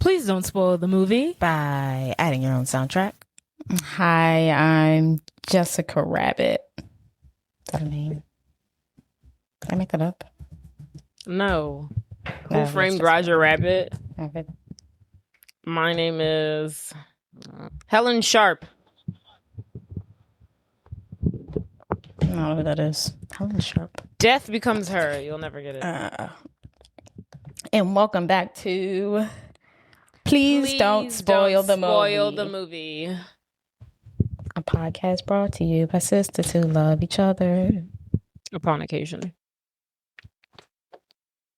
Please don't spoil the movie by adding your own soundtrack. Hi, I'm Jessica Rabbit. Is that a name? Did I make that up? No. No, Who Framed that's Roger Rabbit? Rabbit. My name is Helen Sharp. I don't know who that is. Helen Sharp. Death becomes her. You'll never get it. And welcome back to Please Don't Spoil the Movie. A podcast brought to you by sisters who love each other. Upon occasion.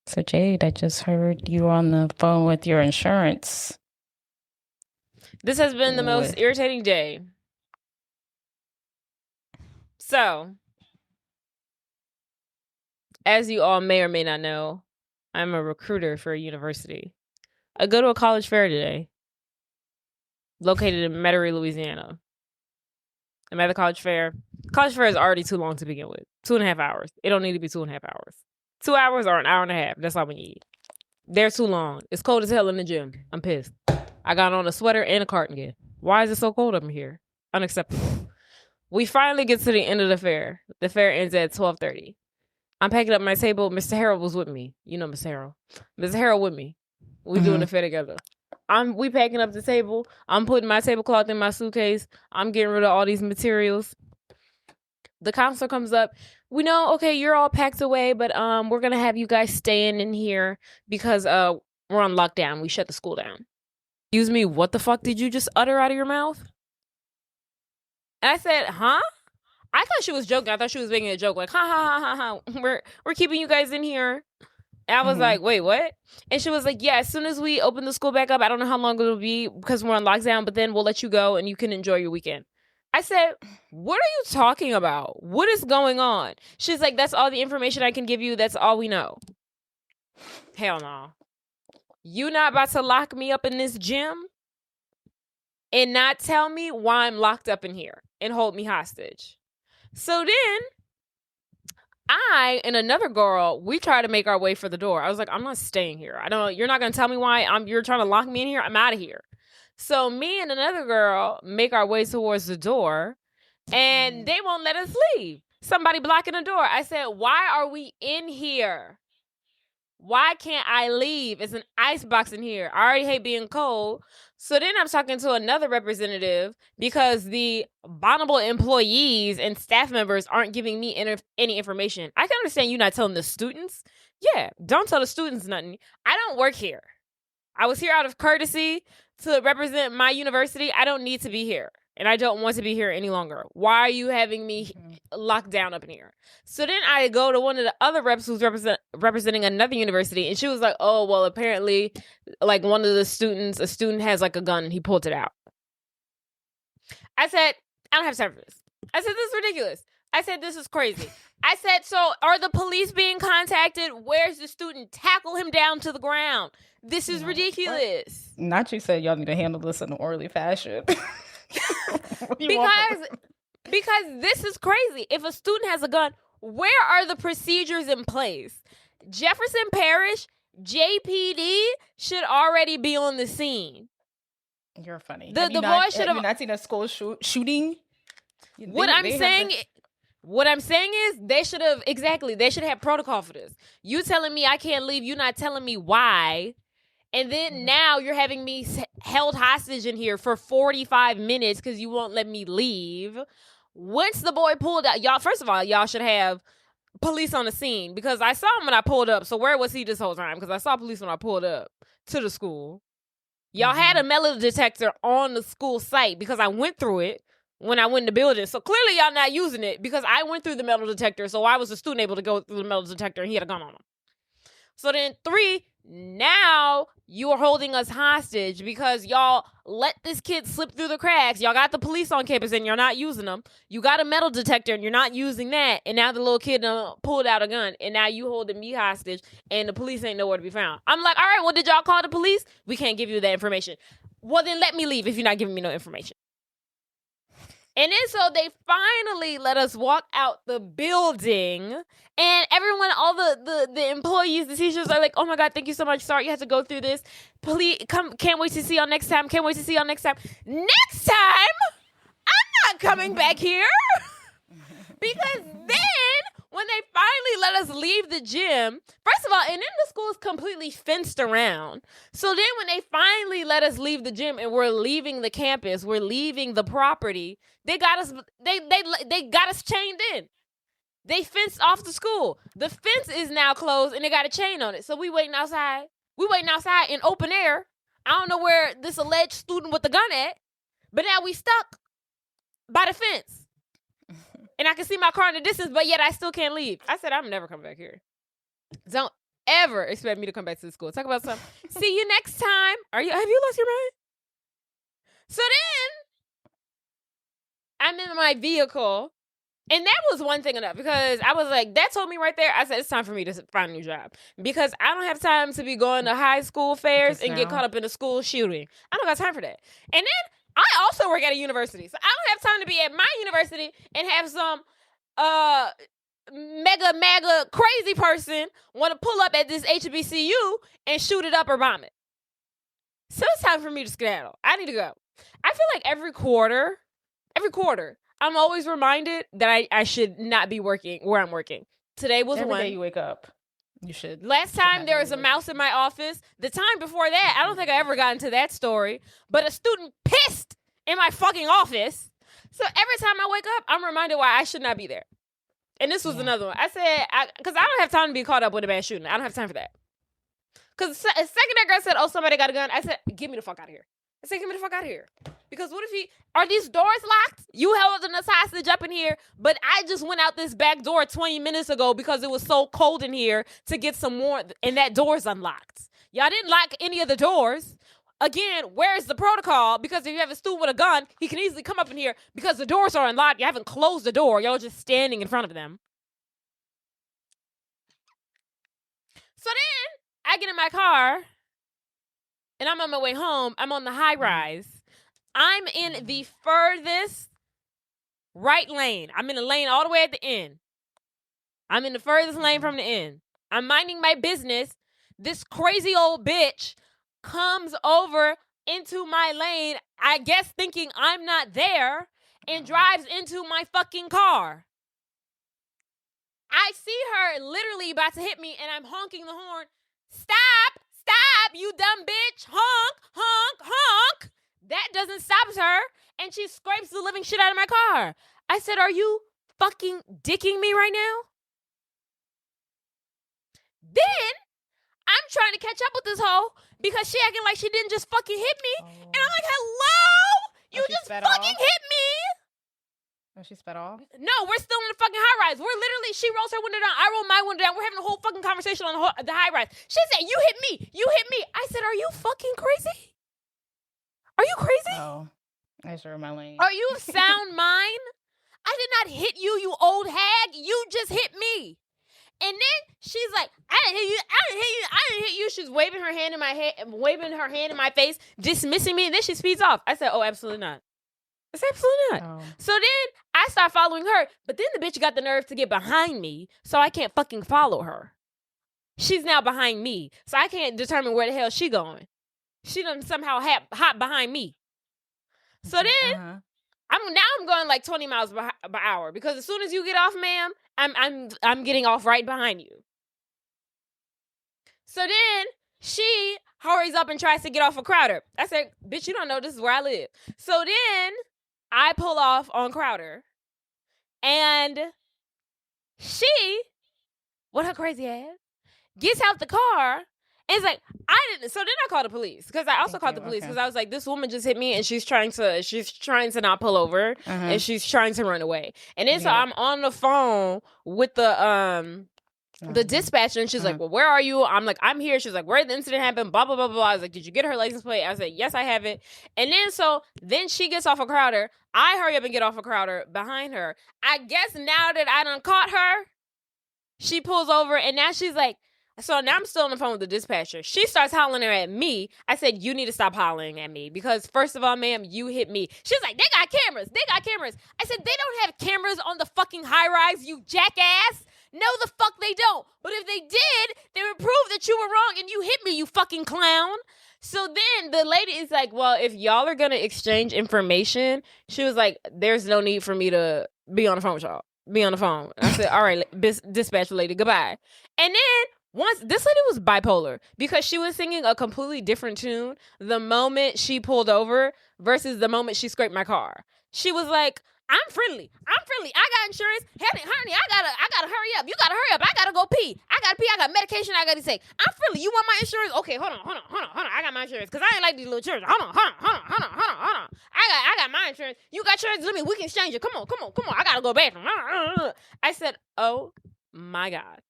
So Jade, I just heard you on the phone with your insurance. This has been the most irritating day. So, as you all may or may not know, I'm a recruiter for a university. I go to a college fair today, located in Metairie, Louisiana. I'm at the college fair. College fair is already too long to begin with. 2.5 hours. It don't need to be 2.5 hours. 2 hours or an hour and a half. That's all we need. They're too long. It's cold as hell in the gym. I'm pissed. I got on a sweater and a cardigan. Why is it so cold up in here? Unacceptable. We finally get to the end of the fair. The fair ends at 12:30. I'm packing up my table. Mr. Harold was with me. You know Mr. Harold. Mr. Harold with me. We doing the fair together. We packing up the table. I'm putting my tablecloth in my suitcase. I'm getting rid of all these materials. The counselor comes up. We know, okay, you're all packed away, but we're gonna have you guys staying in here because we're on lockdown. We shut the school down. Excuse me, what the fuck did you just utter out of your mouth? And I said, huh? I thought she was joking. I thought she was making a joke, like, ha ha ha ha ha. We're keeping you guys in here. And I was like, wait, what? And she was like, yeah, as soon as we open the school back up, I don't know how long it'll be because we're on lockdown, but then we'll let you go and you can enjoy your weekend. I said, what are you talking about? What is going on? She's like, that's all the information I can give you. That's all we know. Hell no. You not about to lock me up in this gym and not tell me why I'm locked up in here and hold me hostage. So then I and another girl, we try to make our way for the door. I was like, I'm not staying here. You're not going to tell me why you're trying to lock me in here. I'm out of here. So me and another girl make our way towards the door and they won't let us leave. Somebody blocking the door. I said, why are we in here? Why can't I leave? It's an ice box in here. I already hate being cold. So then I'm talking to another representative because the vulnerable employees and staff members aren't giving me any information. I can understand you not telling the students. Yeah, don't tell the students nothing. I don't work here. I was here out of courtesy to represent my university. I don't need to be here. And I don't want to be here any longer. Why are you having me locked down up in here? So then I go to one of the other reps who's representing another university. And she was like, oh, well, apparently, like one of the students, a student has like a gun and he pulled it out. I said, I don't have time for this. I said, this is ridiculous. I said, this is crazy. I said, so are the police being contacted? Where's the student? Tackle him down to the ground. This is ridiculous. Not you said y'all need to handle this in an orderly fashion. because this is crazy. If a student has a gun, where are the procedures in place? Jefferson Parish, JPD should already be on the scene. You're funny. The boy should have not seen a school shooting. What I'm saying is they should have protocol for this. You telling me I can't leave, you not telling me why. And then now you're having me held hostage in here for 45 minutes because you won't let me leave. Once the boy pulled out, y'all, first of all, y'all should have police on the scene because I saw him when I pulled up. So where was he this whole time? Because I saw police when I pulled up to the school. Y'all had a metal detector on the school site because I went through it when I went in the building. So clearly y'all not using it because I went through the metal detector. So I was a student able to go through the metal detector and he had a gun on him. So then 3, now you are holding us hostage because y'all let this kid slip through the cracks. Y'all got the police on campus and you're not using them. You got a metal detector and you're not using that. And now the little kid pulled out a gun and now you holding me hostage and the police ain't nowhere to be found. I'm like, all right, well, did y'all call the police? We can't give you that information. Well, then let me leave if you're not giving me no information. And then so they finally let us walk out the building, and everyone, all the employees, the teachers are like, oh my God, thank you so much. Sorry you had to go through this. Please come. Can't wait to see y'all next time. Can't wait to see y'all next time. Next time, I'm not coming back here. Because then when they finally let us leave the gym, first of all, and then the school is completely fenced around. So then when they finally let us leave the gym and we're leaving the campus, we're leaving the property, they got us they got us chained in. They fenced off the school. The fence is now closed and they got a chain on it. So we waiting outside. We waiting outside in open air. I don't know where this alleged student with the gun at, but now we stuck by the fence. And I can see my car in the distance, but yet I still can't leave. I said, I'm never coming back here. Don't ever expect me to come back to the school. Talk about something. See you next time. Have you lost your mind? So then I'm in my vehicle. And that was one thing enough, because I was like, that told me right there. I said, it's time for me to find a new job, because I don't have time to be going to high school fairs and get caught up in a school shooting. I don't got time for that. And then I also work at a university, so I don't have time to be at my university and have some mega crazy person want to pull up at this HBCU and shoot it up or bomb it. So it's time for me to skedaddle. I need to go. I feel like every quarter, I'm always reminded that I should not be working where I'm working. Today was Every one. day you wake up, you should. Last time there was a mouse in my office. The time before that, I don't think I ever got into that story, but a student pissed in my fucking office. So every time I wake up, I'm reminded why I should not be there. And this was another one. I said, because I don't have time to be caught up with a mass shooting. I don't have time for that. Because a second that girl said, oh, somebody got a gun, I said, get me the fuck out of here. I said, get me the fuck out of here. Because what if are these doors locked? You held us hostage up in here, but I just went out this back door 20 minutes ago because it was so cold in here to get some warmth, and that door's unlocked. Y'all didn't lock any of the doors. Again, where's the protocol? Because if you have a student with a gun, he can easily come up in here because the doors are unlocked. You haven't closed the door. Y'all just standing in front of them. So then I get in my car and I'm on my way home. I'm on the high rise. I'm in the furthest right lane. I'm in the lane all the way at the end. I'm in the furthest lane from the end. I'm minding my business. This crazy old bitch comes over into my lane, I guess thinking I'm not there, and drives into my fucking car. I see her literally about to hit me, and I'm honking the horn. Stop, you dumb bitch. Honk, honk, honk. That doesn't stop her, and she scrapes the living shit out of my car. I said, are you fucking dicking me right now? Then I'm trying to catch up with this hoe because she acting like she didn't just fucking hit me. And I'm like, hello? You just fucking hit me. Oh, she sped off? No, we're still in the fucking high rise. We're literally, she rolls her window down. I roll my window down. We're having a whole fucking conversation on the high rise. She said, you hit me. You hit me. I said, are you fucking crazy? Are you crazy? Oh, I sure my lane. Are you of sound mind? I did not hit you, you old hag. You just hit me. And then she's like, I didn't hit you. I didn't hit you. She's waving her hand in my face, dismissing me. And then she speeds off. I said, oh, absolutely not. I said, absolutely not. Oh. So then I start following her. But then the bitch got the nerve to get behind me, so I can't fucking follow her. She's now behind me, so I can't determine where the hell she going. She done somehow hop behind me. So then I'm going like 20 miles per hour, because as soon as you get off, ma'am, I'm getting off right behind you. So then she hurries up and tries to get off of Crowder. I said, bitch, you don't know this is where I live. So then I pull off on Crowder, and she, with her crazy ass, gets out the car and is like, so then I called the police, because I also called the police because I was like, this woman just hit me and she's trying to not pull over, and she's trying to run away. And then so I'm on the phone with the dispatcher, and she's like, well, where are you? I'm like, I'm here. She's like, where did the incident happen? Blah, blah, blah, blah. I was like, did you get her license plate? I said, yes, I have it. And then she gets off of Crowder. I hurry up and get off of Crowder behind her. I guess now that I done caught her, she pulls over, and now she's like, So now I'm still on the phone with the dispatcher. She starts hollering at me. I said, you need to stop hollering at me because first of all, ma'am, you hit me. She's like, they got cameras. They got cameras. I said, they don't have cameras on the fucking high rise, you jackass. No, the fuck they don't. But if they did, they would prove that you were wrong and you hit me, you fucking clown. So then the lady is like, well, if y'all are going to exchange information, she was like, there's no need for me to be on the phone with y'all. Be on the phone. I said, all right, dispatch lady, goodbye. And then once this lady was bipolar because she was singing a completely different tune the moment she pulled over versus the moment she scraped my car. She was like, I'm friendly. I got insurance. Honey, I gotta hurry up. You gotta hurry up. I gotta go pee. I got medication I gotta take. I'm friendly. You want my insurance? Okay, hold on. I got my insurance because I ain't like these little children. Hold on. I got my insurance. You got yours? Let me. We can exchange it. Come on. I gotta go bathroom. I said, oh my God.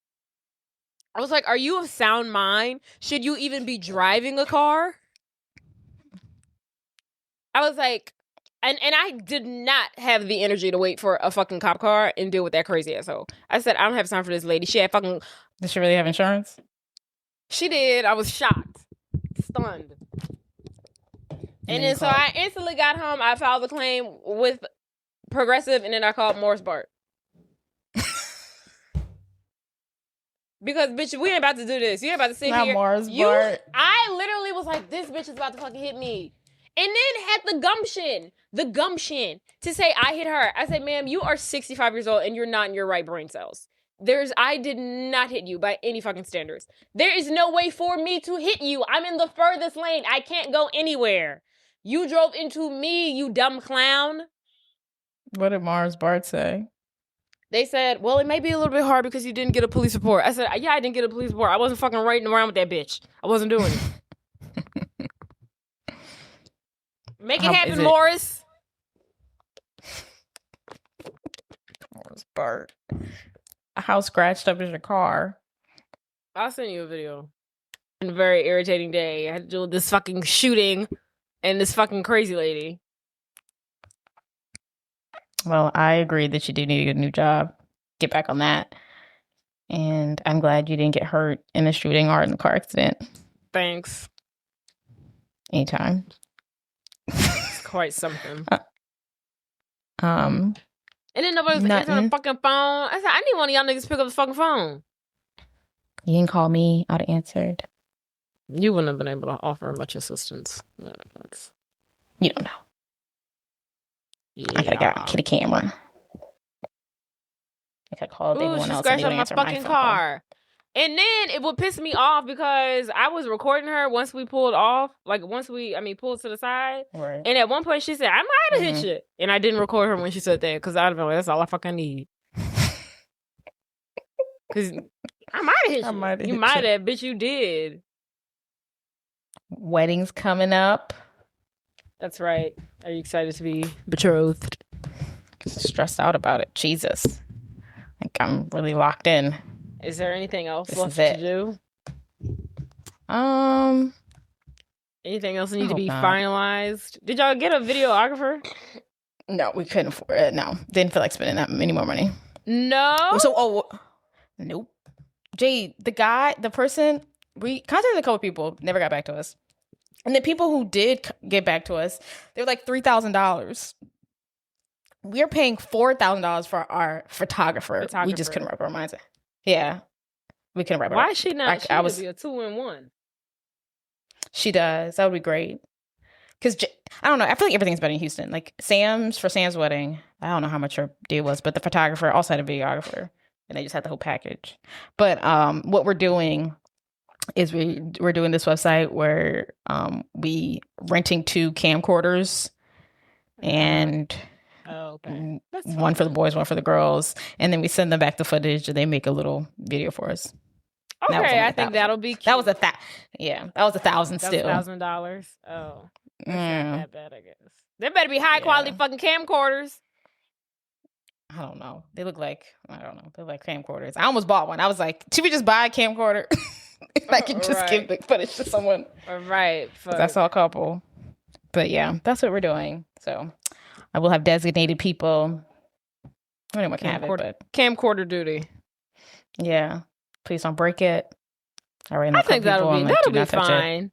I was like, are you of sound mind? Should you even be driving a car? I was like, and I did not have the energy to wait for a fucking cop car and deal with that crazy asshole. I said, I don't have time for this lady. She had fucking... Does she really have insurance? She did. I was shocked. Stunned. And then so I instantly got home. I filed the claim with Progressive and then I called Morris Bart. Because, bitch, we ain't about to do this. You ain't about to sit Not here. Morris Bart. I literally was like, this bitch is about to fucking hit me. And then had the gumption to say I hit her. I said, ma'am, you are 65 years old and you're not in your right brain cells. I did not hit you by any fucking standards. There is no way for me to hit you. I'm in the furthest lane. I can't go anywhere. You drove into me, you dumb clown. What did Morris Bart say? They said, well, it may be a little bit hard because you didn't get a police report. I said, yeah, I didn't get a police report. I wasn't fucking riding around with that bitch. I wasn't doing it. Make it happen, Morris. Morris Bart. How scratched up is your car? I'll send you a video. A very irritating day. I had to deal with this fucking shooting and this fucking crazy lady. Well, I agree that you do need to get a new job. Get back on that. And I'm glad you didn't get hurt in the shooting or in the car accident. Thanks. Anytime. It's quite something. And then nobody was answering the fucking phone. I said, I need one of y'all niggas to pick up the fucking phone. You didn't call me. I'd have answered. You wouldn't have been able to offer much assistance. You don't know. Yeah. I gotta get a camera. I could call everyone else. Scratched up my fucking car. And then it would piss me off because I was recording her once we pulled off. Like pulled to the side. Right. And at one point she said, I might have hit you. And I didn't record her when she said that because I'd have been like, that's all I fucking need. Because I might have hit you. You might have, bitch, you did. Wedding's coming up. That's right. Are you excited to be betrothed? Stressed out about it. Jesus. Like I'm really locked in. Is there anything else left to do? Anything else need to be finalized? Did y'all get a videographer? No, we couldn't afford it. No. Didn't feel like spending that many more money. No? Nope. Jade, the person, we contacted a couple people, never got back to us. And the people who did get back to us, they were like $3,000. We're paying $4,000 for our photographer. We just couldn't wrap our minds. Yeah, we couldn't wrap our minds. Why is she not? She would be a 2-in-1. She does. That would be great. Because I don't know. I feel like everything's better in Houston. Like for Sam's wedding, I don't know how much her deal was, but the photographer also had a videographer, and they just had the whole package. But what we're doing is we're doing this website where we renting 2 camcorders and one for the boys, one for the girls, and then we send them back the footage and they make a little video for us. Okay, I think that'll be cute. That was that was $1,000 still. $1,000. Oh, that's not that bad, I guess. There better be high quality fucking camcorders. I don't know. They look like camcorders. I almost bought one. I was like, should we just buy a camcorder? I can just give the footage to someone. Right. That's all couple. But yeah, that's what we're doing. So I will have designated people. Anyone can have it, but camcorder duty. Yeah. Please don't break it. I already know I a couple think that'll people, be I'm like, that'll do be not touch it. fine.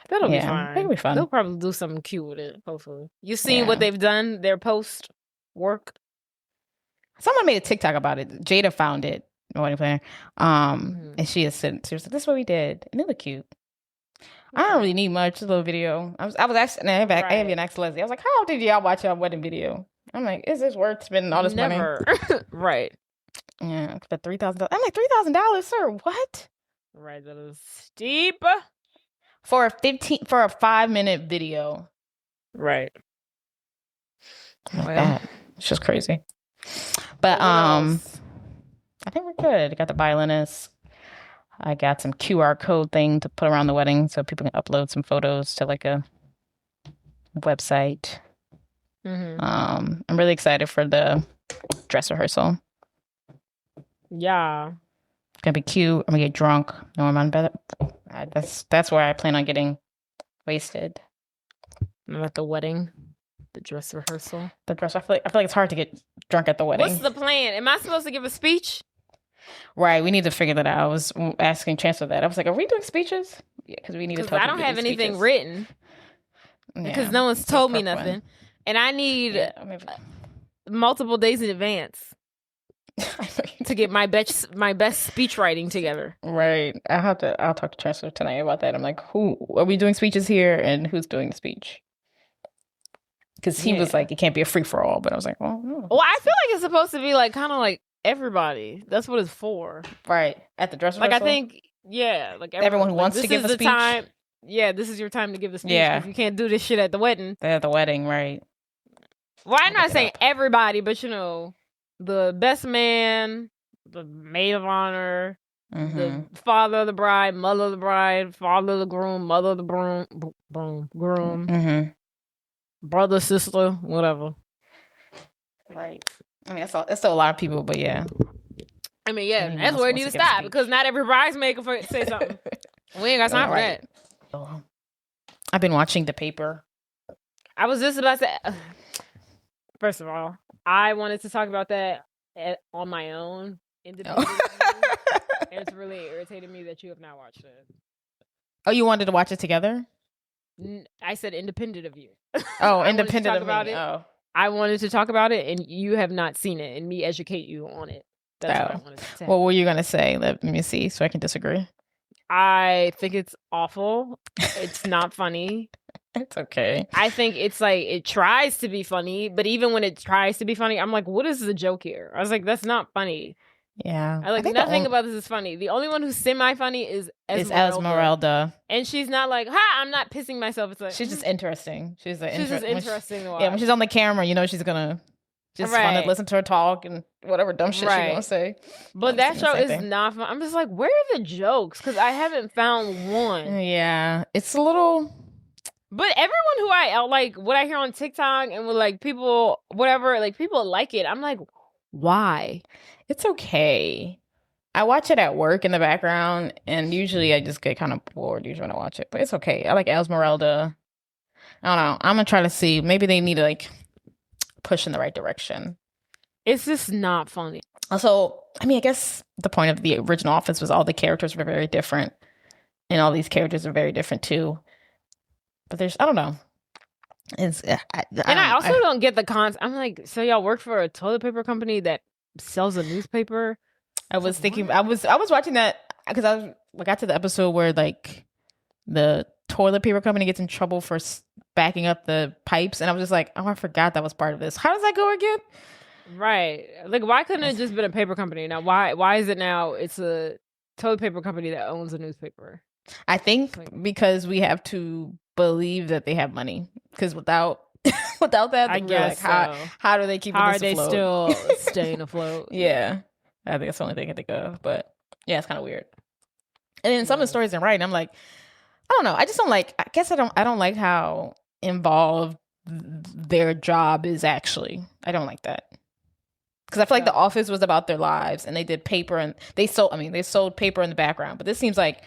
That'll be Yeah, fine. it'll be fun. They'll probably do something cute with it. Hopefully, you seen Yeah. what they've done? Their post work. Someone made a TikTok about it. Jada found it. Wedding planner. And she was like, "This is what we did," and it looked cute. I don't really need much. Just a little video. I was asking. I even asked Leslie. I was like, "How did y'all watch our wedding video?" I'm like, "Is this worth spending all this money?" Right. Yeah, for $3,000. I'm like, $3,000, sir. What? Right. That is steep. For a 5-minute video. Right. Like that. It's just crazy. But I think we're good. I got the violinist. I got some QR code thing to put around the wedding so people can upload some photos to like a website. I'm really excited for the dress rehearsal. Yeah. It's gonna be cute. I'm gonna get drunk. No, I'm on bed. That's where I plan on getting wasted. At the wedding, the dress rehearsal. The dress. I feel like it's hard to get drunk at the wedding. What's the plan? Am I supposed to give a speech? Right, we need to figure that out. I was asking Chancellor that. I was like, "Are we doing speeches?" Yeah, because we need to. I don't have anything written because no one's told me nothing, and I need multiple days in advance to get my best speech writing together. Right, I'll talk to Chancellor tonight about that. I'm like, who are we doing speeches here, and who's doing the speech? Because he was like, it can't be a free for all. But I was like, well, no. Well, I feel like it's supposed to be like kind of like everybody. That's what it's for. Right. At the dress rehearsal? Like, I think, like everyone who wants to give a speech. Time, this is your time to give the speech. Yeah. If you can't do this shit at the wedding. At the wedding, right. Well, I'm not saying everybody, but the best man, the maid of honor, the father of the bride, mother of the bride, father of the groom, mother of the groom, brother, sister, whatever. Right. I mean, that's still a lot of people, but yeah. I mean, yeah, that's where it needs to stop because not every bridesmaid can say something. We ain't got time for that. I've been watching The Paper. I was just about to. First of all, I wanted to talk about that on my own. Independently. It's really irritated me that you have not watched it. Oh, you wanted to watch it together? I said independent of you. Oh, independent of me. Oh. I wanted to talk about it, and you have not seen it, and me educate you on it. That's what I wanted to say. What were you going to say? Let me see so I can disagree. I think it's awful. It's not funny. It's okay. I think it's like it tries to be funny, but even when it tries to be funny, I'm like, what is the joke here? I was like, that's not funny. Yeah. I nothing about this is funny. The only one who's semi-funny is Esmeralda. And she's not like, ha, I'm not pissing myself. It's like she's just interesting. She's just interesting to watch. Yeah, when she's on the camera, she's gonna just want to listen to her talk and whatever dumb shit she's gonna say. But that show is not fun. I'm just like, where are the jokes? Because I haven't found one. Yeah, it's a little. But everyone who I like, what I hear on TikTok and with like people, whatever, like people like it. I'm like, why? It's okay. I watch it at work in the background, and usually I just get kind of bored usually when I watch it. But it's okay. I like Esmeralda. I don't know. I'm gonna try to see. Maybe they need to like push in the right direction. It's just not funny. Also, I mean, I guess the point of the original Office was all the characters were very different, and all these characters are very different too. But I don't know. I also don't get the concept. I'm like, so y'all work for a toilet paper company that sells a newspaper? I was thinking, I was watching that because I got to the episode where like the toilet paper company gets in trouble for backing up the pipes, and I was just like, oh, I forgot that was part of this. How does that go again? Right. Like, why couldn't it just been a paper company? Now, why is it now it's a toilet paper company that owns a newspaper? I think because we have to believe that they have money, because without that, I guess like, how do they keep how this are they afloat? still staying afloat? Yeah, I think that's the only thing I can think of. But yeah, it's kind of weird. And then some of the stories in writing, I'm like, I don't know. I just don't like. I guess I don't like how involved their job is actually. I don't like that. Because I feel like The Office was about their lives, and they did paper, and they sold paper in the background. But this seems like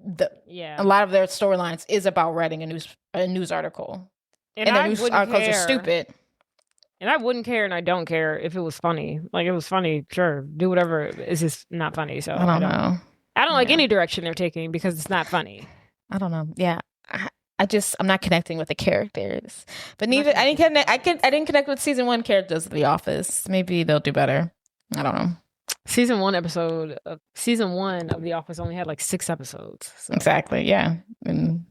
a lot of their storylines is about writing a news article, and their news articles are stupid. And I wouldn't care, and I don't care if it was funny. Like, it was funny, sure, do whatever. It's just not funny. So I don't know. I don't like any direction they're taking because it's not funny. I don't know. Yeah. I'm not connecting with the characters. But neither I didn't connect with season 1 characters of The Office. Maybe they'll do better. I don't know. Season 1 of The Office only had like 6 episodes. So. Exactly. Yeah. And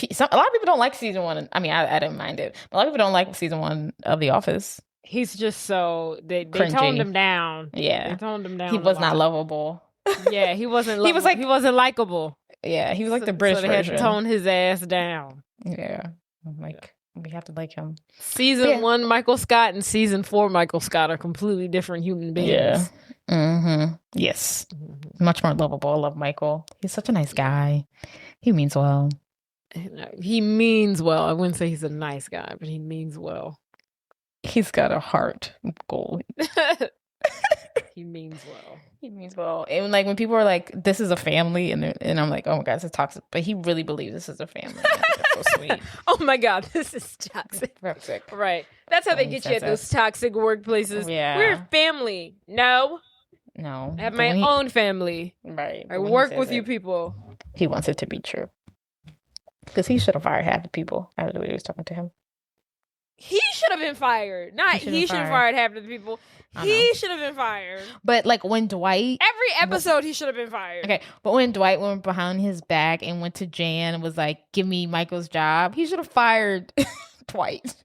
a lot of people don't like season 1. I mean, I didn't mind it. But a lot of people don't like season 1 of The Office. He's just so they Cringy. toned him down. Yeah. They toned him down. He was not lovable. Yeah, he wasn't. He was like he wasn't likable. Yeah, he was like the British so they version. had to tone his ass down. Yeah, I'm like we have to like him. Season 1 Michael Scott and season 4 Michael Scott are completely different human beings. Yeah. Mm-hmm. Yes. Mm-hmm. Much more lovable. I love Michael. He's such a nice guy. He means well. He means well. I wouldn't say he's a nice guy, but he means well. He's got a heart goal. He means well. He means well. And like when people are like, "This is a family," and I'm like, "Oh my god, this is toxic," but he really believes this is a family. That's so sweet. Oh my god, this is toxic. Toxic. Right. That's how they get you at those toxic workplaces. Yeah. We're a family. No. I have my own family. Right. I work with you people. He wants it to be true. Because he should have fired half the people after the way he was talking to him. He should have been fired. Not he should have fired half of the people. He should have been fired. But like when Dwight... Every episode he should have been fired. Okay, but when Dwight went behind his back and went to Jan and was like, "Give me Michael's job," he should have fired Dwight.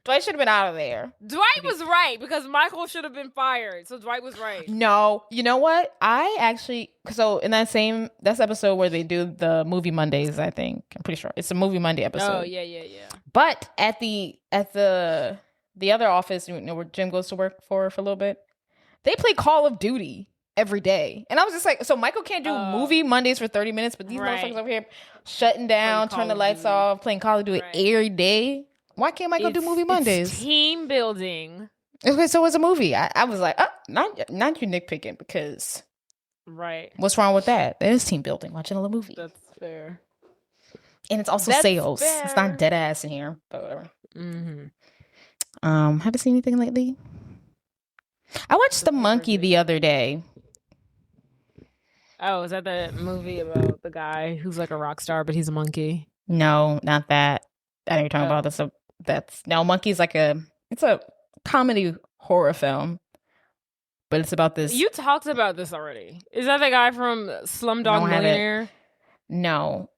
Dwight should have been out of there. Dwight was right because Michael should have been fired. So Dwight was right. No, you know what? I actually in that's episode where they do the movie Mondays. I think I'm pretty sure it's a movie Monday episode. Oh yeah. But at the other office, where Jim goes to work for a little bit, they play Call of Duty every day, and I was just like, so Michael can't do movie Mondays for 30 minutes, but these motherfuckers over here shutting down, turning the lights off, playing Call of Duty every day. Why can't Michael do movie Mondays? It's team building. Okay, so it's a movie. I was like, not you nitpicking because what's wrong with that? That is team building. Watching a movie. That's fair. And it's also sales. Fair. It's not dead ass in here, but whatever. Mm-hmm. Haven't seen anything lately. I watched The Monkey the other day. Oh, is that the movie about the guy who's like a rock star, but he's a monkey? No, not that. I know you're talking about this. Monkey's like it's a comedy horror film, but it's about this. You talked about this already. Is that the guy from Slumdog Millionaire? No.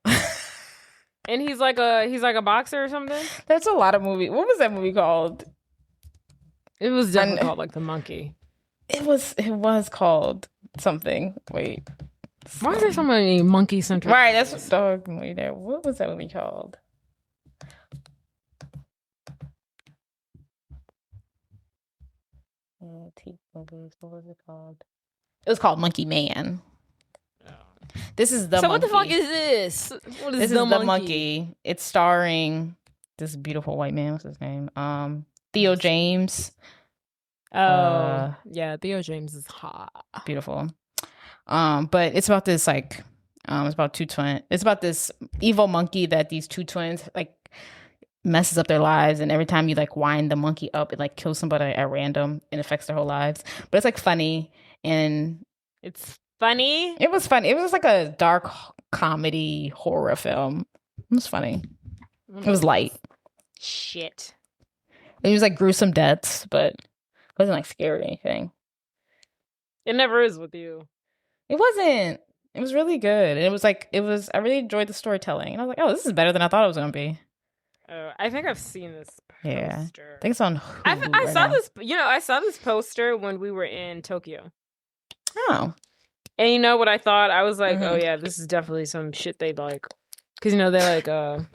And he's like a boxer or something? There's a lot of movies. What was that movie called? It was definitely called like The Monkey. It was called something. Wait. Why is there so many monkey centric? Right, that's dog movie there. What was that movie called? What was it called? It was called Monkey Man. This is the. So Monkey. What the fuck is this? What is this? Is the Monkey? It's starring this beautiful white man. What's his name? Theo James. Oh, yeah, Theo James is hot. Beautiful. But it's about this it's about two twins. It's about this evil monkey that these two twins messes up their lives, and every time you wind the monkey up, it kills somebody at random and affects their whole lives. But it's funny, and it's funny. It was funny. It was just a dark comedy horror film. It was funny. It was light. Shit. It was gruesome deaths, but it wasn't scary or anything. It never is with you. It wasn't. It was really good. And it was I really enjoyed the storytelling. And I was like, oh, this is better than I thought it was gonna be. I think I've seen this poster. Yeah. I think it's on Hulu I saw this, I saw this poster when we were in Tokyo. Oh. And you know what I thought? I was like, oh yeah, this is definitely some shit they'd like. Because, they like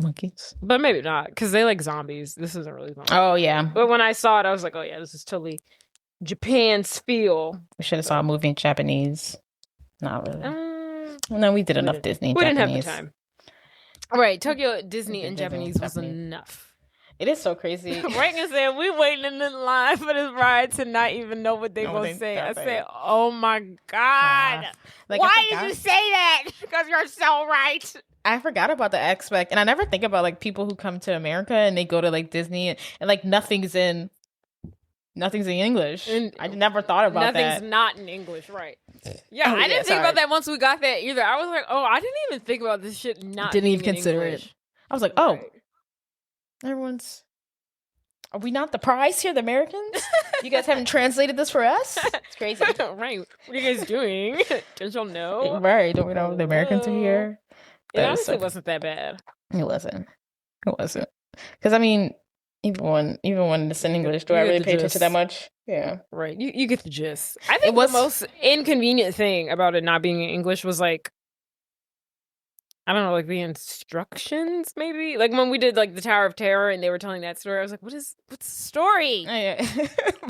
monkeys. But maybe not, because they like zombies. This isn't really zombies. Oh, yeah. But when I saw it, I was like, oh yeah, this is totally Japan's feel. We should have saw a movie in Japanese. Not really. No, we did enough Disney in we Japanese. We didn't have the time. Right, Tokyo Disney in Japanese was enough. It is so crazy. Reagan said, we waiting in the line for this ride to not even know what they gonna say. I said, oh my God. Why did you say that? Because you're so right. I forgot about the aspect. And I never think about people who come to America and they go to Disney and nothing's in nothing's in English. And I never thought about nothing's that. not in English, right? Yeah, Oh, I yeah, didn't think sorry. about that once we got that either. I was like, oh, I didn't even think about this shit not Didn't being even in consider English. it. I was like, oh, Right. everyone's. Are we not the prize here, the Americans? You guys haven't translated this for us? It's crazy. Right. What are you guys doing? Don't y'all know? Right? Don't we know the Americans are Hello. here? It That was honestly so- wasn't that bad. It wasn't. It wasn't. Because I mean, even when it's in English, do you I get really the pay attention gist. that much? Yeah. Right. You get the gist. I think was- the most inconvenient thing about it not being in English was like, I don't know, like the instructions maybe? Like when we did like the Tower of Terror and they were telling that story, I was like, what's the story? Oh, yeah.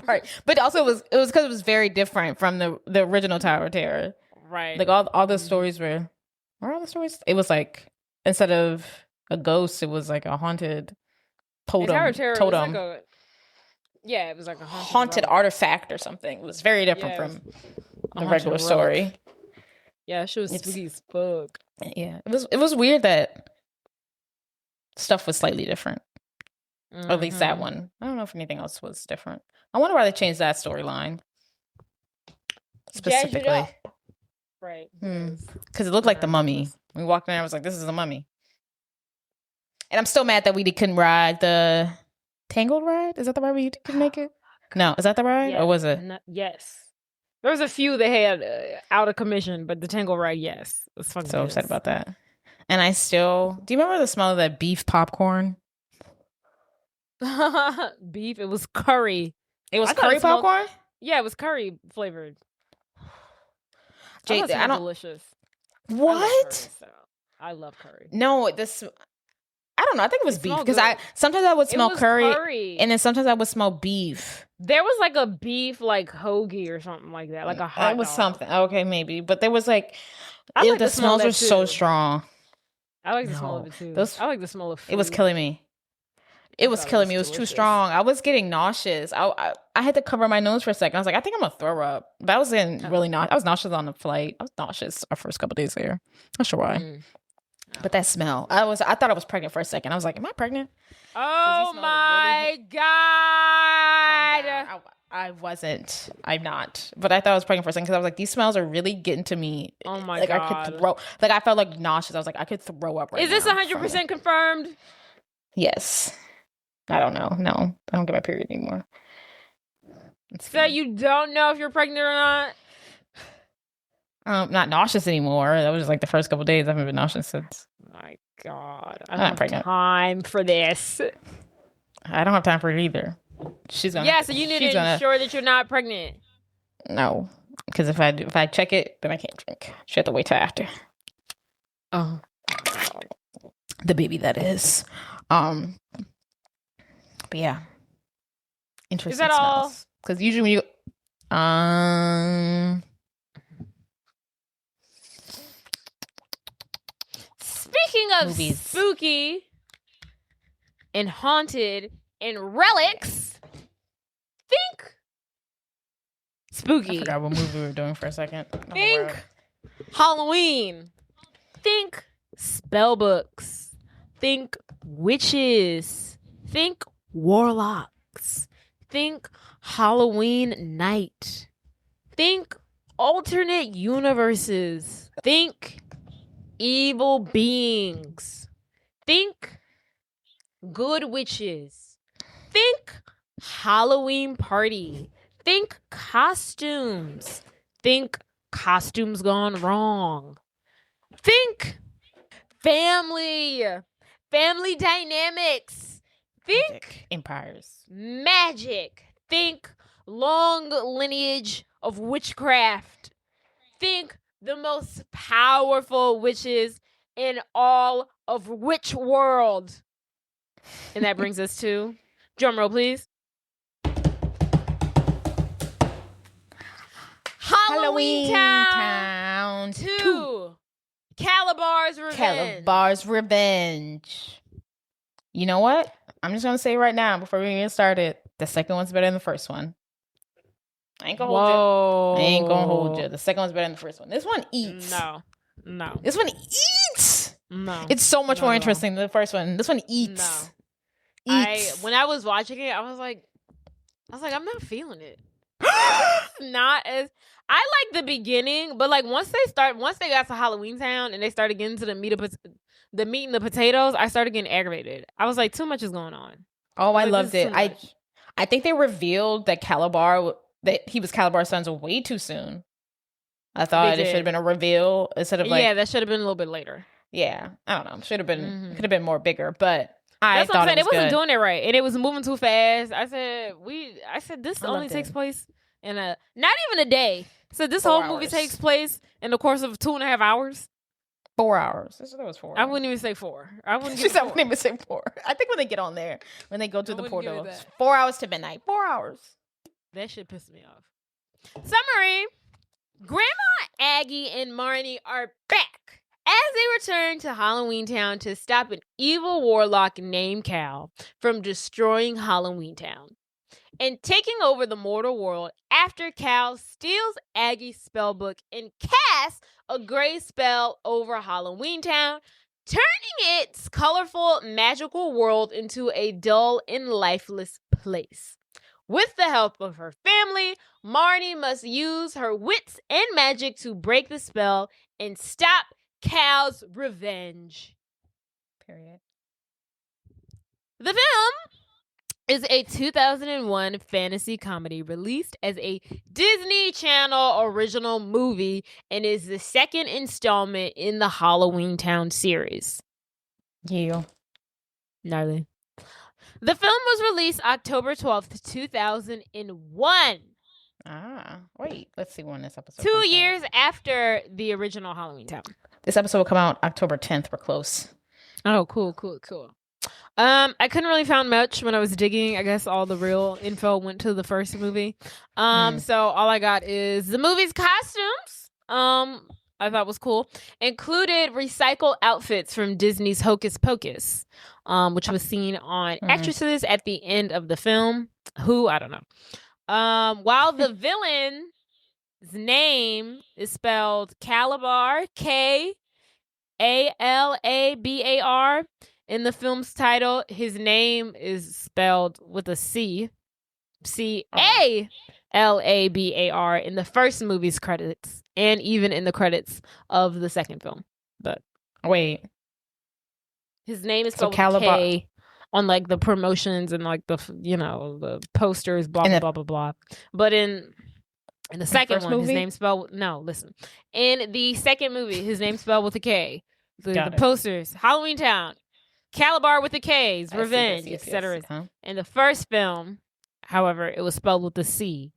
Right. But also it was because it was very different from the original Tower of Terror. Right. Like all the stories were all the stories? It was like instead of a ghost, it was like a haunted The Tower of Terror was totem. like a, yeah, it was like a haunted relic. artifact or something. It was very different Yeah, from a the haunted regular relic. story. Yeah, she was It's- spooky as fuck. Yeah. It was weird that stuff was slightly different. Or at least that Mhm. one. I don't know if anything else was different. I wonder why they changed that storyline. Specifically. Jazz it up. Right. Because it looked like the mummy. We walked in there, I was like, this is the mummy. And I'm still mad that we couldn't ride the Tangled ride. Is that the ride we couldn't make it? No, is that the ride? Or was it? Yes. There was a few they had out of commission, but the Tangle ride, yes. It was fucking So upset pissed. about that. And I still, do you remember the smell of that beef popcorn? Beef. It was curry. It was I thought curry it smelled- popcorn? Yeah, it was curry flavored. Jake, I I don't. delicious. What? I love curry. No, this. I don't know. I think it was It beef smelled because good. sometimes I would It smell was curry, and then sometimes I would smell beef. there was like a beef like hoagie or something like that, like a hot It was dog. something. Okay, maybe, but there was like, I like the the smell of smells that were so too. strong. I like the smell of No. it too. Those- I like the smell of food. It was killing me. It was thought it killing was me. It was too delicious. strong. I was getting nauseous. I had to cover my nose for a second. I was like, I think I'm gonna throw up. But I was in really not. I was nauseous on the flight. I was nauseous our first couple days there. Not sure why. Mm. But that smell. I thought I was pregnant for a second. I was like, am I pregnant? Oh smelled my Calm god! down. I wasn't. I'm not. But I thought I was pregnant for a second because I was like, these smells are really getting to me. Oh my like god! I could throw. Like I felt like nauseous. I was like, I could throw up right Is this now 100% confirmed? from it. Yes. I don't know. No, I don't get my period anymore. So you don't know if you're pregnant or not? Not nauseous anymore. That was just like the first couple days. I haven't been nauseous since. My god! I I'm don't have pregnant. time for this. I don't have time for it either. She's gonna. Yeah, so you need she's to gonna- ensure that you're not pregnant. No, because if I check it, then I can't drink. She have to wait till after Oh. the baby. That is. But yeah. Interesting. that all? Because usually when you Speaking of Movies. spooky and haunted and relics, think I spooky. forgot what movie we were doing for a second. Oh, Think wow. Halloween. Think spell books. Think witches. Think warlocks. Think Halloween night. Think alternate universes. Think evil beings. Think good witches. Think Halloween party. Think costumes. Think costumes gone wrong. Think family. Family dynamics. Think Magic. Empires. magic. Think long lineage of witchcraft. Think the most powerful witches in all of witch world. And that brings us to drum roll, please. Halloweentown Town 2. Calabar's Revenge. Calabar's Revenge. You know what? I'm just gonna say right now before we get started, the second one's better than the first one. I ain't gonna hold Whoa. you. I ain't gonna hold you. The second one's better than the first one. This one eats. No. No. This one eats. No. It's so much Not more at all. interesting than the first one. This one eats. No. Eats. When I was watching it, I was like, I was like, I'm not feeling it. Not as I like the beginning, but like once they got to Halloweentown and they started getting to the meat and the potatoes, I started getting aggravated. I was like, too much is going on. Oh, I Like, loved this is it. too much. I think they revealed that he was Calabar's son way too soon. I thought it should have been a reveal instead of like, yeah, that should have been a little bit later. Yeah, I don't know. Should have been could have been more bigger, but That's what I'm saying. It wasn't good. doing it right, and it was moving too fast. I said this only loved takes it. place in not even a day. So this 4 whole movie hours. takes place in the course of 2.5 hours. 4 hours. That was 4 hours. I wouldn't even say 4. I wouldn't. She said I wouldn't even say 4. I think when they get on there, when they go to the wouldn't give it portal, that. 4 hours to midnight. 4 hours. That shit pissed me off. Summary: Grandma, Aggie, and Marnie are back as they return to Halloweentown to stop an evil warlock named Cal from destroying Halloweentown and taking over the mortal world after Cal steals Aggie's spellbook and casts a gray spell over Halloweentown, turning its colorful, magical world into a dull and lifeless place. With the help of her family, Marnie must use her wits and magic to break the spell and stop Cal's revenge. Period. The film is a 2001 fantasy comedy released as a Disney Channel original movie and is the second installment in the Halloweentown series. Yeah. Gnarly. The film was released October 12th, 2001. Wait. Let's see when this episode 2 comes out. years after the original Halloweentown. This episode will come out October 10th. We're close. Oh, cool. I couldn't really find much when I was digging. I guess all the real info went to the first movie. So all I got is the movie's costumes. I thought was cool. Included recycled outfits from Disney's Hocus Pocus, which was seen on actresses at the end of the film. Who? I don't know. While the villain's name is spelled Kalabar, Kalabar. In the film's title, his name is spelled with a C. Kalabar in the first movie's credits, and even in the credits of the second film. But wait, his name is spelled with a K on like the promotions and like the the posters, blah blah blah blah blah. But in the second one, his name's spelled in the second movie, his name's spelled with a K. The posters, Halloweentown, Kalabar with the K's, Revenge, etc. In the first film, however, it was spelled with a C.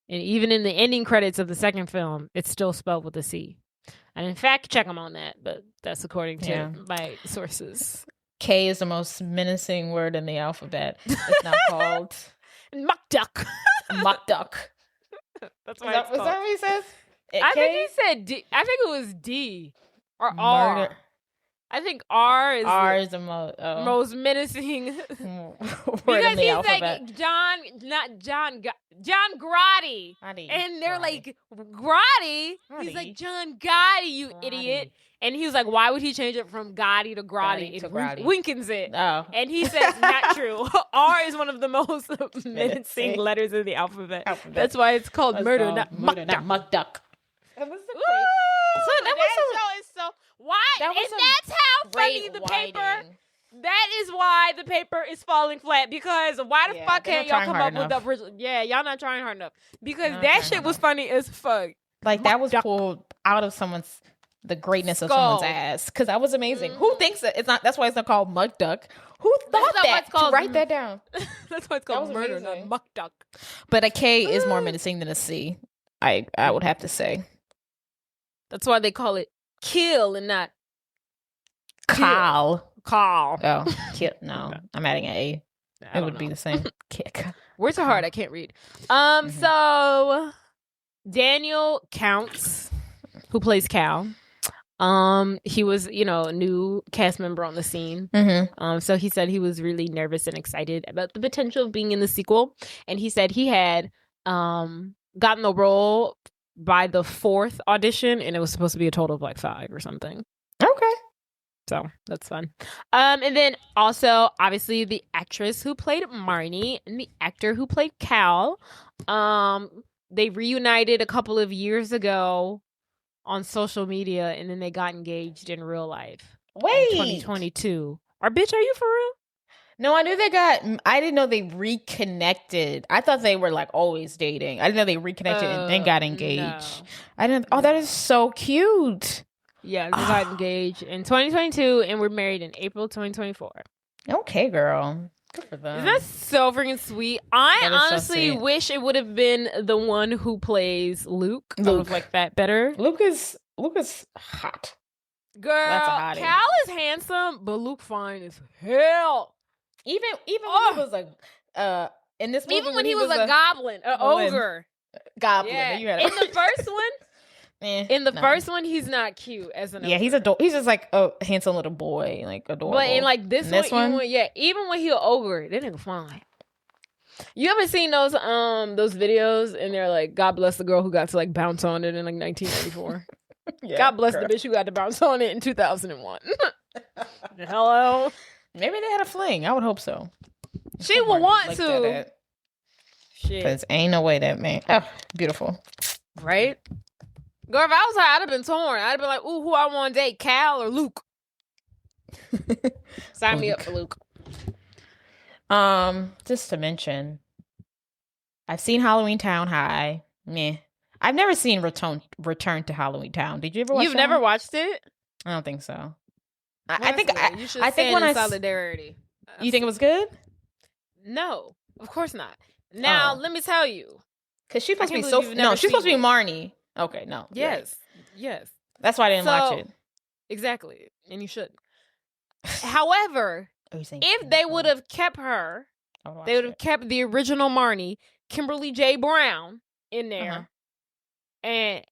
And even in the ending credits of the second film, it's still spelled with a C. And in fact, check them on that, but that's according to my sources. K is the most menacing word in the alphabet. It's not called Muckduck. Muckduck. That's what it's called. Was that what he says? I think he said D. I think it was D or R. Murder. I think R is the most menacing word because in the he's alphabet. like John Grotti, and they're like Grotti. He's like John Gotti, you idiot. And he was like, why would he change it from Gotti to Grotti? It Winkins it. Oh. And he says, not true. R is one of the most menacing letters in the alphabet. That's why it's called murder, not muckduck. That was the why? And that's how funny the paper. That is why the paper is falling flat. Because why the fuck can't y'all come up with the original? Yeah, y'all not trying hard enough. Because that shit was funny as fuck. Like that was pulled out of the greatness of someone's ass. Because that was amazing. Who thinks that it's not? That's why it's not called Muck Duck. Who thought that? Write that down. That's why it's called murder, not Muck Duck. But a K is more menacing than a C. I would have to say. That's why they call it kill and not Call. Oh, kill. No, I'm adding an A. It would be the same. Kick. Words are hard. I can't read. So Daniel Counts, who plays Cal, he was, a new cast member on the scene. So he said he was really nervous and excited about the potential of being in the sequel, and he said he had gotten the role by the 4th audition, and it was supposed to be a total of like 5 or something. Okay. So that's fun. And then also, obviously, the actress who played Marnie and the actor who played Cal, they reunited a couple of years ago on social media, and then they got engaged in real life. Wait, in 2022. Or bitch, are you for real? No, I didn't know they reconnected. I thought they were like always dating. I didn't know they reconnected and then got engaged. No. I didn't. Oh, that is so cute. Yeah, they got engaged in 2022 and we're married in April 2024. Okay, girl. Good for them. Isn't that so freaking sweet? I honestly so wish it would have been the one who plays Luke. I would have liked that better. Luke is hot. Girl, That's a hottie. Cal is handsome, but Luke fine as hell. Even when he was like in this movie, even when he was a goblin, an ogre. Goblin. Yeah. You had In the first one, in the first one, he's not cute as an ogre. Yeah, he's just like a handsome little boy, like adorable. But in like this one, even when he an ogre, that nigga fine. You ever seen those videos and they're like, God bless the girl who got to like bounce on it in like 1994. Yeah, God bless the bitch who got to bounce on it in 2001. Hello. Maybe they had a fling. I would hope so. She would want to. Shit. Because ain't no way that man. Oh, beautiful. Right? Girl, if I was her, I'd have been torn. I'd have been like, ooh, who I want to date, Cal or Luke? Sign me up for Luke. Just to mention, I've seen Halloweentown High. Meh. I've never seen Return to Halloweentown. Did you ever watch You've never watched it? I don't think so. Well, I think you should I think when I solidarity. You think it was good? No, of course not. Now, let me tell you. Because she's supposed to be Sophie. No, she's supposed to be Marnie. Okay, no. Yes. Yes. That's why I didn't watch it. Exactly. And you should. However, if they would have kept her, they would have kept the original Marnie, Kimberly J. Brown, in there. And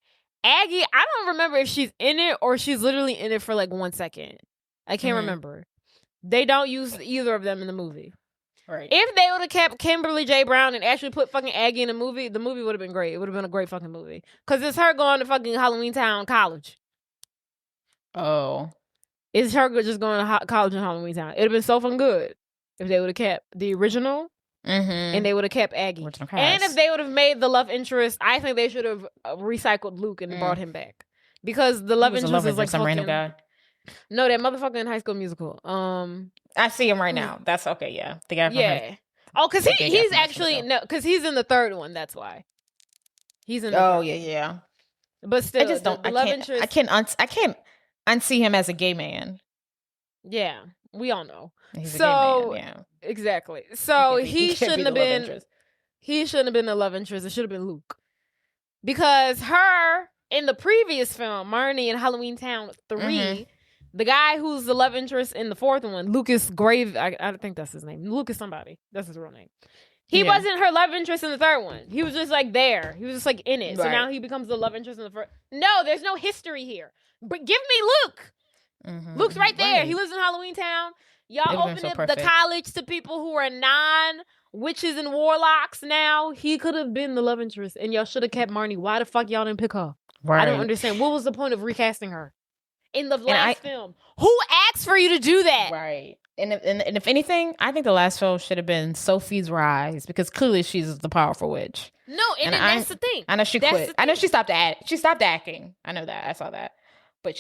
Aggie, I don't remember if she's in it or she's literally in it for like 1 second. I can't remember. They don't use either of them in the movie. Right. If they would have kept Kimberly J. Brown and actually put fucking Aggie in the movie would have been great. It would have been a great fucking movie. Because it's her going to fucking Halloweentown College. Oh. It's her just going to college in Halloweentown. It would have been so fucking good if they would have kept the original and they would have kept Aggie. And if they would have made the love interest, I think they should have recycled Luke and brought him back. Because the love interest is like some random guy. No, that motherfucking High School Musical. I see him right now. That's okay. Yeah, the guy. Yeah. Oh, because he's actually because he's in the third one. That's why he's in. Yeah. But still, I just don't. The love interest. I can't unsee him as a gay man. Yeah, we all know. He's a gay man. Yeah, exactly. So he shouldn't have been. He shouldn't have been the love interest. It should have been Luke, because her in the previous film, Marnie in Halloweentown 3. The guy who's the love interest in the fourth one, Lucas Grave, I don't think that's his name. Lucas somebody. That's his real name. He wasn't her love interest in the third one. He was just like there. He was just like in it. Right. So now he becomes the love interest in the first. No, there's no history here. But give me Luke. Luke's right there. Right. He lives in Halloweentown. Y'all open up the college to people who are non-witches and warlocks now. He could have been the love interest. And y'all should have kept Marnie. Why the fuck y'all didn't pick her? Right. I don't understand. What was the point of recasting her? In the last film. Who asked for you to do that? Right. And if anything, I think the last film should have been Sophie's Rise, because clearly she's the powerful witch. No, and that's the thing. I know she quit. I know she stopped acting. I know that. I saw that. But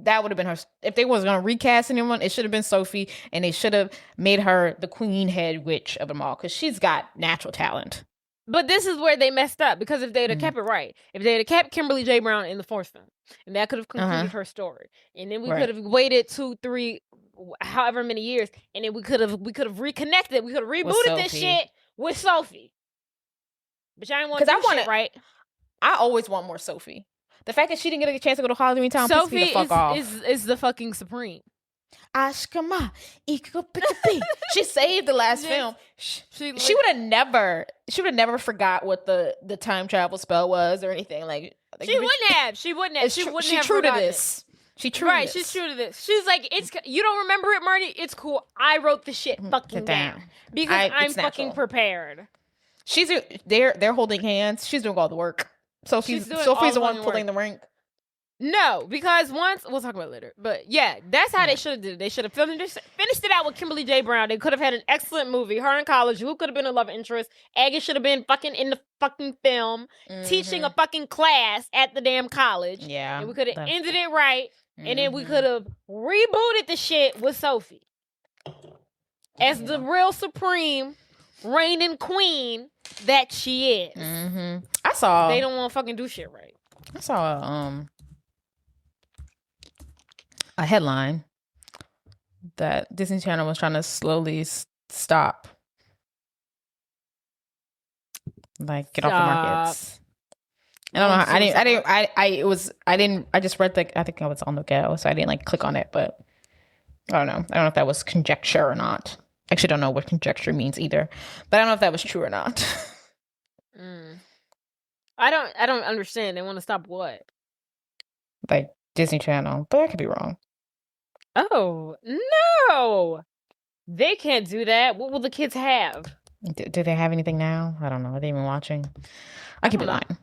that would have been her. If they was going to recast anyone, it should have been Sophie, and they should have made her the queen head witch of them all, because she's got natural talent. But this is where they messed up, because if they'd have kept it right, if they'd have kept Kimberly J. Brown in the fourth film, and that could have concluded her story, and then we could have waited 2, 3, however many years, and then we could have reconnected, we could have rebooted this shit with Sophie. But y'all didn't want to do shit right. I always want more Sophie. The fact that she didn't get a chance to go to Halloweentown pissed me the fuck off. is the fucking supreme. She saved the last film. She would have never forgot what the time travel spell was or anything. She wouldn't have. She true to this. She's true to this. She's like, you don't remember it, Marty? It's cool. I wrote the shit fucking down because I'm fucking prepared. They're holding hands. She's doing all the work. Sophie's the one pulling the rank. No, because once we'll talk about it later. But yeah, that's how they should have did it. They should have finished it out with Kimberly J. Brown. They could have had an excellent movie. Her in college. Who could have been a love interest? Aggie should have been fucking in the fucking film, teaching a fucking class at the damn college. Yeah. And we could have ended it right. And then we could have rebooted the shit with Sophie as the real supreme reigning queen that she is. I saw. They don't want to fucking do shit right. I saw a headline that Disney Channel was trying to slowly stop, like get off the markets. I don't know. I just read I think I was on the go, so I didn't like click on it, but I don't know. I don't know if that was conjecture or not. I actually don't know what conjecture means either, but I don't know if that was true or not. I don't understand. They want to stop what? Like Disney Channel, but I could be wrong. Oh no, they can't do that. What will the kids have? Do they have anything now? I don't know. Are they even watching? I could be lying.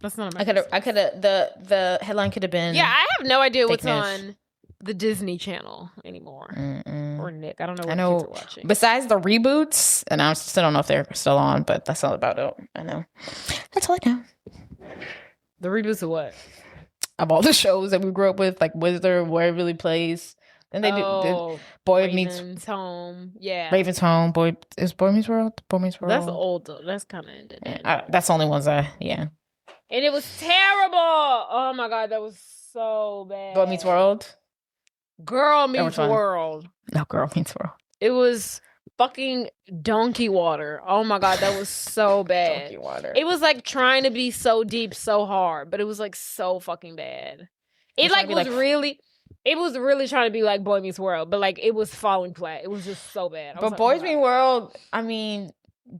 That's not. I could have. The headline could have been. Yeah, I have no idea what's on the Disney Channel anymore. Or Nick. I don't know what the kids are watching. Besides the reboots, and I still don't know if they're still on, but that's all about it. I know. That's all I know. The reboots of what? Of all the shows that we grew up with, like Wizard, Where It Really Plays. And they do Boy Meets Home. Yeah. Raven's Home. Boy Meets World. Boy Meets World. That's old though. That's kind of ended. That's the only ones And it was terrible. Oh my god, that was so bad. Boy Meets World. Girl Meets World. No, Girl Meets World. It was fucking donkey water. Oh my god, that was so bad. Donkey water. It was like trying to be so deep, so hard, but it was like so fucking bad. It like was really. It was really trying to be like Boy Meets World, but like it was falling flat. It was just so bad. But Boy Meets World, I mean,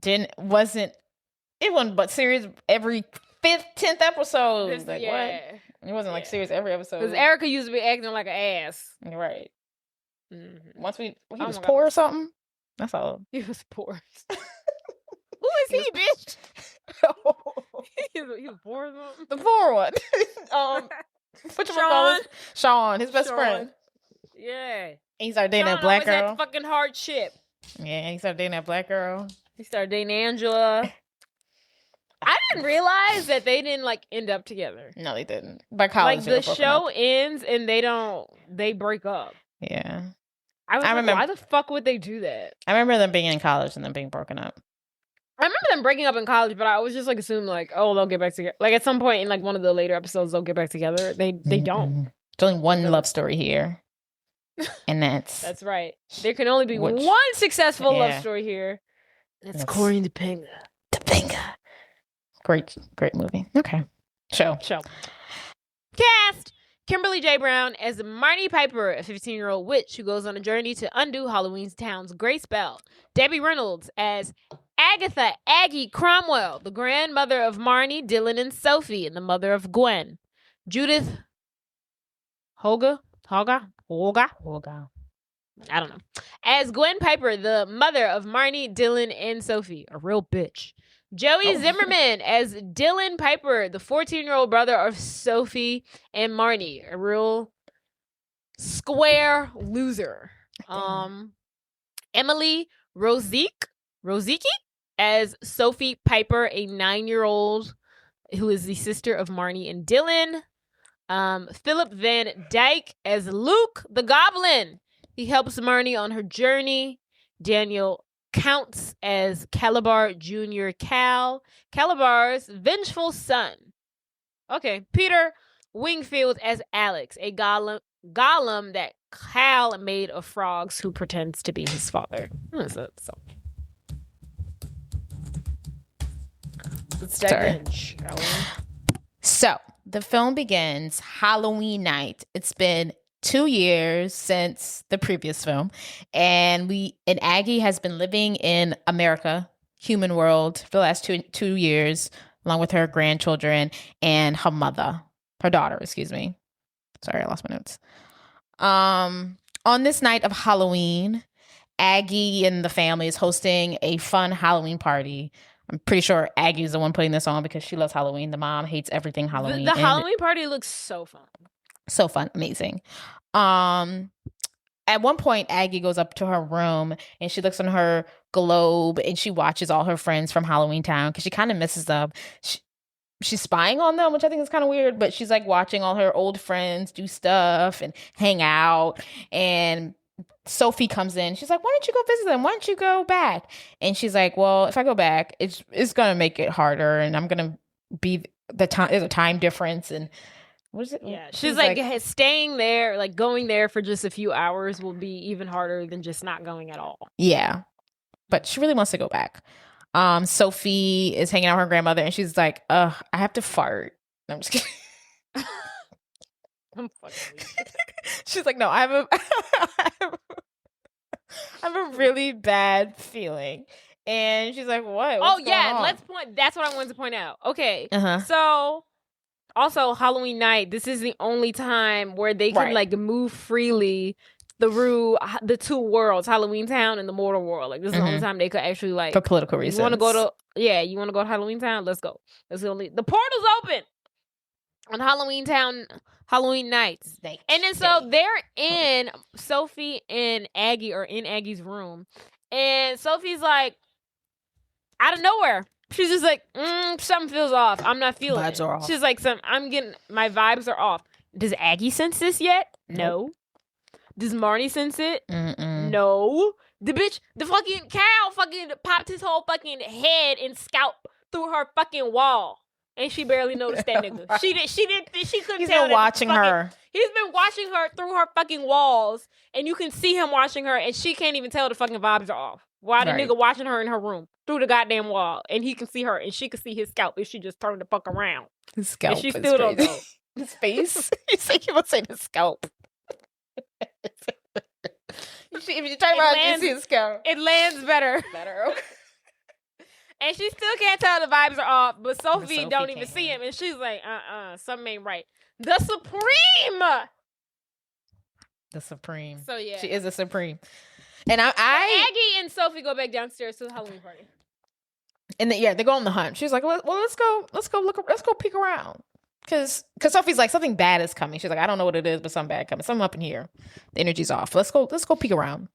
it wasn't but series every 5th, 10th episode. What? It wasn't like series every episode. Because Erica used to be acting like an ass. Right. Once he was poor or something. That's all. He was poor. Who is he, bitch? He was poor or something? The poor one. What you call it? Sean, his best friend. Yeah. And he started dating that black girl. That fucking hardship. Yeah, and he started dating that black girl. He started dating Angela. I didn't realize that they didn't like end up together. No, they didn't. By college, like the show ends and they break up. Yeah. I remember. Why the fuck would they do that? I remember them being in college and them being broken up. I remember them breaking up in college, but I was just like assumed like, oh, they'll get back together. Like at some point in like one of the later episodes, they'll get back together. They don't. There's only one love story here, and that's right. There can only be one successful love story here. That's Corey and Topanga. Great movie. Okay, show. Cast Kimberly J. Brown as Marnie Piper, a 15-year-old witch who goes on a journey to undo Halloweentown's great spell. Debbie Reynolds as Agatha Aggie Cromwell, the grandmother of Marnie, Dylan, and Sophie, and the mother of Gwen. Judith Holga? I don't know. As Gwen Piper, the mother of Marnie, Dylan, and Sophie. A real bitch. Joey Zimmerman as Dylan Piper, the 14-year-old brother of Sophie and Marnie. A real square loser. Emily Rozicki as Sophie Piper, a 9-year-old who is the sister of Marnie and Dylan. Philip Van Dyke as Luke the Goblin. He helps Marnie on her journey. Daniel Counts as Kalabar Jr. Kalabar's vengeful son. Okay. Peter Wingfield as Alex, a golem that Cal made of frogs who pretends to be his father. What is that? Let's dive in, shall we? So, the film begins Halloween night. It's been 2 years since the previous film, and Aggie has been living in America, human world, for the last two years, along with her grandchildren and her daughter, excuse me. Sorry, I lost my notes. On this night of Halloween, Aggie and the family is hosting a fun Halloween party. I'm pretty sure Aggie's the one putting this on because she loves Halloween. The mom hates everything Halloween. The Halloween party looks so fun. So fun, amazing. At one point, Aggie goes up to her room and she looks on her globe and she watches all her friends from Halloweentown because she kind of misses them. She's spying on them, which I think is kind of weird, but she's like watching all her old friends do stuff and hang out. And Sophie comes in. She's like, "Why don't you go visit them? Why don't you go back?" And she's like, "Well, if I go back, it's gonna make it harder, and I'm gonna be the time. There's a time difference, and what is it? Yeah, she's like staying there, like going there for just a few hours will be even harder than just not going at all. Yeah, but she really wants to go back. Sophie is hanging out with her grandmother, and she's like, I have to fart." No, I'm just kidding. I'm fucking weak. She's like, "No, I have a really bad feeling." And she's like, "What? What's going on?" Let's point. That's what I wanted to point out. Okay, Uh-huh. so also Halloween night. This is the only time where they can like move freely through the two worlds, Halloweentown and the mortal world. Like this is the only time they could actually like for political reasons. You want to go to you want to go to Halloweentown? Let's go. Let's go. The portal's open on Halloweentown. Halloween nights. And then so they're in, Sophie and Aggie are in Aggie's room. And Sophie's like, out of nowhere, she's just like, something feels off. I'm not feeling vibes it. Are off. She's like, my vibes are off. Does Aggie sense this yet? No. Does Marnie sense it? No. The fucking cow fucking popped his whole fucking head and scalp through her fucking wall. And she barely noticed that nigga. Right. She couldn't He's tell. Been watching her. He's been watching her through her fucking walls, and you can see him watching her, and she can't even tell the fucking vibes are off. Why the nigga watching her in her room through the goddamn wall, and he can see her, and she can see his scalp if she just turned the fuck around. His scalp. And she still don't know. His face. You say you would say the scalp. If you turn around, you see his scalp. It lands better. Okay. And she still can't tell the vibes are off, but Sophie don't even see him, and she's like, something ain't right. The Supreme. So yeah, she is a Supreme. And Aggie and Sophie go back downstairs to the Halloween party. And they go on the hunt. She's like, well, let's go peek around. Cause Sophie's like, something bad is coming. She's like, I don't know what it is, but something bad coming. Something up in here. The energy's off. Let's go peek around.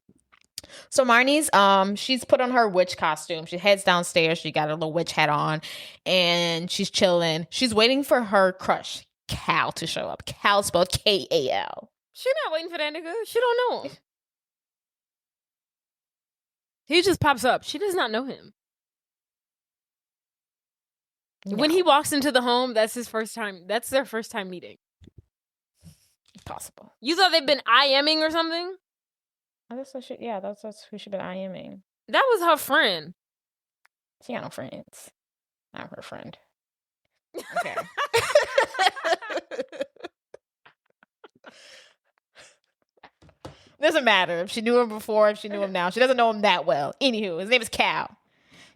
So Marnie's she's put on her witch costume. She heads downstairs. She got a little witch hat on, and she's chilling. She's waiting for her crush Cal to show up. Cal spelled Kal. She's not waiting for that nigga. She don't know him. He just pops up. She does not know him. No. When he walks into the home, that's his first time. That's their first time meeting. Possible. You thought they've been IMing or something? That's who she's been IMing. That was her friend. She got no friends. Not her friend. Okay. Doesn't matter if she knew him before, if she knew him now. She doesn't know him that well. Anywho, his name is Cal.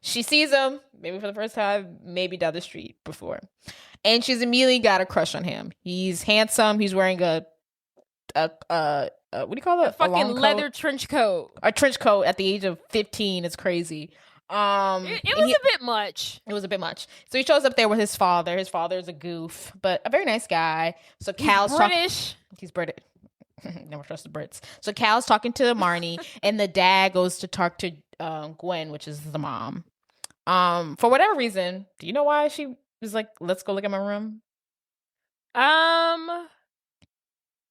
She sees him, maybe for the first time, maybe down the street before. And she's immediately got a crush on him. He's handsome. He's wearing a what do you call it? A fucking leather trench coat. A trench coat at the age of 15. It's crazy. It was a bit much. It was a bit much. So he shows up there with his father. His father is a goof, but a very nice guy. So Cal's British. He's British. Never trust the Brits. So Cal's talking to Marnie, and the dad goes to talk to Gwen, which is the mom. For whatever reason, do you know why she was like, "Let's go look at my room"?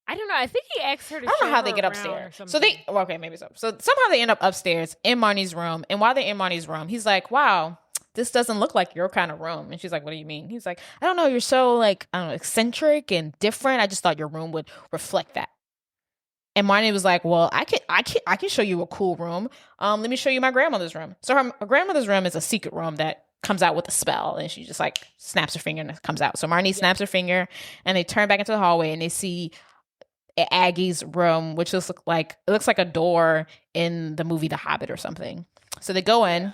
I don't know. I think he asked her to. I don't know how they get upstairs. So maybe so. So somehow they end up upstairs in Marnie's room, and while they're in Marnie's room, he's like, "Wow, this doesn't look like your kind of room." And she's like, "What do you mean?" He's like, "I don't know. You're so like, I don't know, eccentric and different. I just thought your room would reflect that." And Marnie was like, "Well, I can show you a cool room. Let me show you my grandmother's room." So her grandmother's room is a secret room that comes out with a spell, and she just like snaps her finger and it comes out. So Marnie snaps her finger, and they turn back into the hallway, and they see Aggie's room, which looks like a door in the movie The Hobbit or something. So they go in,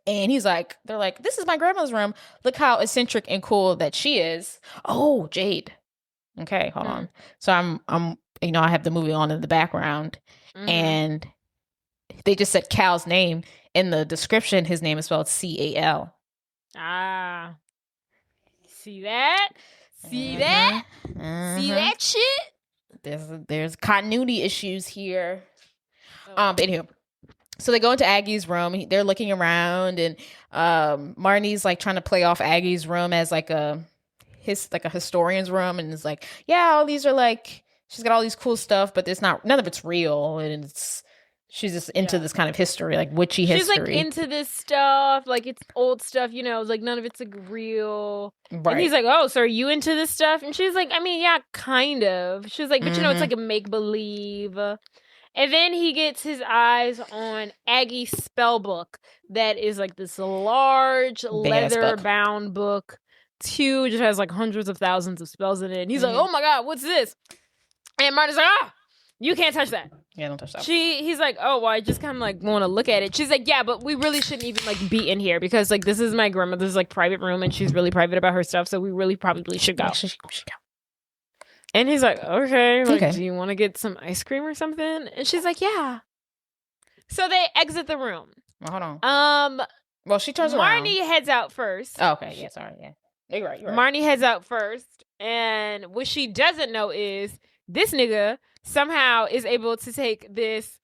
and they're like, "This is my grandma's room. Look how eccentric and cool that she is." Oh, Jade. Okay, hold on. So I'm I have the movie on in the background, and they just said Cal's name in the description. His name is spelled Cal. Ah, see that? See that? Mhm. See that shit? There's continuity issues here. But anyway, so they go into Aggie's room. They're looking around, and Marnie's like trying to play off Aggie's room as like a historian's room, and it's like, yeah, all these are like, she's got all these cool stuff, but it's not, none of it's real, and she's just into this kind of history, like witchy history. She's like into this stuff, like it's old stuff, you know, like none of it's like real. Right. And he's like, oh, so are you into this stuff? And she's like, I mean, yeah, kind of. She's like, but you know, it's like a make believe. And then he gets his eyes on Aggie's spell book that is like this large leather bound book. It's huge. It has like hundreds of thousands of spells in it. And he's like, oh my God, what's this? And Marty's like, you can't touch that. Yeah, don't touch that. He's like, oh, well, I just kind of like want to look at it. She's like, yeah, but we really shouldn't even like be in here because like this is my grandmother's like private room and she's really private about her stuff. So we really probably should go. She should go. And he's like, okay, like, do you want to get some ice cream or something? And she's like, yeah. So they exit the room. Well, hold on. Well, she turns around. Marnie heads out first. Oh, okay, yeah, sorry, yeah. You're right. Marnie heads out first. And what she doesn't know is this nigga somehow is able to take this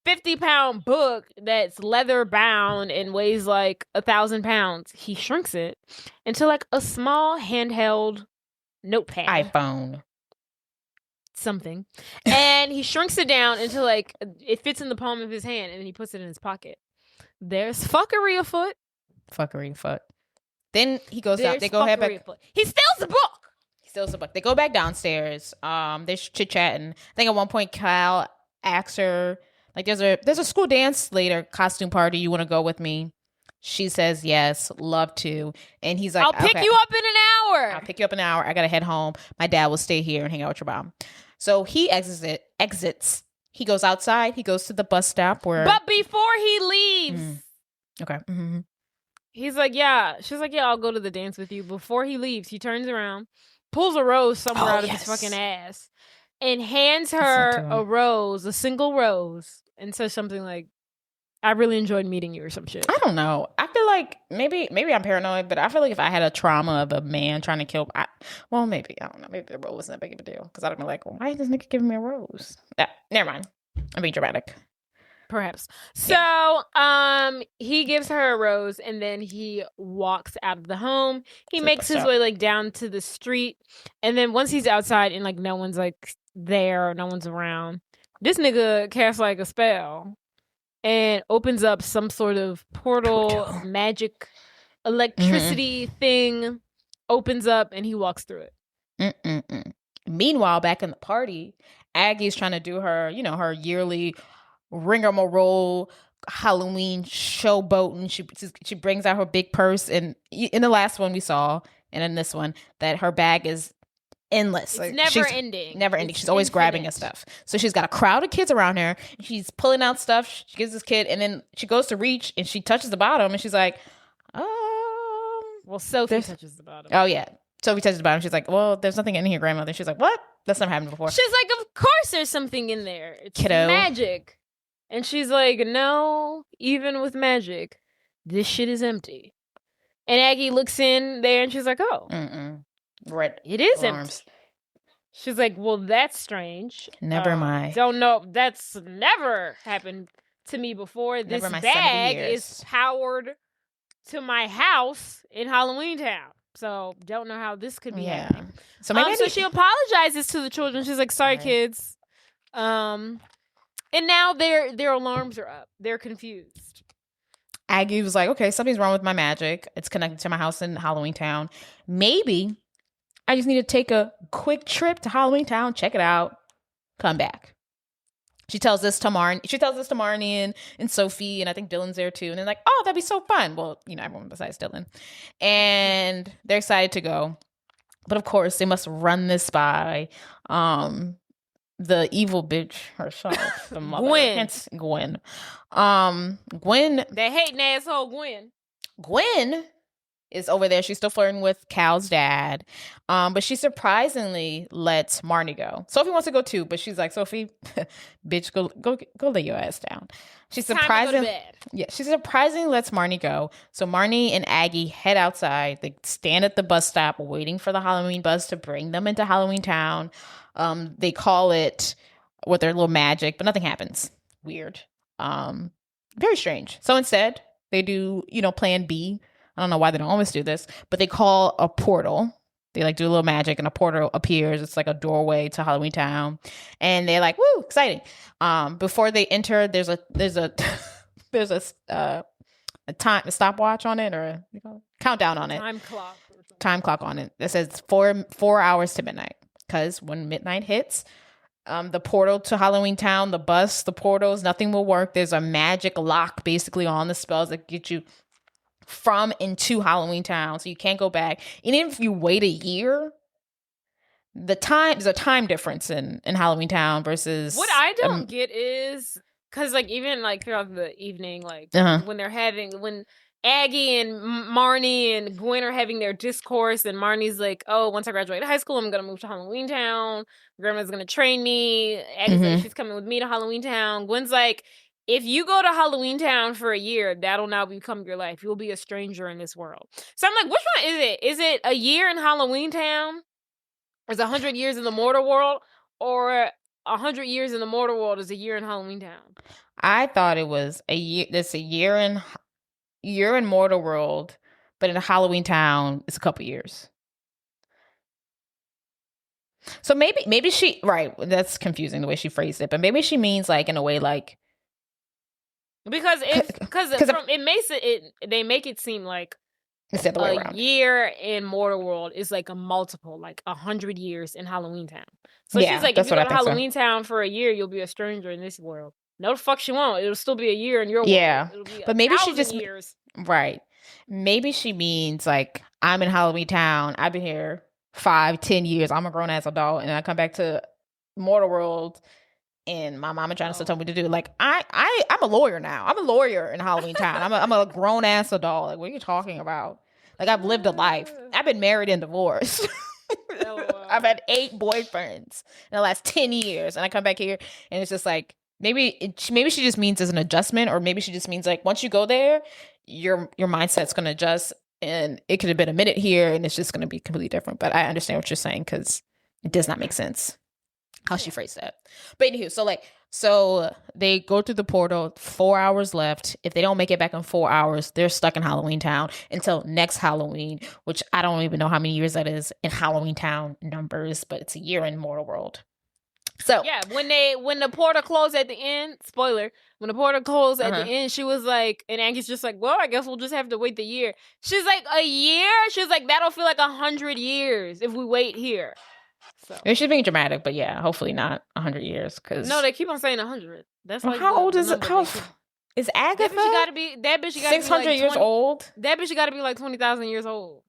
50-pound book that's leather bound and weighs like 1,000 pounds. He shrinks it into like a small handheld notepad. iPhone. Something. And he shrinks it down into like, it fits in the palm of his hand and then he puts it in his pocket. There's fuckery afoot. Then he goes out. They go head back. He steals the book. They go back downstairs. They're chit-chatting. I think at one point Kyle asks her, like, there's a school dance later, costume party. You want to go with me? She says yes, love to. And he's like, I'll pick you up in an hour. I'll pick you up in an hour. I gotta head home. My dad will stay here and hang out with your mom. So he exits. He goes outside. He goes to the bus stop where. But before he leaves. Okay. He's like, yeah. She's like, yeah, I'll go to the dance with you. Before he leaves, he turns around, pulls a rose somewhere out of his fucking ass, and hands her a rose, a single rose, and says something like, I really enjoyed meeting you or some shit. I don't know. I feel like maybe I'm paranoid, but I feel like if I had a trauma of a man trying to kill, maybe, I don't know. Maybe the rose wasn't that big of a deal. Because I'd be like, why is this nigga giving me a rose? Never mind. I'm being dramatic. Perhaps. So, he gives her a rose and then he walks out of the home. He makes his way like down to the street. And then once he's outside and like no one's like there or no one's around, this nigga casts like a spell and opens up some sort of portal. Magic electricity thing opens up and he walks through it. Meanwhile, back in the party, Aggie's trying to do her, her yearly rigmarole Halloween showboat, and she brings out her big purse. And in the last one we saw, and in this one, that her bag is endless. It's never ending. She's always grabbing at stuff. So she's got a crowd of kids around her. She's pulling out stuff. She gives this kid, and then she goes to reach, and she touches the bottom, and she's like, well, Sophie touches the bottom. Oh yeah, Sophie touches the bottom. She's like, well, there's nothing in here, grandmother. She's like, what? That's never happened before. She's like, of course there's something in there. It's kiddo. Magic. And she's like, no, even with magic, this shit is empty. And Aggie looks in there and she's like, oh. Red it is alarms. Empty. She's like, well, that's strange. Never mind. Don't know. That's never happened to me before. This bag is powered to my house in Halloweentown. So don't know how this could be happening. So maybe so she apologizes to the children. She's like, sorry, kids. And now their alarms are up. They're confused. Aggie was like, okay, something's wrong with my magic. It's connected to my house in Halloweentown. Maybe I just need to take a quick trip to Halloweentown, check it out, come back. She tells this to Marnie and Sophie, and I think Dylan's there too. And they're like, oh, that'd be so fun. Well, everyone besides Dylan. And they're excited to go. But of course, they must run this by the evil bitch herself, the mother. Gwen. Gwen. That hating asshole Gwen. Gwen is over there. She's still flirting with Cal's dad. But she surprisingly lets Marnie go. Sophie wants to go too, but she's like, Sophie, bitch, go lay your ass down. She surprisingly lets Marnie go. So Marnie and Aggie head outside. They stand at the bus stop waiting for the Halloween bus to bring them into Halloweentown. They call it with their little magic, but nothing happens. Weird. Very strange. So instead, they do, plan B. I don't know why they don't always do this, but they call a portal. They like do a little magic and a portal appears. It's like a doorway to Halloweentown. And they're like, woo, exciting. Before they enter, there's a time, a stopwatch on it, or countdown on it. Time clock on it. That says 4 hours to midnight. Because when midnight hits, the portal to Halloweentown, the bus, the portals, nothing will work. There's a magic lock basically on the spells that get you from into Halloweentown, so you can't go back. And even if you wait a year, there's a time difference in Halloweentown versus what I don't get is because even throughout the evening, when Aggie and Marnie and Gwen are having their discourse, and Marnie's like, oh, once I graduate high school, I'm going to move to Halloweentown. Grandma's going to train me. Aggie's like, she's coming with me to Halloweentown. Gwen's like, if you go to Halloweentown for a year, that'll now become your life. You'll be a stranger in this world. So I'm like, which one is it? Is it a year in Halloweentown? Or is it 100 years in the mortal world? Or 100 years in the mortal world is a year in Halloweentown? I thought it was a year. That's a year in mortal world, but in Halloweentown, it's a couple years. So maybe she, right, that's confusing the way she phrased it, but maybe she means in a way because it makes they make it seem like it's the other way around. A year in mortal world is like a multiple, 100 years in Halloweentown. So she's like, if you go to Halloweentown for a year, you'll be a stranger in this world. No, the fuck she won't. It'll still be a year in your world. Yeah, but maybe she just years. Right. Maybe she means I'm in Halloweentown. I've been here 5-10 years. I'm a grown ass adult, and I come back to mortal world, and my mama trying to tell me what to do. I'm a lawyer now. I'm a lawyer in Halloweentown. I'm a grown ass adult. What are you talking about? I've lived a life. I've been married and divorced. I've had 8 boyfriends in the last 10 years, and I come back here, and it's just maybe she just means as an adjustment, or maybe she just means once you go there, your mindset's going to adjust, and it could have been a minute here, and it's just going to be completely different. But I understand what you're saying, because it does not make sense how she phrased that. But anywho, so they go through the portal, 4 hours left. If they don't make it back in 4 hours, they're stuck in Halloweentown until next Halloween, which I don't even know how many years that is in Halloweentown numbers, but it's a year in mortal world. So yeah, when the portal closed at the end, spoiler, when the portal closed at the end, she was like, and Aggie's just like, well, I guess we'll just have to wait the year. She's like, a year? She's like, that'll feel like 100 years if we wait here. So she's being dramatic, but yeah, hopefully not 100 years. Cause no, they keep on saying 100. That's how old is it? How is Agatha? That bitch gotta be 600 years old. That bitch got to be 20,000 years old.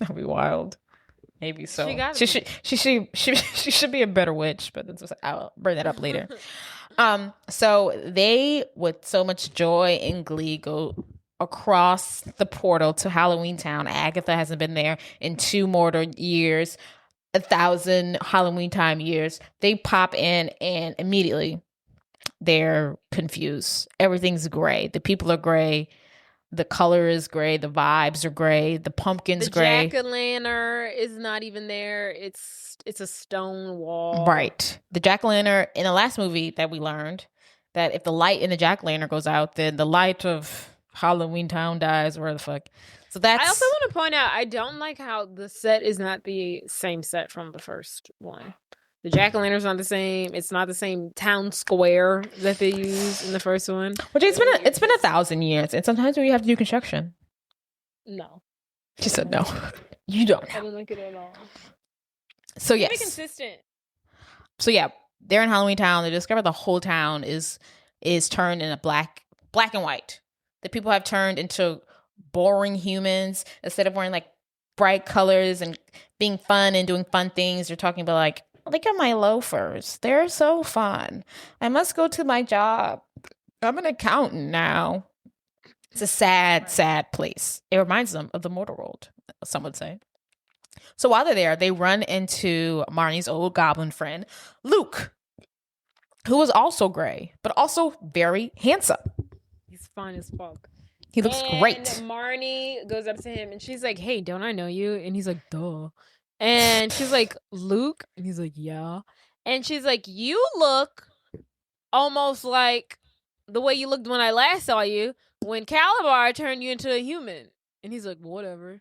That'd be wild. Maybe so. She should be a better witch, but I'll bring that up later. So they, with so much joy and glee, go across the portal to Halloweentown. Agatha hasn't been there in 2 mortal years, 1,000 Halloweentown years. They pop in, and immediately they're confused. Everything's gray. The people are gray. The color is gray. The vibes are gray. The pumpkin's gray. The jack-o'-lantern is not even there. It's a stone wall. Right. The jack-o'-lantern, in the last movie that we learned, that if the light in the jack-o'-lantern goes out, then the light of Halloweentown dies, or where the fuck. So that's... I also want to point out, I don't like how the set is not the same set from the first one. The jack-o'-lantern's not the same. It's not the same town square that they used in the first one. Which it's been 1,000 years, and sometimes we have to do construction. No. She said no. You don't. I don't like it at all. So yes. Be consistent. So yeah, they're in Halloweentown. They discover the whole town is turned in a black and white. The people have turned into boring humans. Instead of wearing bright colors and being fun and doing fun things, they're talking about look at my loafers. They're so fun. I must go to my job. I'm an accountant now. It's a sad, sad place. It reminds them of the mortal world, some would say. So while they're there, they run into Marnie's old goblin friend, Luke, who is also gray, but also very handsome. He's fine as fuck. He looks great. Marnie goes up to him and she's like, hey, don't I know you? And he's like, duh. And she's like, Luke? And he's like, yeah. And she's like, you look almost like the way you looked when I last saw you, when Kalabar turned you into a human. And he's like, whatever.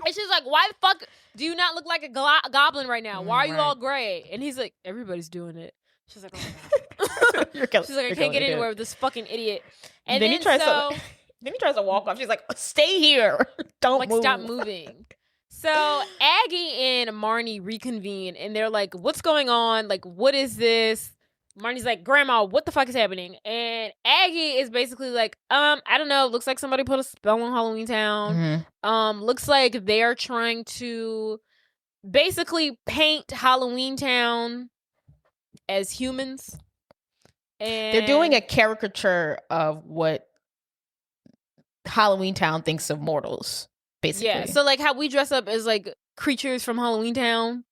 And she's like, why the fuck do you not look like a goblin right now? Why are you all gray? And he's like, everybody's doing it. She's like, oh my God. She's like, I can't get anywhere with this fucking idiot. And then he tries to walk off. She's like, stay here. Don't move. Stop moving. So Aggie and Marnie reconvene and they're like, what's going on? Like, what is this? Marnie's like, Grandma, what the fuck is happening? And Aggie is basically like, I don't know. Looks like somebody put a spell on Halloweentown. Mm-hmm. Looks like they're trying to basically paint Halloweentown as humans. And they're doing a caricature of what Halloweentown thinks of mortals, basically. Yeah, so like how we dress up as like creatures from Halloweentown,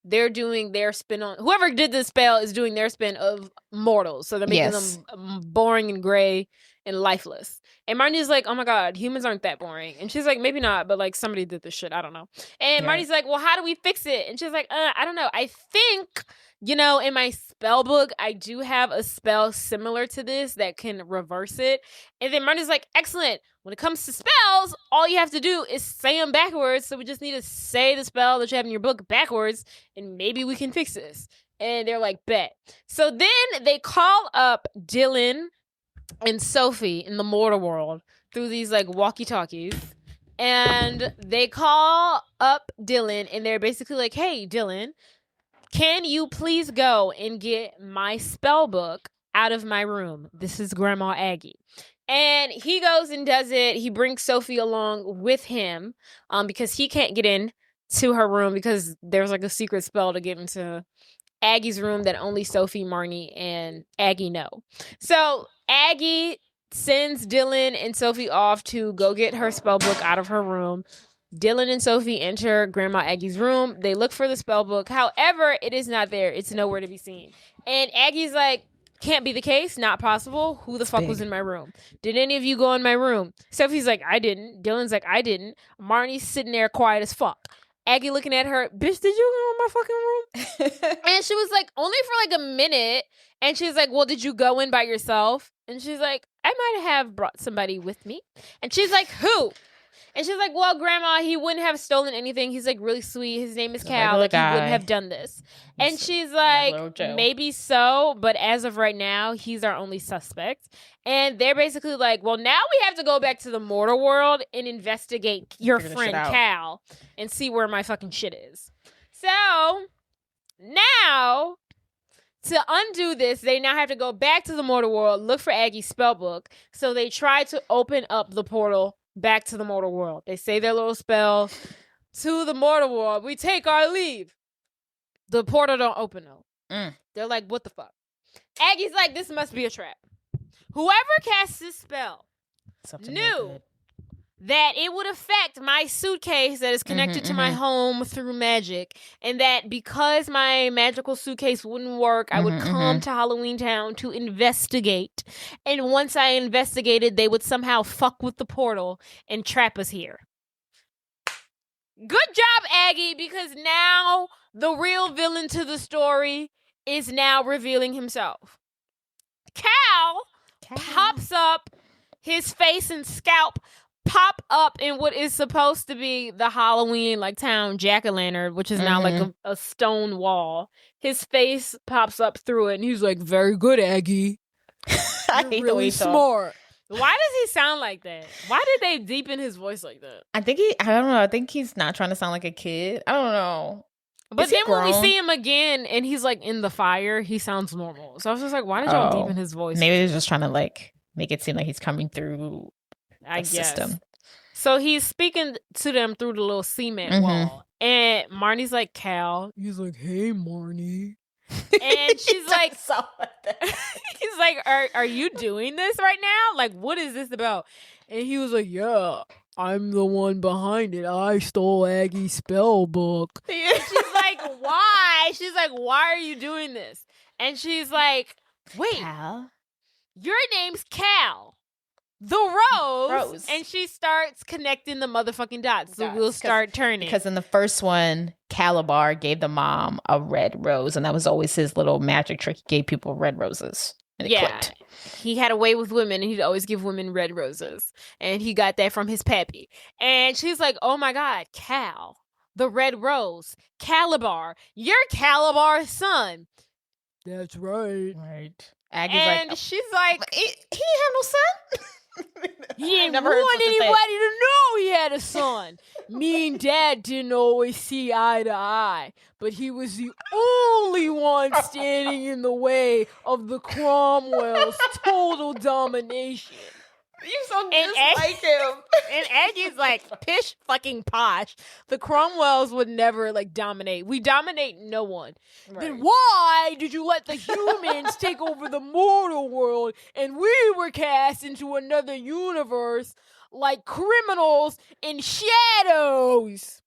they're doing their spin on, whoever did this spell is doing their spin of mortals. So they're making them boring and gray and lifeless. And Marnie's like, oh my God, humans aren't that boring. And she's like, maybe not, but like somebody did this shit. I don't know. And Marnie's like, well, how do we fix it? And she's like, I don't know. I think, you know, in my spell book, I do have a spell similar to this that can reverse it. And then Marnie's like, excellent. When it comes to spells, all you have to do is say them backwards. So we just need to say the spell that you have in your book backwards, and maybe we can fix this. And they're like, bet. So then they call up Dylan and Sophie in the mortal world through these like walkie-talkies. And they call up Dylan, and they're basically like, hey, Dylan, can you please go and get my spell book out of my room? This is Grandma Aggie. And he goes and does it. He brings Sophie along with him because he can't get in to her room because there's like a secret spell to get into Aggie's room that only Sophie, Marnie, and Aggie know. So Aggie sends Dylan and Sophie off to go get her spell book out of her room. Dylan and Sophie enter Grandma Aggie's room. They look for the spell book. However, it is not there. It's nowhere to be seen. And Aggie's like, can't be the case. Not possible. Who the fuck was in my room? Did any of you go in my room? Sophie's like, I didn't. Dylan's like, I didn't. Marnie's sitting there quiet as fuck. Aggie looking at her, bitch, did you go in my fucking room? And she was like, only for like a minute. And she's like, well, did you go in by yourself? And she's like, I might have brought somebody with me. And she's like, who? And she's like, well, Grandma, he wouldn't have stolen anything. He's like really sweet. His name is Cal. Like, he wouldn't have done this. And she's like, maybe so. But as of right now, he's our only suspect. And they're basically like, well, now we have to go back to the mortal world and investigate your friend Cal and see where my fucking shit is. So now, to undo this, they now have to go back to the mortal world, look for Aggie's spellbook. So they try to open up the portal back to the mortal world. They say their little spell to the mortal world. We take our leave. The portal don't open though. They're like, what the fuck? Aggie's like, this must be a trap. Whoever cast this spell knew that it would affect my suitcase that is connected to my home through magic, and that because my magical suitcase wouldn't work, I would come to Halloweentown to investigate. And once I investigated, they would somehow fuck with the portal and trap us here. Good job, Aggie, because now the real villain to the story is now revealing himself. Cal pops up, his face and scalp pop up in what is supposed to be the Halloween like town jack-o'-lantern, which is now like a stone wall. His face pops up through it, and he's like, very good, Aggie. You're really smart. Why does he sound like that? Why did they deepen his voice like that? I don't know. I think he's not trying to sound like a kid. I don't know. But then when we see him again and he's like in the fire, he sounds normal. So I was just like, why did y'all deepen his voice? Maybe they're just trying to like make it seem like he's coming through the system. So he's speaking to them through the little cement wall. And Marnie's like, Cal. He's like, hey, Marnie. And she's like, he's like, are you doing this right now? Like, what is this about? And he was like, yeah, I'm the one behind it. I stole Aggie's spell book. And she's like, why? She's like, why are you doing this? And she's like, wait, Cal? your name's Cal. The Rose. And she starts connecting the motherfucking dots. The wheels start turning. Because in the first one, Kalabar gave the mom a red rose, and that was always his little magic trick. He gave people red roses. And it clicked. He had a way with women, and he'd always give women red roses. And he got that from his pappy. And she's like, oh my God, Cal, the red rose, Kalabar, you're Kalabar's son. That's right. Right. Aggie's and like, she's like, he didn't have no son? He didn't want anybody to know he had a son. Me and Dad didn't always see eye to eye, but he was the only one standing in the way of the Cromwell's total domination. You so dislike him. And Aggie's like, pish fucking posh. The Cromwells would never like dominate. We dominate no one. Right. Then why did you let the humans take over the mortal world and we were cast into another universe like criminals in shadows?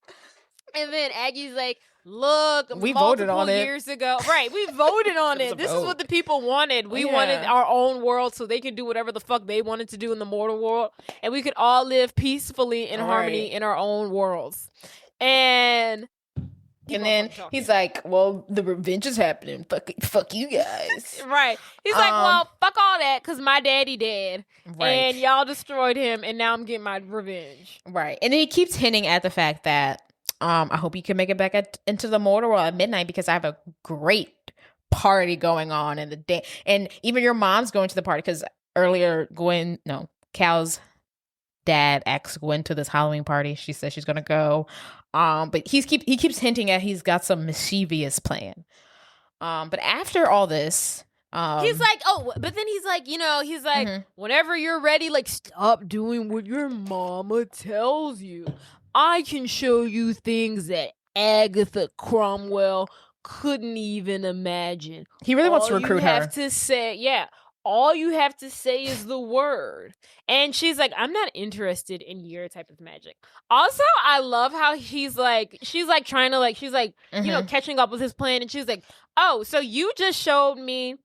And then Aggie's like, look, we voted on it years ago. Right, we voted on it. This is what the people wanted. We wanted our own world so they could do whatever the fuck they wanted to do in the mortal world. And we could all live peacefully in harmony in our own worlds. And then he's like, well, the revenge is happening. Fuck you guys. Right. He's like, well, fuck all that because my daddy dead. Right. And y'all destroyed him and now I'm getting my revenge. Right. And then he keeps hinting at the fact that I hope you can make it back into the mortal world at midnight because I have a great party going on in the day. And even your mom's going to the party because earlier Cal's dad asked Gwen to this Halloween party. She says she's going to go. But he keeps hinting at he's got some mischievous plan. But after all this, he's like, but then he's like, whenever you're ready, like, stop doing what your mama tells you. I can show you things that Agatha Cromwell couldn't even imagine. He really wants to recruit her. All you have to say is the word. And she's like, I'm not interested in your type of magic. Also, I love how she's like trying to catching up with his plan. And she's like, oh, so you just showed me.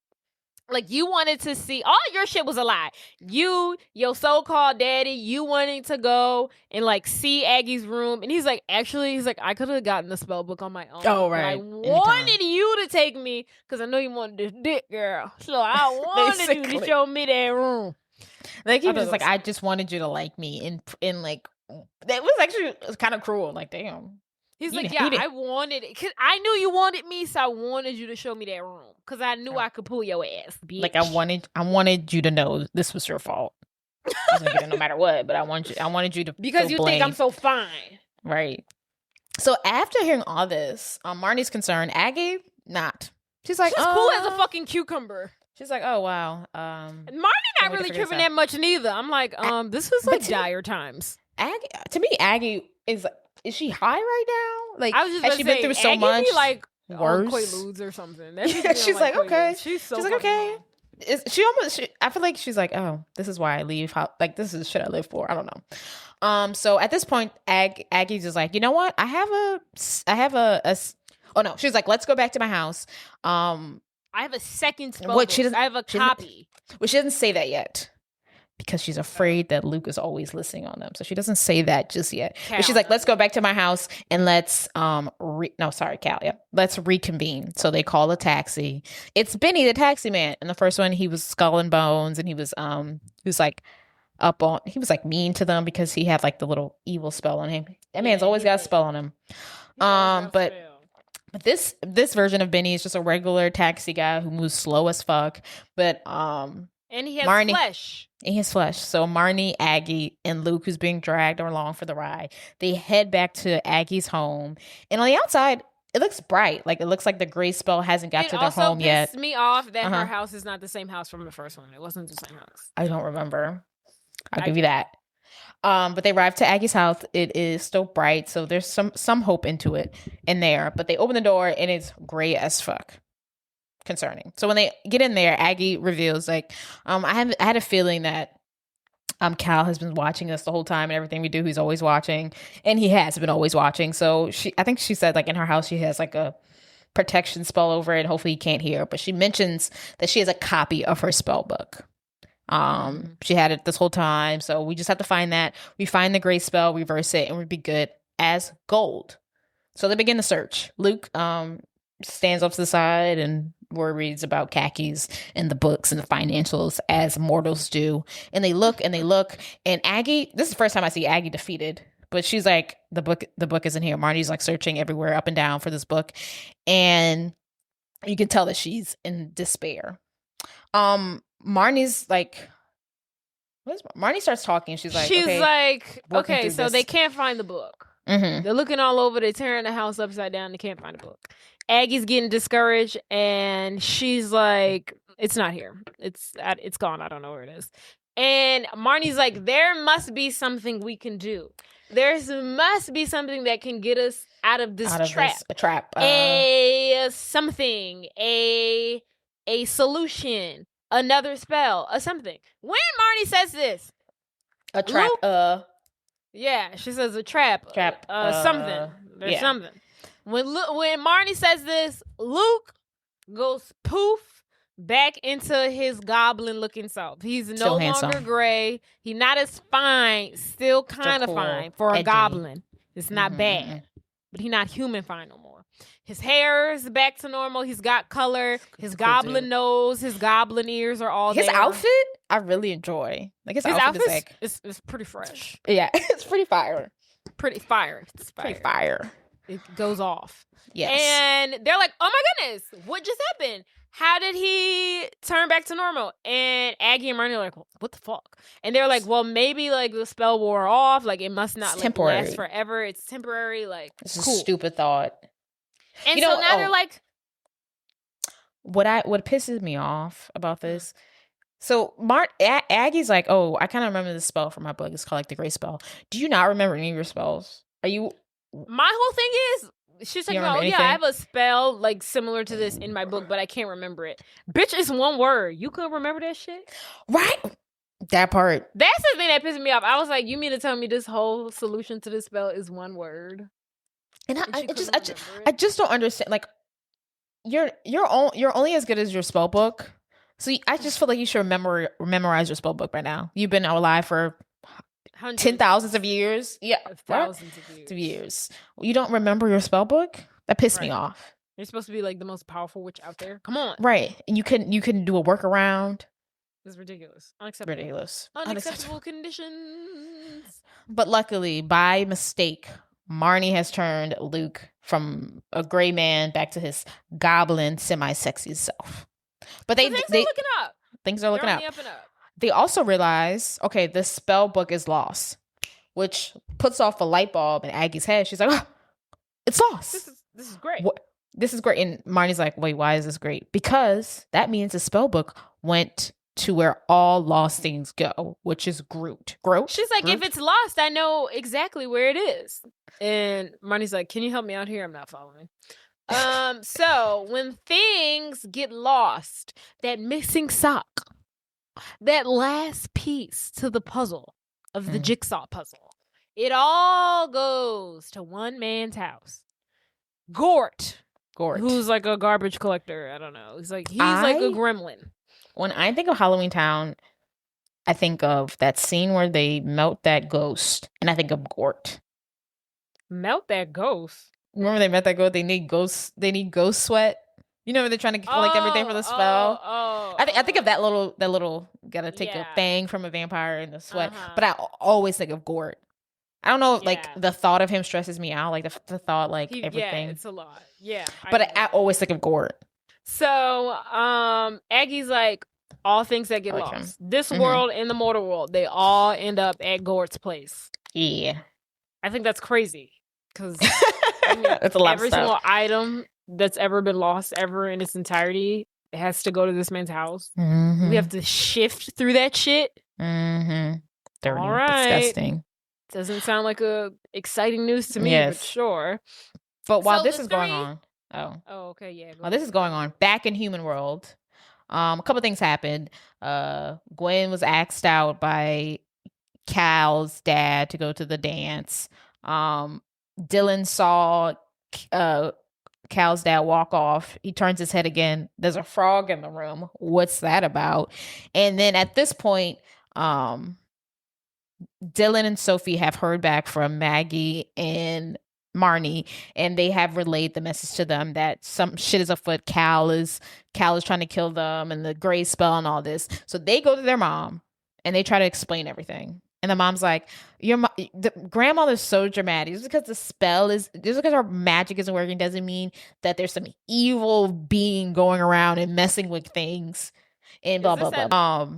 Like, you wanted to see, all your shit was a lie. Your so-called daddy, you wanting to go and, like, see Aggie's room. And he's like, I could have gotten the spell book on my own. Oh, right. But I wanted you to take me because I know you wanted this dick, girl. So I wanted you to show me that room. Like, he was just like, I just wanted you to like me. And like, that was actually kind of cruel. Like, damn. He's like, I wanted it. Cause I knew you wanted me, so I wanted you to show me that room. Because I knew I could pull your ass, bitch. Like, I wanted you to know this was your fault. I was gonna get it no matter what, but I wanted you to because you think I'm so fine. Right. So after hearing all this, Marnie's concerned. Aggie, not. She's like, she's cool as a fucking cucumber. She's like, oh, wow. Marnie not really tripping that much neither. I'm like, this was like dire times. Aggie is she high right now? Like, I was just has she been through so Aggie much? Be like worse Quaaludes or something. Yeah, she's like okay. She's like okay. I feel like she's like, oh, this is why I leave. This is shit I live for. I don't know. So at this point, Aggie's just like, you know what? I have a. Oh no, she's like, let's go back to my house. I have a second spell book. I have a copy. Well, she doesn't say that yet. Because she's afraid that Luke is always listening on them. So she doesn't say that just yet. Cal. But she's like, let's go back to my house and let's Cal, yeah. Let's reconvene. So they call a taxi. It's Benny the taxi man. In the first one, he was skull and bones and he was like mean to them because he had like the little evil spell on him. That man's always got a spell on him. But this version of Benny is just a regular taxi guy who moves slow as fuck. But and he has flesh. In his flesh. So Marnie, Aggie, and Luke, who's being dragged along for the ride, they head back to Aggie's home. And on the outside, it looks bright. Like, it looks like the gray spell hasn't got to their home yet. It also pissed me off that her house is not the same house from the first one. It wasn't the same house. I don't remember. I'll give you that. But they arrive to Aggie's house. It is still bright, so there's some hope in there. But they open the door, and it's gray as fuck. concerning. So when they get in there, Aggie reveals like, I had a feeling that Cal has been watching us the whole time, and everything we do, he's always watching, and he has been always watching. So I think she said like in her house she has like a protection spell over it. Hopefully he can't hear, but she mentions that she has a copy of her spell book. She had it this whole time, so we just have to find that. We find the gray spell, reverse it, and we'd be good as gold. So they begin the search. Luke stands up to the side and worries about khakis and the books and the financials as mortals do. And they look, and Aggie, this is the first time I see Aggie defeated, but she's like, the book isn't here. Marnie's like searching everywhere up and down for this book, and you can tell that she's in despair. Marnie's like, Marnie starts talking. She's like, okay, so they can't find the book. Mm-hmm. They're looking all over. They're tearing the house upside down. They can't find a book. Aggie's getting discouraged, and she's like, "It's not here. It's gone. I don't know where it is." And Marnie's like, "There must be something we can do. There must be something that can get us out of this trap. A trap. A solution, another spell, a something." When Marnie says this, A trap. Luke, yeah, she says a trap. Something. There's something. When Marnie says this, Luke goes poof back into his goblin-looking self. He's no longer gray. He's not as fine. Still kind of fine for a goblin. It's not bad, but he's not human fine no more. His hair is back to normal. He's got color. His goblin nose, his goblin ears are all there. His outfit, I really enjoy. Like his outfit is like, it's pretty fresh. Yeah, it's pretty fire. Pretty fire. It's pretty fire. It goes off. Yes. And they're like, "Oh my goodness, what just happened? How did he turn back to normal?" And Aggie and Marnie are like, "What the fuck?" And they're like, "Well, maybe like the spell wore off. Like it must not last forever. It's temporary. Like it's a stupid thought." And so now they're like, what pisses me off about this. So Aggie's like, "Oh, I kind of remember this spell from my book. It's called like the Gray Spell. Do you not remember any of your spells? Are you?" My whole thing is, she's like, "Oh yeah, I have a spell like similar to this in my book, but I can't remember it." Bitch, it's one word. You could remember that shit, right? That part. That's the thing that pissed me off. I was like, "You mean to tell me this whole solution to this spell is one word?" And I just don't understand. Like, you're only as good as your spell book. So I just feel like you should memorize your spell book by now. You've been alive for 10,000s of years. Yeah, thousands of years. You don't remember your spell book? That pissed me off. You're supposed to be like the most powerful witch out there. Come on, right? And you can do a workaround. It's ridiculous. Unacceptable conditions. But luckily, by mistake, Marnie has turned Luke from a gray man back to his goblin, semi-sexy self. But things are looking up. Things are looking up. They also realize, okay, the spell book is lost, which puts off a light bulb in Aggie's head. She's like, "Oh, it's lost. This is great. This is great." And Marnie's like, "Wait, why is this great?" Because that means the spell book went to where all lost things go, which is Groot. She's like, "If it's lost, I know exactly where it is." And Marnie's like, "Can you help me out here? I'm not following." So when things get lost, that missing sock, that last piece to the puzzle of the jigsaw puzzle, it all goes to one man's house. Gort, who's like a garbage collector. I don't know. He's like a gremlin. When I think of Halloweentown, I think of that scene where they melt that ghost, and I think of Gort. Melt that ghost? Remember they met that ghost? They need ghost sweat. You know when they're trying to collect everything for the spell? I think of that little gotta take a fang from a vampire and the sweat. But I always think of Gort. I don't know, like the thought of him stresses me out. Like the thought, like everything. Yeah, it's a lot. Yeah. But I always think of Gort. So Aggie's like, all things that get lost. This world and the mortal world, they all end up at Gort's place. Yeah. I think that's crazy. Because that's a lot every of stuff. single item that's ever been lost ever in its entirety, it has to go to this man's house. Mm-hmm. We have to shift through that shit. Mm-hmm. Dirty, all right. disgusting. Doesn't sound like a exciting news to me, but sure. But while this is going on, Oh. Oh, okay, yeah. Oh, this is going on back in human world. A couple things happened. Gwen was axed out by Cal's dad to go to the dance. Dylan saw Cal's dad walk off. He turns his head again. There's a frog in the room. What's that about? And then at this point, Dylan and Sophie have heard back from Maggie and Marnie, and they have relayed the message to them that some shit is afoot. Cal is trying to kill them, and the gray spell and all this. So they go to their mom and they try to explain everything. And the mom's like, the grandmother's so dramatic. Just because the spell is, just because our magic isn't working doesn't mean that there's some evil being going around and messing with things and blah, blah, blah.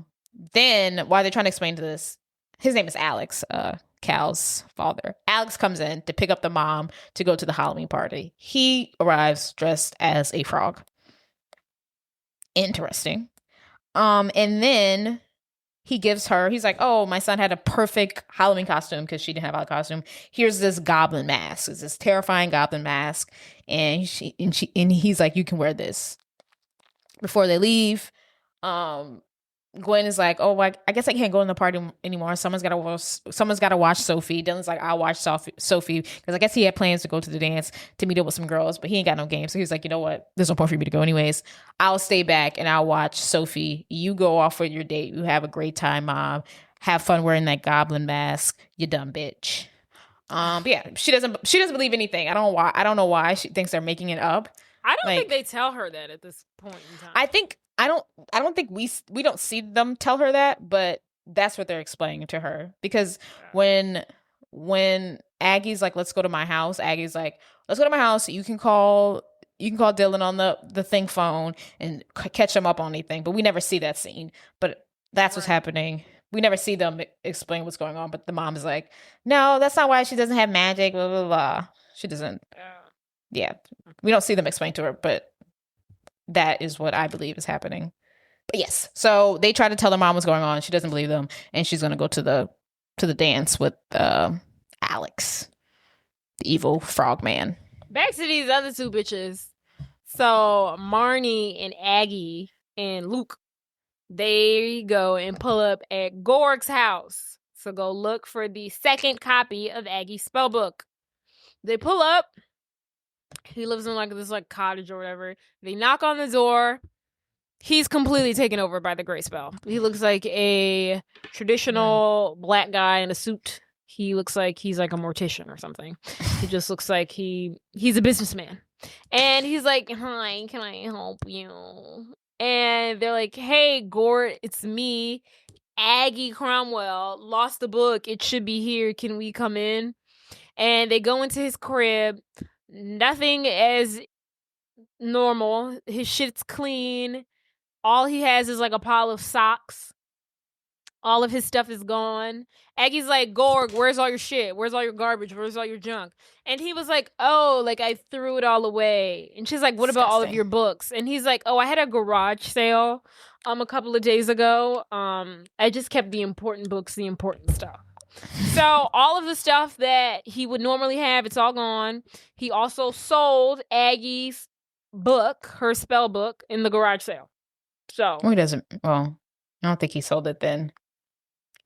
Then while they're trying to explain to this, his name is Alex, Cal's father. Alex comes in to pick up the mom to go to the Halloween party. He arrives dressed as a frog. Interesting. And then he's like, oh, my son had a perfect Halloween costume because she didn't have a costume. Here's this goblin mask. It's this terrifying goblin mask. And he's like, you can wear this. Before they leave, Gwen is like, oh, I guess I can't go in the party anymore. Someone's got to watch Sophie. Dylan's like, I'll watch Sophie because I guess he had plans to go to the dance to meet up with some girls, but he ain't got no game. So he's like, you know what? There's no point for me to go anyways. I'll stay back and I'll watch Sophie. You go off with your date. You have a great time, Mom. Have fun wearing that goblin mask. You dumb bitch. But yeah, she doesn't believe anything. I don't know why she thinks they're making it up. I don't think they tell her that at this point in time. I don't think we don't see them tell her that, but that's what they're explaining to her. Because when Aggie's like, let's go to my house, Aggie's like, let's go to my house. You can call Dylan on the thing phone and catch him up on anything. But we never see that scene. But that's what's happening. We never see them explain what's going on. But the mom is like, no, that's not why she doesn't have magic, blah, blah, blah. She doesn't. Yeah. We don't see them explain to her, but that is what I believe is happening. But yes, so they try to tell their mom what's going on. She doesn't believe them, and she's gonna go to the dance with Alex, the evil frog man. Back to these other two bitches. So Marnie and Aggie and Luke, they go and pull up at Gorg's house to go look for the second copy of Aggie's spellbook. They pull up. He lives in this cottage or whatever. They knock on the door. He's completely taken over by the gray spell. He looks like a traditional black guy in a suit. He looks like he's like a mortician or something. He just looks like he's a businessman. And he's like, hi, can I help you? And they're like, hey, Gort, it's me, Aggie Cromwell. Lost the book. It should be here. Can we come in? And they go into his crib. Nothing as normal. His shit's clean. All he has is like a pile of socks. All of his stuff is gone. Aggie's like, Gorg, where's all your shit? Where's all your garbage? Where's all your junk? And he was like, oh, I threw it all away. And she's like, what about all of your books? And he's like, oh, I had a garage sale a couple of days ago. I just kept the important books, the important stuff. So all of the stuff that he would normally have, it's all gone. He also sold Aggie's book, her spell book, in the garage sale. So he doesn't. Well, I don't think he sold it then.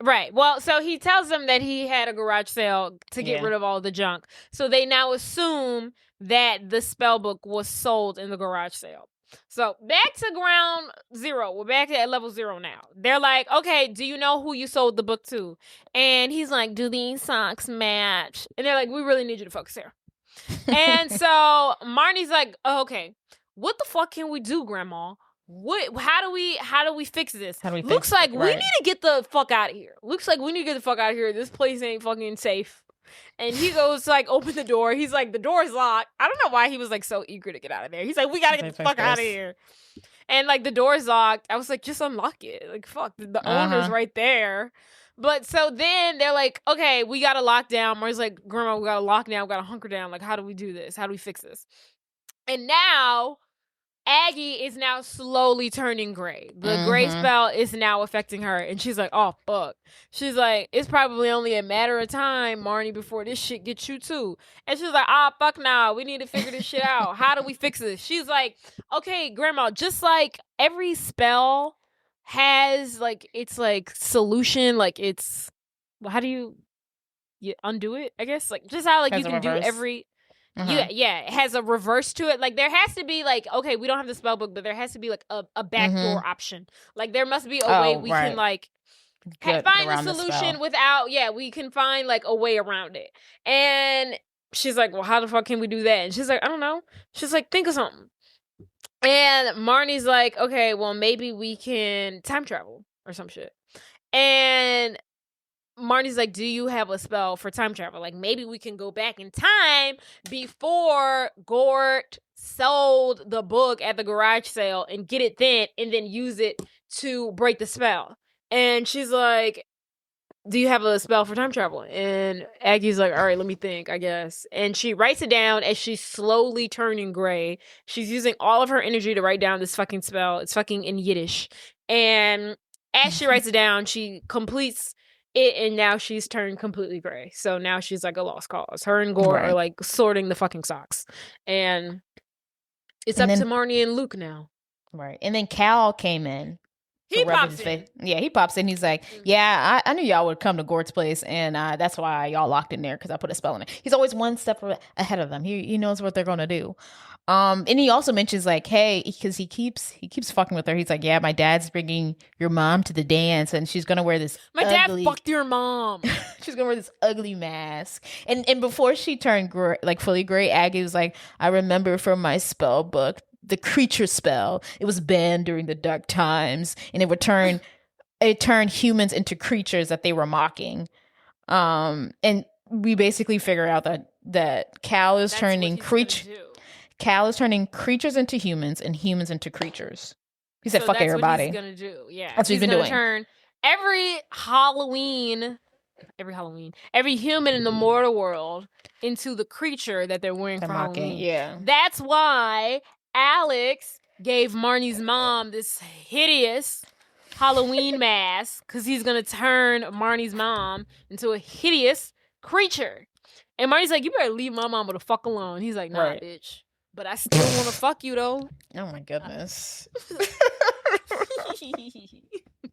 Right. Well, so he tells them that he had a garage sale to get rid of all the junk. So they now assume that the spell book was sold in the garage sale. So back to ground zero. We're back at level 0 now. They're like, okay, do you know who you sold the book to? And he's like, do these socks match? And they're like, we really need you to focus here. And so Marnie's like, oh, okay, what the fuck can we do, Grandma? How do we fix this? Looks like we need to get the fuck out of here. This place ain't fucking safe. And he goes to open the door. He's like, the door is locked. I don't know why he was so eager to get out of there. He's like, we gotta get the fuck out of here. And the door's locked. I was like, just unlock it. Fuck, the owner's right there. But so then they're like, okay, we gotta lock down. Marie's like, Grandma, we gotta lock down. We gotta hunker down. How do we do this? How do we fix this? And now Aggie is now slowly turning gray. The gray spell is now affecting her. And she's like, oh, fuck. She's like, it's probably only a matter of time, Marnie, before this shit gets you too. And she's like, fuck nah. We need to figure this shit out. How do we fix this? She's like, okay, Grandma, just like every spell has like its like solution. Like it's, how do you undo it, I guess? Like just how like you can do every... Yeah, it has a reverse to it. Like there has to be like, okay, we don't have the spell book, but there has to be like a backdoor option. Like there must be a way we can like find the solution without. Yeah, we can find like a way around it. And she's like, well, how the fuck can we do that? And she's like, I don't know. She's like, think of something. And Marnie's like, okay, well maybe we can time travel or some shit. And Marnie's like, do you have a spell for time travel? Like, maybe we can go back in time before Gort sold the book at the garage sale and get it then and then use it to break the spell. And she's like, do you have a spell for time travel? And Aggie's like, all right, let me think, I guess. And she writes it down as she's slowly turning gray. She's using all of her energy to write down this fucking spell. It's fucking in Yiddish. And as she writes it down, she completes it, and now she's turned completely gray. So now she's like a lost cause. Her and Gort are like sorting the fucking socks. And it's up to Marnie and Luke now. Right. And then Cal came in. He pops in. Yeah, he pops in. He's like, yeah, I knew y'all would come to Gort's place, and that's why y'all locked in there, because I put a spell in it. He's always one step ahead of them. He knows what they're going to do. And he also mentions like, hey, because he keeps fucking with her. He's like, yeah, my dad's bringing your mom to the dance, and she's gonna wear this. Dad fucked your mom. She's gonna wear this ugly mask. And before she turned gray, like fully gray, Aggie was like, I remember from my spell book, the creature spell. It was banned during the dark times, and it turned humans into creatures that they were mocking. And we basically figure out that Cal is turning Cal is turning creatures into humans and humans into creatures. He said, "Fuck everybody." That's what he's gonna do. Yeah, that's what he's been doing. Turn every human in the mortal world into the creature that they're wearing for Halloween. Yeah, that's why Alex gave Marnie's mom this hideous Halloween mask, because he's gonna turn Marnie's mom into a hideous creature. And Marnie's like, "You better leave my mama the fuck alone." He's like, "Nah, bitch. But I still want to fuck you, though." Oh, my goodness.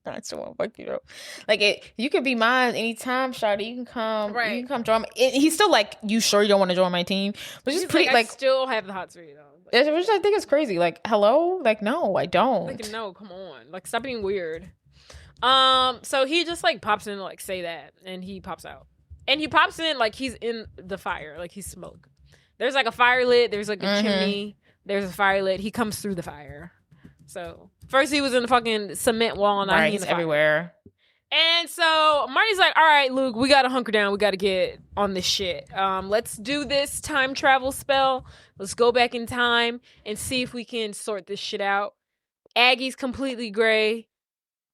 I still want to fuck you, though. Like, you could be mine anytime, Shawty. You can come. Right. You can come join he's still like, you sure you don't want to join my team? But he's pretty, like, I still have the hots for you, though. Which I think is crazy. Like, hello? Like, no, I don't. Like, no, come on. Like, stop being weird. So he just, like, pops in to, like, say that. And he pops out. And he pops in like he's in the fire. Like, he's smoke. There's like a fire lit. There's like a chimney. There's a fire lit. He comes through the fire. So first he was in the fucking cement wall, and now he's everywhere. And so Marnie's like, all right, Luke, we got to hunker down. We got to get on this shit. Let's do this time travel spell. Let's go back in time and see if we can sort this shit out. Aggie's completely gray.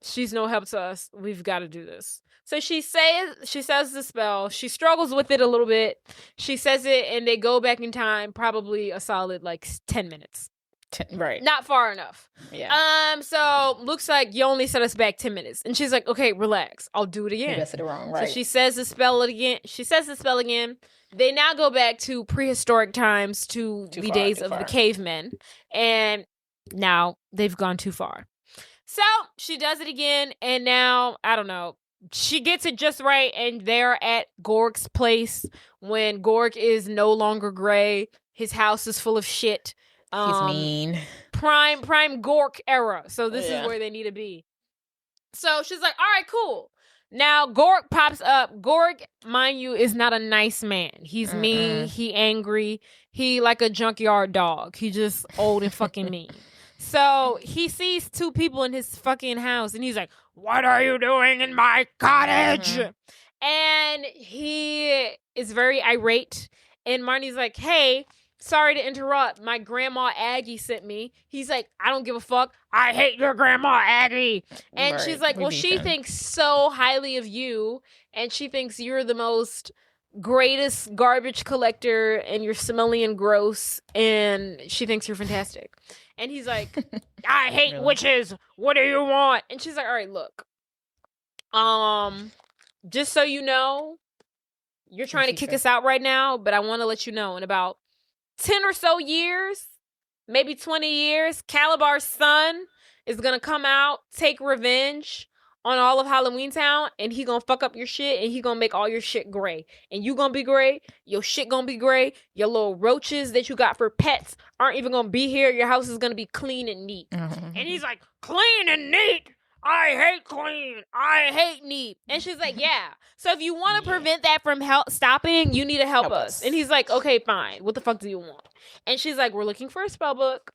She's no help to us. We've got to do this. So she says the spell. She struggles with it a little bit. She says it, and they go back in time probably a solid, like, 10 minutes. Right. Not far enough. Yeah. So looks like you only set us back 10 minutes. And she's like, okay, relax. I'll do it again. You said it wrong, right. So she says the spell again. They now go back to prehistoric times, to the days of the cavemen. And now they've gone too far. So she does it again, and now, I don't know, she gets it just right, and they're at Gork's place when Gork is no longer gray. His house is full of shit. He's mean. Prime Gork era. So this is where they need to be. So she's like, all right, cool. Now Gork pops up. Gork, mind you, is not a nice man. He's mean. He angry. He like a junkyard dog. He just old and fucking mean. So he sees two people in his fucking house, and he's like, what are you doing in my cottage? And he is very irate. And Marnie's like, hey, sorry to interrupt. My grandma Aggie sent me. He's like, I don't give a fuck. I hate your grandma Aggie. And she's like, well, she thinks so highly of you. And she thinks you're the most greatest garbage collector and you're smelly and gross and she thinks you're fantastic. And he's like, I hate Really? witches. What do you want? And she's like, all right, look. Just so you know, you're trying to kick us out right now, but I want to let you know in about 10 or so years, maybe 20 years, Kalabar's son is going to come out, take revenge on all of Halloweentown, and he gonna fuck up your shit, and he gonna make all your shit gray. And you gonna be gray, your shit gonna be gray, your little roaches that you got for pets aren't even gonna be here, your house is gonna be clean and neat. And he's like, clean and neat? I hate clean. I hate neat. And she's like, yeah. So if you want to prevent that from stopping, you need to help us. And he's like, okay, fine. What the fuck do you want? And she's like, we're looking for a spell book.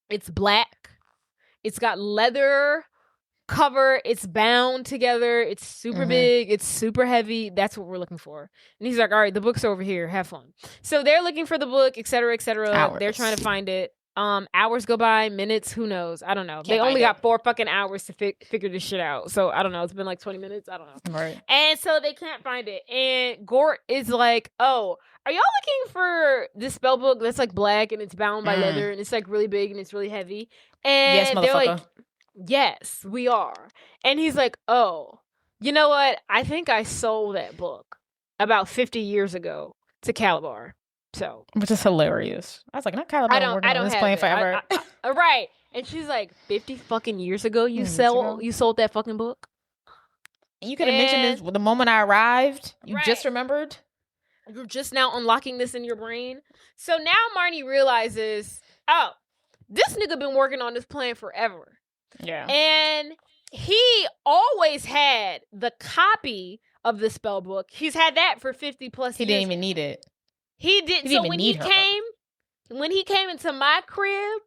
It's black. It's got leather cover, it's bound together, it's super big, it's super heavy. That's what we're looking for. And he's like, all right, the book's over here, have fun. So they're looking for the book, etc., etc. They're trying to find it. Hours go by, minutes, who knows, I don't know. They only got 4 fucking hours to figure this shit out, so I don't know, it's been like 20 minutes, I don't know. Right. And so they can't find it, and Gort is like, oh, are y'all looking for this spell book that's like black and it's bound by leather and it's like really big and it's really heavy? And yes, they're motherfucker. like, yes, we are. And he's like, oh, you know what? I think I sold that book about 50 years ago to Kalabar. So, which is hilarious. I was like, not Kalabar. I don't have playing forever. Right. And she's like, 50 fucking years ago, you sold that fucking book. And you could have mentioned this the moment I arrived. You just remembered. You're just now unlocking this in your brain. So now Marnie realizes, oh, this nigga been working on this plan forever. Yeah. And he always had the copy of the spell book. He's had that for 50 plus years. He didn't even need it. He didn't. So when he came into my crib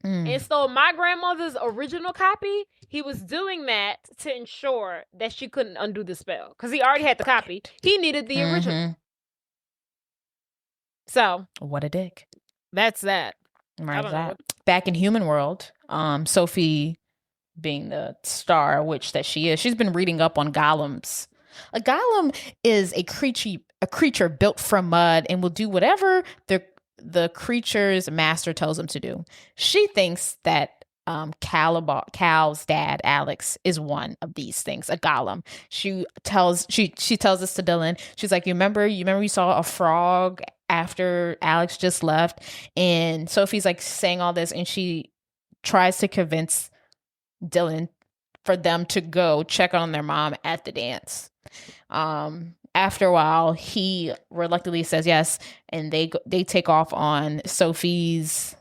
and stole my grandmother's original copy, he was doing that to ensure that she couldn't undo the spell. Because he already had the copy. He needed the original. So. What a dick. That's that. Right. That. Back in Human World, Sophie, being the star witch that she is, she's been reading up on golems. A golem is a creature built from mud and will do whatever the creature's master tells him to do. She thinks that Cal's dad, Alex, is one of these things, a golem. She tells this to Dylan. She's like, you remember you saw a frog after Alex just left? And Sophie's like saying all this, and she tries to convince Dylan for them to go check on their mom at the dance. After a while, he reluctantly says yes, and they take off on Sophie's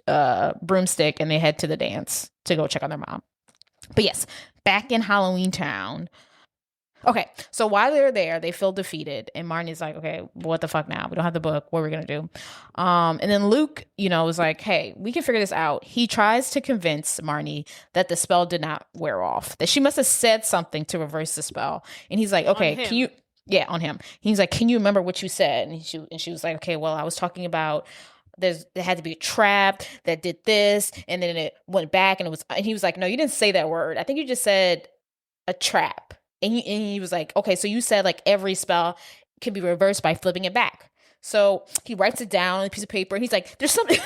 broomstick, and they head to the dance to go check on their mom. But yes, back in Halloweentown. Okay, so while they're there, they feel defeated, and Marnie's like, okay, what the fuck now? We don't have the book. What are we going to do? And then Luke, is like, hey, we can figure this out. He tries to convince Marnie that the spell did not wear off, that she must have said something to reverse the spell. And he's like, okay, can you... Yeah, on him. He's like, can you remember what you said? And she was like, okay, well, I was talking about there had to be a trap that did this, and then it went back, and he was like, no, you didn't say that word. I think you just said a trap. And he was like, okay, so you said like every spell can be reversed by flipping it back. So he writes it down on a piece of paper, and he's like, there's something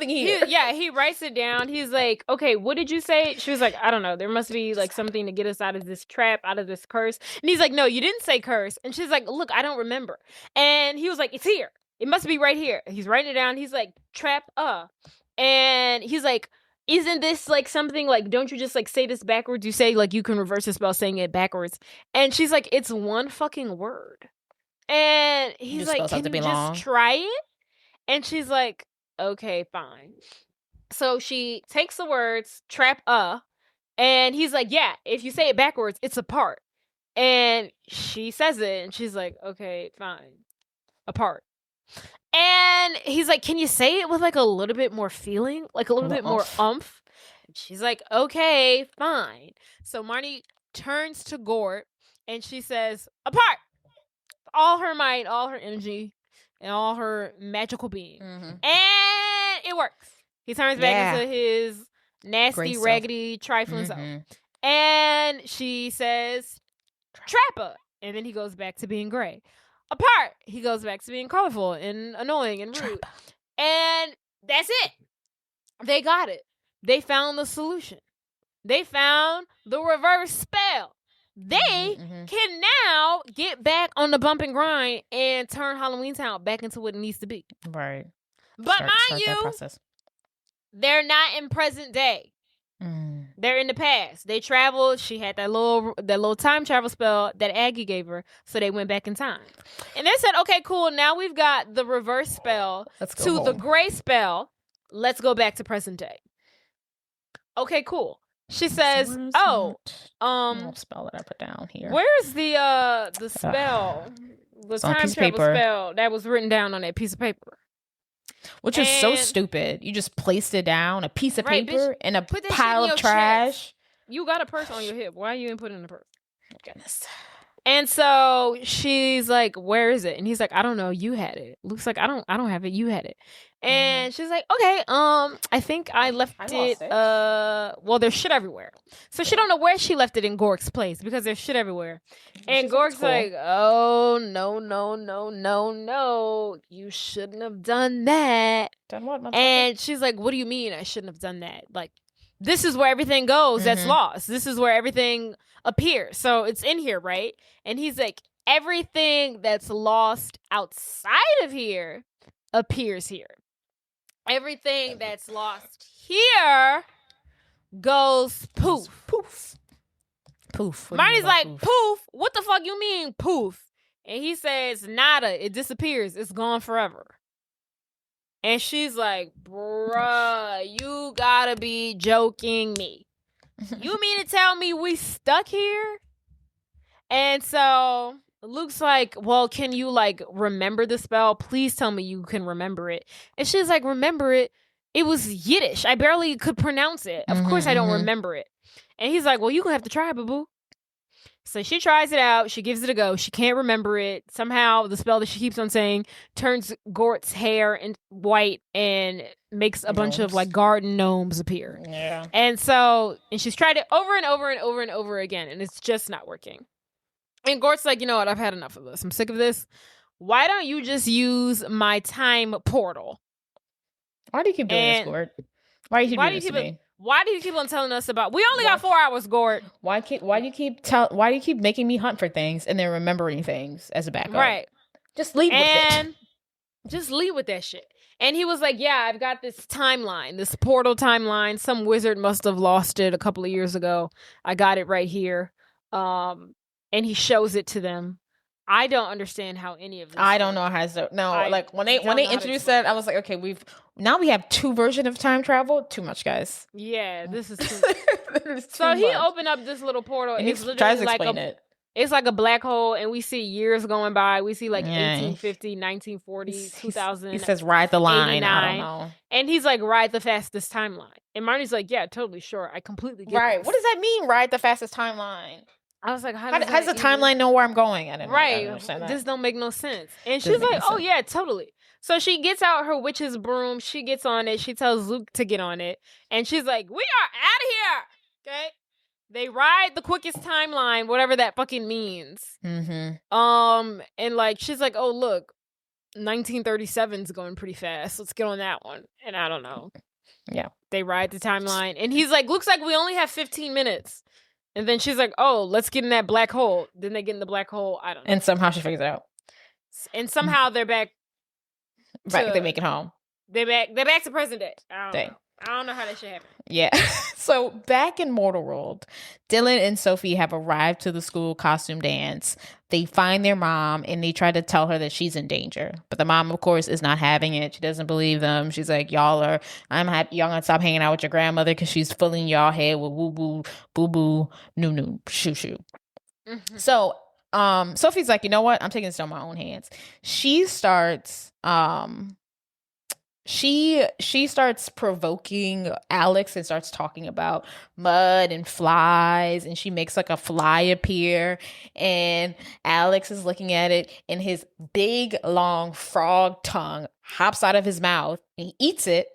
here. He writes it down. He's like, okay, what did you say? She was like, I don't know. There must be like something to get us out of this trap, out of this curse. And he's like, no, you didn't say curse. And she's like, look, I don't remember. And he was like, it's here. It must be right here. He's writing it down. He's like, trap, and he's like, isn't this like something like, don't you just like say this backwards? You say like you can reverse the spell saying it backwards. And she's like, it's one fucking word. And he's like, can you just try it? And she's like, okay, fine. So she takes the words, trap, and he's like, yeah, if you say it backwards, it's apart. And she says it, and she's like, okay, fine. Apart. And he's like, can you say it with like a little bit more feeling? Like a little bit more oomph? And she's like, okay, fine. So Marnie turns to Gort, and she says, apart. All her might, all her energy, and all her magical being. And it works. He turns back into his nasty, raggedy, trifling self. And she says, Trapa. And then he goes back to being gray. apart. He goes back to being colorful and annoying and rude. And that's it. They got it. They found the solution. They found the reverse spell. They can now get back on the bump and grind and turn Halloweentown back into what it needs to be. Right. But mind you, they're not in present day. They're in the past. They traveled. She had that little time travel spell that Aggie gave her, so they went back in time. And they said, "Okay, cool. Now we've got the reverse spell to the gray spell. Let's go back to present day." Okay, cool. She says, "Oh, spell that I put down here. Where's the spell, the time travel spell that was written down on that piece of paper?" Which is so stupid. You just placed it down, a piece of paper, in a pile of trash. Chest. You got a purse on your hip. Why you didn't put it in the purse? Oh, goodness. And so she's like, "Where is it?" And he's like, "I don't know. You had it." Luke's like, I don't have it. You had it." And she's like, "Okay, I think I left it. Well, there's shit everywhere." So she don't know where she left it in Gork's place because there's shit everywhere. And Gork's like, "Oh, no. You shouldn't have done that." Done what? And she's like, "What do you mean I shouldn't have done that? Like, this is where everything goes that's lost. This is where everything appears. So it's in here, right?" And he's like, "Everything that's lost outside of here appears here. Everything that's lost here goes poof." Poof. Marty's like, "Poof? What the fuck you mean poof?" And he says, "Nada. It disappears. It's gone forever." And she's like, "Bruh, you gotta be joking me. You mean to tell me we stuck here?" And so Luke's like, "Well, can you like remember the spell? Please tell me you can remember it." And she's like, "Remember it? It was Yiddish. I barely could pronounce it. Of course I don't remember it." And he's like, "Well, you gonna have to try, boo-boo." So she tries it out. She gives it a go. She can't remember it. Somehow the spell that she keeps on saying turns Gort's hair in white and makes a bunch of like garden gnomes appear. Yeah. And she's tried it over and over and over and over again, and it's just not working. And Gort's like, "You know what? I've had enough of this. I'm sick of this. Why don't you just use my time portal?" Why do you keep doing this, Gort? Why do you keep doing this to me? Why do you keep on telling us about? We only got 4 hours, Gort. Why do you keep making me hunt for things and then remembering things as a backup? Right. Just leave with it. Just leave with that shit. And he was like, "Yeah, I've got this timeline, this portal timeline. Some wizard must have lost it a couple of years ago. I got it right here." And he shows it to them. I don't understand how any of this. I don't know how to. No, like when they introduced that, I was like, okay, we have 2 versions of time travel. Too much, guys. Yeah, this is too. So he opened up this little portal. And he tries to explain it. It's like a black hole, and we see years going by. We see like 1850, 1940, 2000. He says, "Ride the line." I don't know. And he's like, "Ride the fastest timeline." And Marty's like, "Yeah, totally, sure. I completely get Right. this." What does that mean? Ride the fastest timeline. I was like, how does the timeline know where I'm going? I didn't understand that. This don't make no sense. And she's like, "Oh yeah, totally." So she gets out her witch's broom. She gets on it. She tells Luke to get on it. And she's like, "We are out of here." Okay. They ride the quickest timeline, whatever that fucking means. And like, she's like, "Oh, look, 1937's going pretty fast. Let's get on that one." And I don't know. Yeah. They ride the timeline. And he's like, "Looks like we only have 15 minutes. And then she's like, "Oh, let's get in that black hole." Then they get in the black hole. I don't know. And somehow she figures it out. And somehow they're back. They make it home. They're back to present day. I don't know how that shit happened. Yeah. So back in Mortal World, Dylan and Sophie have arrived to the school costume dance. They find their mom and they try to tell her that she's in danger. But the mom, of course, is not having it. She doesn't believe them. She's like, y'all gonna stop hanging out with your grandmother because she's filling y'all head with woo woo, boo boo, noo shoo shoo. So Sophie's like, "You know what? I'm taking this on my own hands." She starts she starts provoking Alex and starts talking about mud and flies, and she makes like a fly appear, and Alex is looking at it, and his big long frog tongue hops out of his mouth and he eats it.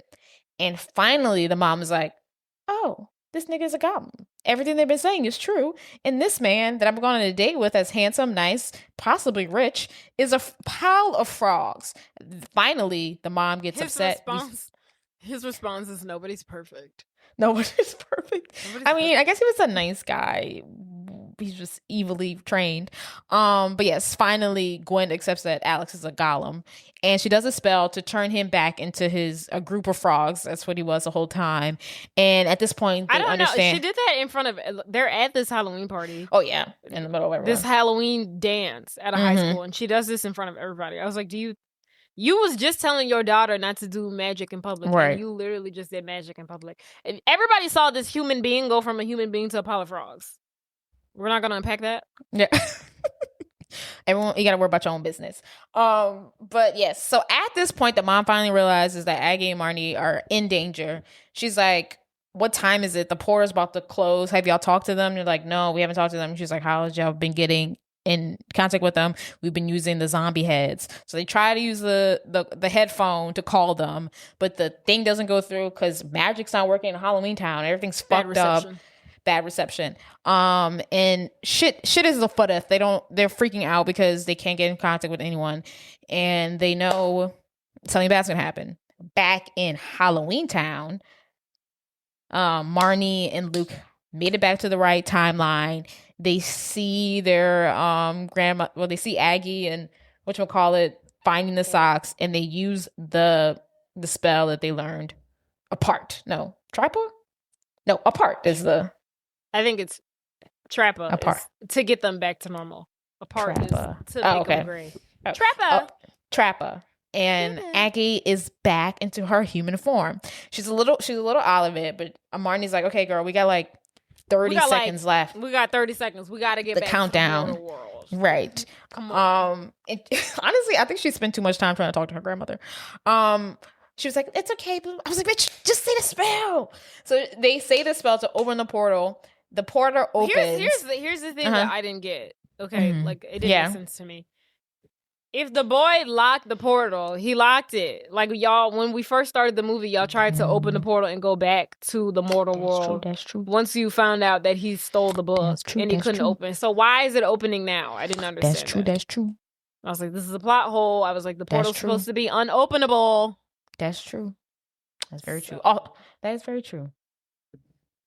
And finally the mom is like, "Oh, this nigga's a goblin." everything they've been saying is true. And this man that I'm going on a date with, as handsome, nice, possibly rich, is a pile of frogs. Finally, the mom gets upset. His response is, nobody's perfect. Nobody's perfect. I mean, I guess he was a nice guy. He's just evilly trained. But yes, finally Gwen accepts that Alex is a golem, and she does a spell to turn him back into a group of frogs. That's what he was the whole time. And at this point, they understand. She did that in front of. They're at this Halloween party. Oh yeah, in the middle of everyone. This Halloween dance at a high school, and she does this in front of everybody. I was like, You was just telling your daughter not to do magic in public. Right. And you literally just did magic in public. And everybody saw this human being go from a human being to a pile of frogs. We're not going to unpack that? Yeah. Everyone, you got to worry about your own business. But yes, so at this point, the mom finally realizes that Aggie and Marnie are in danger. She's like, what time is it? The portal's about to close. Have y'all talked to them? You're like, no, we haven't talked to them. She's like, how has y'all been getting in contact with them? We've been using the zombie heads. So they try to use the headphone to call them, but the thing doesn't go through because magic's not working in Halloweentown. Everything's fucked up. Bad reception. And shit is the futteth. They're freaking out because they can't get in contact with anyone, and they know something bad's gonna happen. Back in Halloweentown, Marnie and Luke made it back to the right timeline. They see their grandma. Well, they see Aggie and whatchamacallit finding the socks, and they use the spell that they learned. Apart. No, Trapa. No, apart is the. I think it's Trapa. Apart to get them back to normal. Apart Trapa. Is to make them gray. Oh. Trapa. Trapa. And Aggie is back into her human form. She's a little out of it, but Marnie's like, okay, girl, we got like 30 seconds left. We got 30 seconds. We got to get the back countdown. to the world. Right. Come on. Honestly, I think she spent too much time trying to talk to her grandmother. She was like, it's okay. I was like, bitch, just say the spell. So they say the spell to open the portal. The portal opens. Here's the thing that I didn't get. Okay, like it didn't make sense to me. If the boy locked the portal, he locked it. Like y'all, when we first started the movie, y'all tried to open the portal and go back to the mortal world. That's true. Once you found out that he stole the book and he couldn't open. So why is it opening now? I didn't understand. That's true. I was like, this is a plot hole. I was like, the portal's supposed to be unopenable. That's true. That's very true. Oh, that is very true.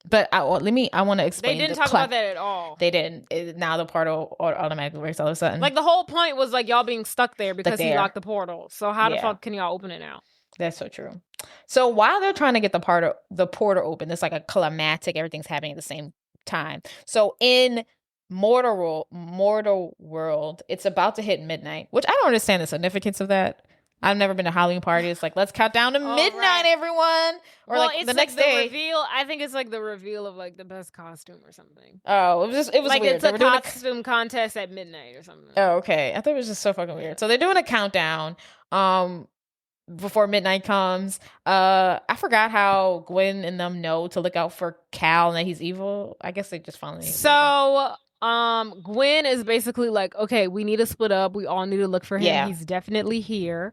But I want to explain. They didn't talk about that at all. They didn't. Now the portal automatically works all of a sudden. Like the whole point was like y'all being stuck there because he locked the portal. So how the fuck can y'all open it now? That's so true. So while they're trying to get the portal open, it's like a climatic. Everything's happening at the same time. So in mortal world, it's about to hit midnight, which I don't understand the significance of that. I've never been to a Halloween party. It's like, let's count down to midnight, everyone. Or like the next day. Reveal. I think it's like the reveal of like the best costume or something. Oh, it was like weird. It's a costume contest at midnight or something. Oh, okay. I thought it was just so fucking weird. So they're doing a countdown before midnight comes. I forgot how Gwen and them know to look out for Cal and that he's evil. I guess they just finally. So Gwen is basically like, okay, we need to split up. We all need to look for him. Yeah. He's definitely here.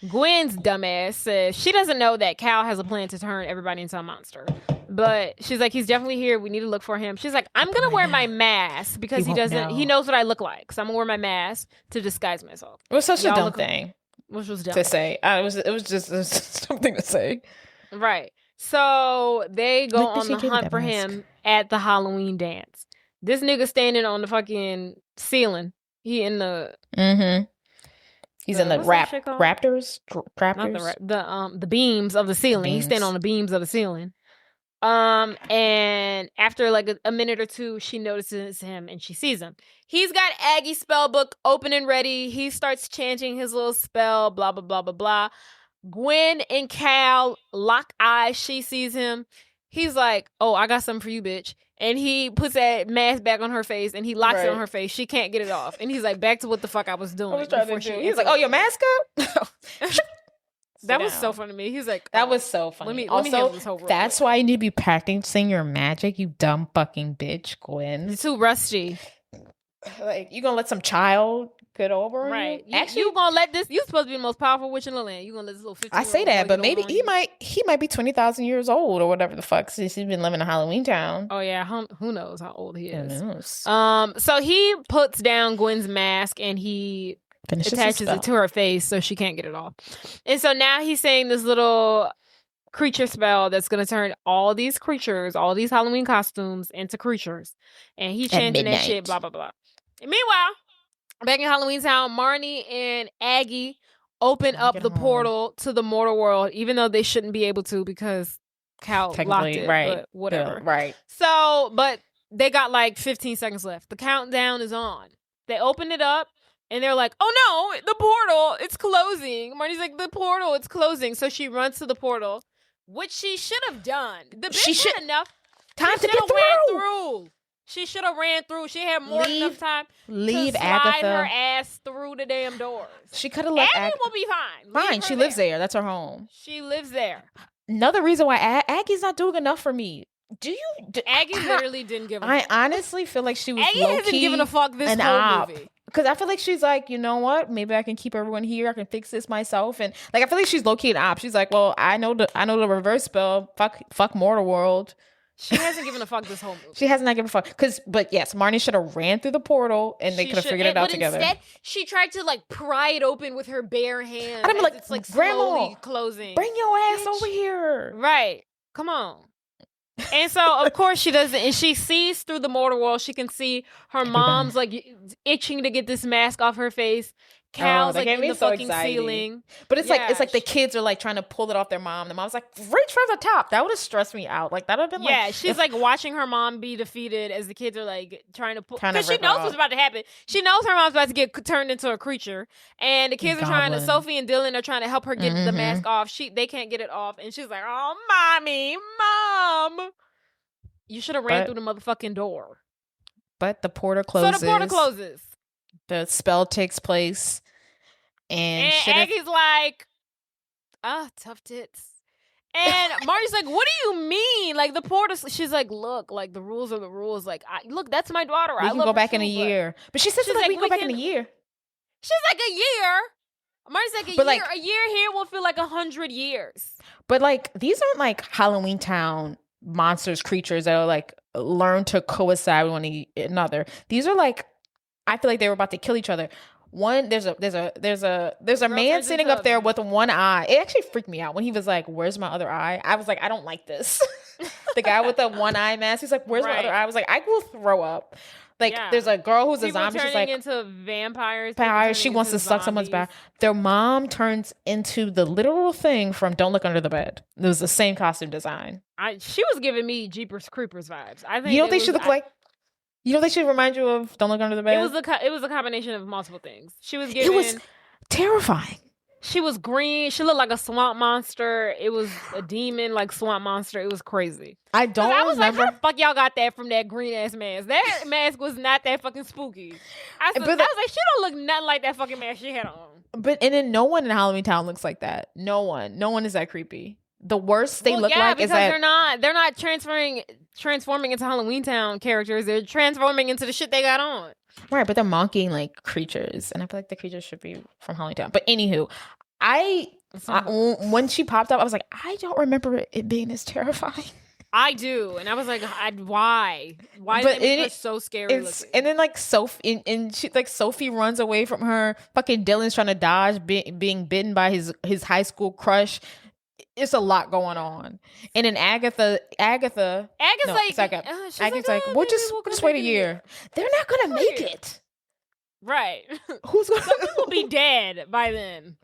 Gwen's dumbass says she doesn't know that Cal has a plan to turn everybody into a monster. But she's like, he's definitely here. We need to look for him. She's like, I'm going to wear my mask because he knows what I look like. So I'm going to wear my mask to disguise myself. It was such a dumb thing. Which was dumb. To say. It was just something to say. Right. So they go on the hunt for him at the Halloween dance. This nigga standing on the fucking ceiling. He in the he's in the raptors. The beams of the ceiling. He's standing on the beams of the ceiling. And after like a minute or two, she notices him and she sees him. He's got Aggie's spell book open and ready. He starts chanting his little spell. Blah blah blah blah blah. Gwen and Cal lock eyes. She sees him. He's like, "Oh, I got something for you, bitch." And he puts that mask back on her face and he locks it on her face. She can't get it off. And he's like, back to what the fuck I was doing. He's like, oh, your mask up? That was so funny to me. He's like, that was so funny. Let me handle this whole that's why you need to be practicing your magic, you dumb fucking bitch, Gwen. It's too rusty. Like, you gonna let some child could over Right. you. Actually, you gonna let this? You supposed to be the most powerful witch in the land. You gonna let this little 15? I say that, but maybe he might be 20,000 years old or whatever the fuck since he's been living in Halloweentown. Oh yeah, who knows how old he is? Who knows? So he puts down Gwen's mask and he attaches it to her face so she can't get it off. And so now he's saying this little creature spell that's going to turn all these creatures, all these Halloween costumes into creatures. And he's chanting that shit, blah, blah, blah. And meanwhile, back in Halloweentown, Marnie and Aggie open up the portal to the mortal world, even though they shouldn't be able to because Cal locked it. Right. But whatever. Yeah, right. So, but they got like 15 seconds left. The countdown is on. They open it up. And they're like, oh no, the portal, it's closing. Marnie's like, the portal, it's closing. So she runs to the portal, which she should have done. The bitch had enough time to get through. She should have ran through. She had more than enough time to slide Agatha. her ass through the damn doors. She could have left Aggie will be fine. Fine, she lives there. That's her home. She lives there. Another reason why Aggie's not doing enough for me. Aggie literally didn't give a fuck. I honestly feel like she was Aggie hasn't given a fuck this whole movie. Because I feel like she's like, you know what? Maybe I can keep everyone here. I can fix this myself. And like, I feel like she's low-key an op. She's like, well, I know the reverse spell. Fuck Mortal World. She hasn't given a fuck this whole movie. She has not given a fuck. But yes, Marnie should have ran through the portal and they could have figured it out together. Instead, she tried to like pry it open with her bare hands. I'd be like, it's like Grandma, slowly closing. Bring your ass over here. Right. Come on. And so, of course, she doesn't. And she sees through the mortal world. She can see her mom's like itching to get this mask off her face. Cal's like in the fucking ceiling. But it's like the kids are like trying to pull it off their mom. The mom's like, reach for the top. That would have stressed me out. Like that would have been like. Yeah, she's like watching her mom be defeated as the kids are like trying to pull. Because she knows what's about to happen. She knows her mom's about to get turned into a creature. And the kids are trying to, Sophie and Dylan are trying to help her get the mask off. They can't get it off. And she's like, oh, Mom. You should have ran through the motherfucking door. But the portal closes. So the portal closes. The spell takes place. And Aggie's like, tough tits. And Marty's like, what do you mean? Like the portal, she's like, look, like the rules are the rules. Like, look, that's my daughter. We can go back in a year. But she says like we can go back in a year. She's like, a year? Marty's like, a year here will feel like 100 years. But like, these aren't like Halloweentown monsters, creatures that are like learn to coincide with one another. These are like, I feel like they were about to kill each other. One, there's a man sitting up there with one eye. It actually freaked me out when he was like, "Where's my other eye?" I was like, "I don't like this." The guy with the one eye mask. He's like, "Where's my other eye?" I was like, "I will throw up." Like, there's a girl who's a zombie. She's like into vampires. She wants to suck someone's back. Their mom turns into the literal thing from Don't Look Under the Bed. It was the same costume design. She was giving me Jeepers Creepers vibes. I think you know they should look like. You know they should remind you of Don't Look Under the Bed? It was a combination of multiple things. She was giving... It was terrifying. She was green. She looked like a swamp monster. It was a demon, like swamp monster. It was crazy. I was like, how the fuck y'all got that from that green-ass mask? That mask was not that fucking spooky. I was like, she don't look nothing like that fucking mask she had on. And then no one in Halloweentown looks like that. No one is that creepy. The worst they look like is that they're not transforming into Halloweentown characters. They're transforming into the shit they got on. Right, but they're mocking like creatures, and I feel like the creatures should be from Halloweentown. But anywho, when she popped up, I was like, I don't remember it being this terrifying. I do, and I was like, why? Why did it make her so scary looking? And then like Sophie, and she like Sophie runs away from her. Fucking Dylan's trying to dodge being bitten by his high school crush. It's a lot going on. And then Agatha's like, we'll just wait a year. They're not gonna make it. Right. Who's gonna? Some people will be dead by then.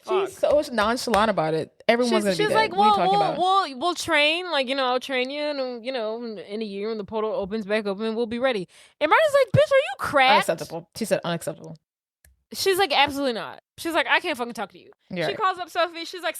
She's so nonchalant about it. Everyone's gonna be dead. She's like, we'll train. Like, I'll train you, and in a year when the portal opens back open, we'll be ready. And Marty's like, bitch, are you cracked? Unacceptable. She said unacceptable. She's like, absolutely not. She's like, I can't fucking talk to you. She calls up Sophie. She's like,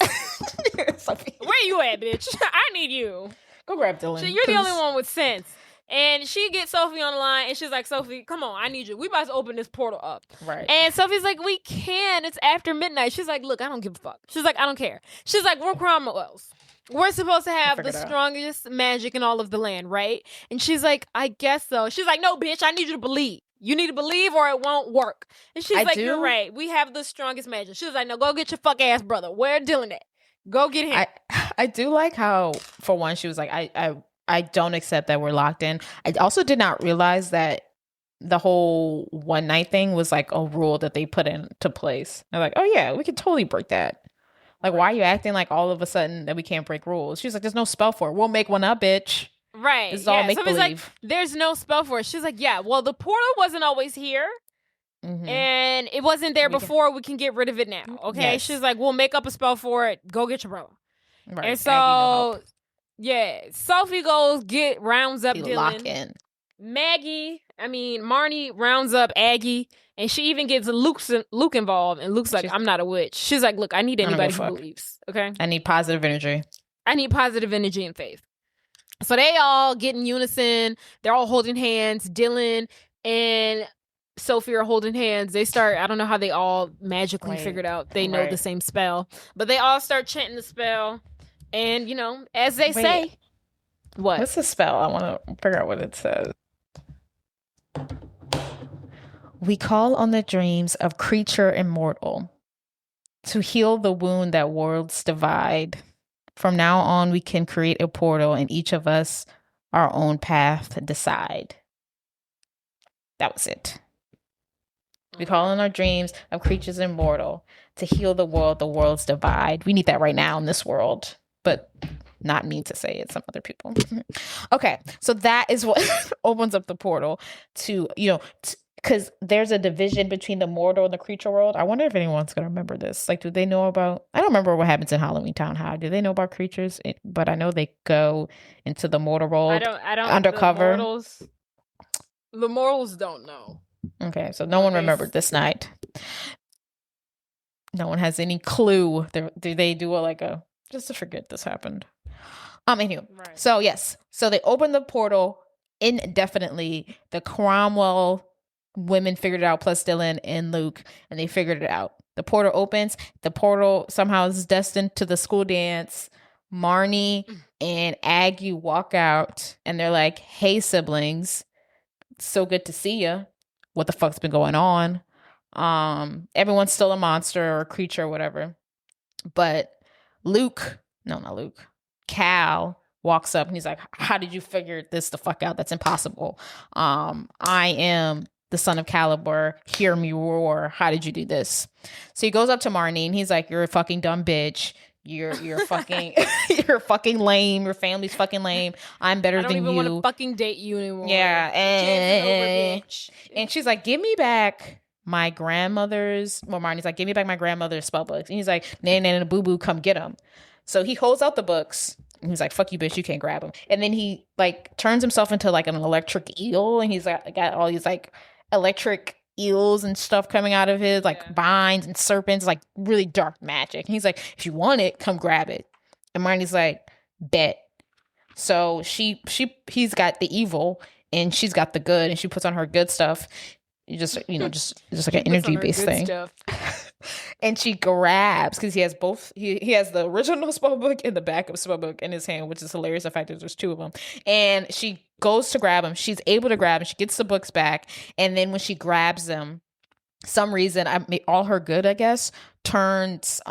Sophie, where you at, bitch? I need you. Go grab Dylan. You're the only one with sense. And she gets Sophie on the line, and she's like, Sophie, come on, I need you. We about to open this portal up. Right. And Sophie's like, we can. It's after midnight. She's like, look, I don't give a fuck. She's like, I don't care. She's like, we're Cromwells. We're supposed to have the strongest magic in all of the land, right? And she's like, I guess so. She's like, no, bitch, I need you to believe. You need to believe or it won't work. And she's like, do. you're right. We have the strongest magic. She was like, no, go get your fuck ass brother. Where Dylan at? Go get him. I do like how, for one, she was like, I don't accept that we're locked in. I also did not realize that the whole one night thing was like a rule that they put into place. They're like, oh yeah, we can totally break that. Like, why are you acting like all of a sudden that we can't break rules? She's like, there's no spell for it. We'll make one up, bitch. Right. This is all make believe. Like, there's no spell for it. She's like, yeah, well, the portal wasn't always here. Mm-hmm. And it wasn't there before. We can get rid of it now. Okay. Yes. She's like, we'll make up a spell for it. Go get your brother. Right. And so, yeah, Sophie rounds up Dylan. Lock in. Marnie rounds up Aggie, and she even gets Luke involved, and Luke's like, I'm not a witch. She's like, look, I need anybody who believes, okay? I need positive energy. I need positive energy and faith. So they all get in unison. They're all holding hands. Dylan and Sophie are holding hands. They start, I don't know how they all magically figured out they know the same spell, but they all start chanting the spell, and, as they say. What's the spell? I want to figure out what it says. We call on the dreams of creature immortal to heal the wound that worlds divide. From now on, we can create a portal and each of us our own path to decide. That was it. We call on our dreams of creatures immortal to heal the worlds divide. We need that right now in this world, but not me to say it, some other people. Okay, so that is what opens up the portal to, because there's a division between the mortal and the creature world. I wonder if anyone's going to remember this. Like, do they know about, I don't remember what happens in Halloweentown. How do they know about creatures? But I know they go into the mortal world. I don't undercover. The mortals don't know. Okay, so no one remembered this night. No one has any clue. Do they do just to forget this happened? Anywho, right. So yes, so they opened the portal indefinitely. The Cromwell women figured it out, plus Dylan and Luke, and they figured it out. The portal opens. The portal somehow is destined to the school dance. Marnie and Aggie walk out, and they're like, "Hey, siblings, so good to see you. What the fuck's been going on? Everyone's still a monster or a creature or whatever." But Cal walks up and he's like, "How did you figure this the fuck out? That's impossible. I am the son of Kalabar. Hear me roar. How did you do this?" So he goes up to Marnie and he's like, "You're a fucking dumb bitch. You're fucking you're fucking lame. Your family's fucking lame. I'm better than you. I don't even want to fucking date you anymore." Yeah, and she's like, "Give me back my grandmother's." Well, Marnie's like, "Give me back my grandmother's spell books." And he's like, "Nana, boo boo, come get them." So he holds out the books and he's like, "Fuck you, bitch, you can't grab them." And then he turns himself into an electric eel, and he's got all these electric eels and stuff coming out of his vines and serpents, really dark magic. And he's like, "If you want it, come grab it." And Marnie's like, "Bet." So he's got the evil and she's got the good, and she puts on her good stuff. Just like an energy based thing. And she grabs, because he has both. He has the original spell book and the backup spell book in his hand, which is hilarious. The fact that there's two of them. And she goes to grab him. She's able to grab him. She gets the books back. And then when she grabs them, some reason, all her good, I guess, turns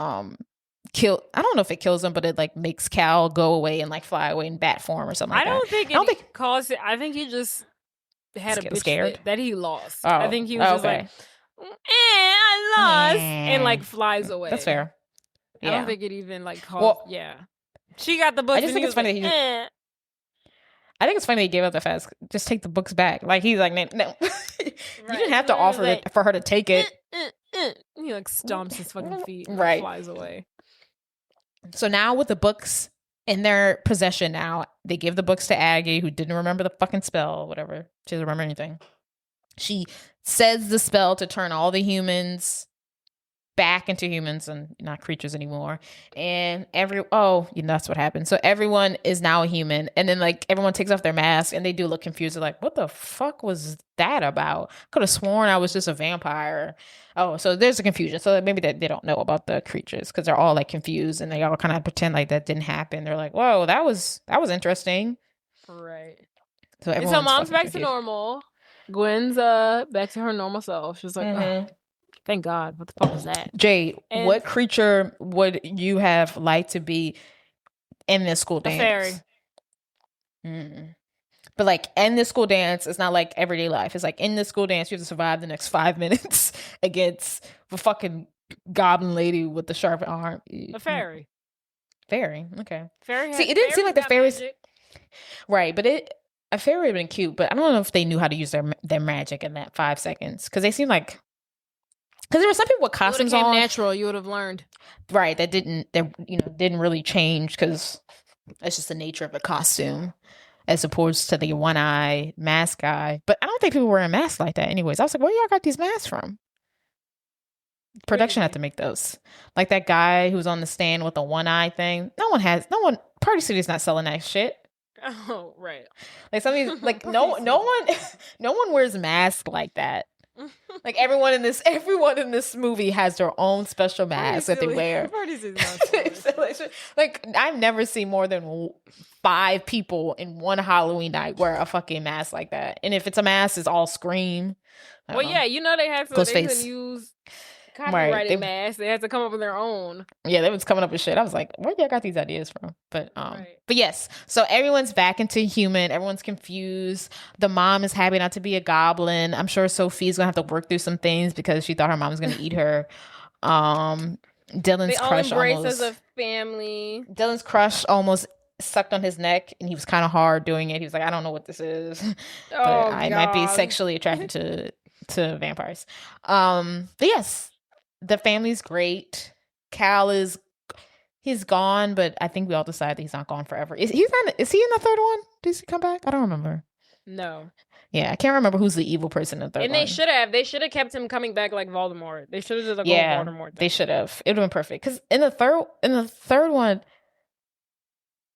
kill. I don't know if it kills him, but it makes Cal go away and fly away in bat form or something. I don't think it caused it. I think he just had a bitch scared that he lost. I think he was just like, I lost, and flies away. That's fair. I don't think it even caused. She got the book. I just think it's funny. I think it's funny he gave up the fast. Just take the books back. He's like, no. You didn't have to offer it for her to take it. He stomps his fucking feet and flies away. So now with the books in their possession, now they give the books to Aggie, who didn't remember the fucking spell, whatever. She doesn't remember anything. She says the spell to turn all the humans back into humans and not creatures anymore. And that's what happened. So everyone is now a human. And then everyone takes off their mask and they do look confused. They're like, what the fuck was that about? Could have sworn I was just a vampire. Oh, so there's a confusion. So maybe they don't know about the creatures because they're all confused and they all kind of pretend that didn't happen. They're like, whoa, that was interesting. Right. So mom's back to normal. Gwen's back to her normal self. She was like, Mhm. "Oh, thank God. What the fuck was that?" Jade, And- what creature would you have liked to be in this school A dance? fairy. But like in the school dance, it's not like everyday life. It's like in the school dance, you have to survive the next 5 minutes against the fucking goblin lady with the sharp arm. A fairy. Fairy, okay. Fairy. See, it didn't seem like the got fairies, magic. right? But a fairy would have been cute. But I don't know if they knew how to use their magic in that 5 seconds because they seemed like because there were some people with costumes on natural. You would have learned, right? That didn't really change because that's just the nature of the costume. As opposed to the one eye mask guy. But I don't think people were wearing masks like that anyways. I was like, where y'all got these masks from? Production had to make those. Like that guy who's on the stand with the one eye thing. Party City's not selling that shit. Oh, right. Like somebody like no one wears masks like that. Like everyone in this movie has their own special mask that they wear. Party City's not like I've never seen more than 5 people in one Halloween night wear a fucking mask like that. And if it's a mask, it's all Scream. Well, yeah, they had to. They couldn't use copyrighted masks. They had to come up with their own. Yeah, they was coming up with shit. I was like, where y'all got these ideas from? But but yes. So everyone's back into human. Everyone's confused. The mom is happy not to be a goblin. I'm sure Sophie's gonna have to work through some things because she thought her mom was gonna eat her. Dylan's crush almost as a family. Dylan's crush almost sucked on his neck and he was kind of hard doing it. He was like, I don't know what this is. But I might be sexually attracted to vampires. But yes, the family's great. Cal he's gone, but I think we all decided that he's not gone forever. Is he in the third one? Does he come back? I don't remember. No. Yeah, I can't remember who's the evil person in the third one. And they should have kept him coming back like Voldemort. They should have done the whole Voldemort thing. They should have. It would have been perfect. Because in the third one,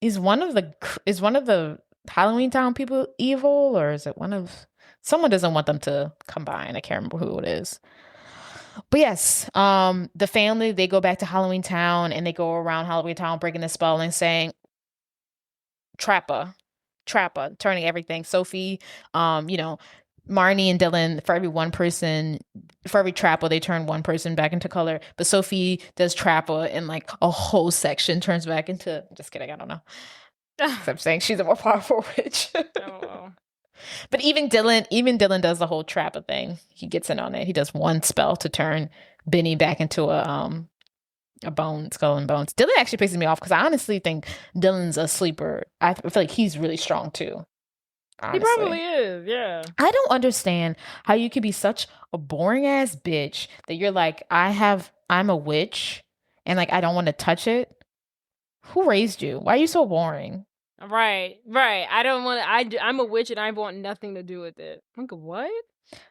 is one of the Halloweentown people evil, or is it someone doesn't want them to combine? I can't remember who it is. But yes, the family, they go back to Halloweentown and they go around Halloweentown breaking the spell and saying Trapa, turning everything. Sophie, Marnie and Dylan, for every Trappa, they turn one person back into color. But Sophie does Trappa and like a whole section turns back into, just kidding, I don't know. I'm saying she's a more powerful witch. Oh. But even Dylan does the whole Trappa thing. He gets in on it. He does one spell to turn Benny back into a skull and bones. Dylan actually pisses me off because I honestly think Dylan's a sleeper. I feel like he's really strong too. Honestly. He probably is, yeah. I don't understand how you could be such a boring ass bitch that you're like, I'm a witch and like I don't want to touch it. Who raised you? Why are you so boring? Right. I'm a witch and I want nothing to do with it. Like, what?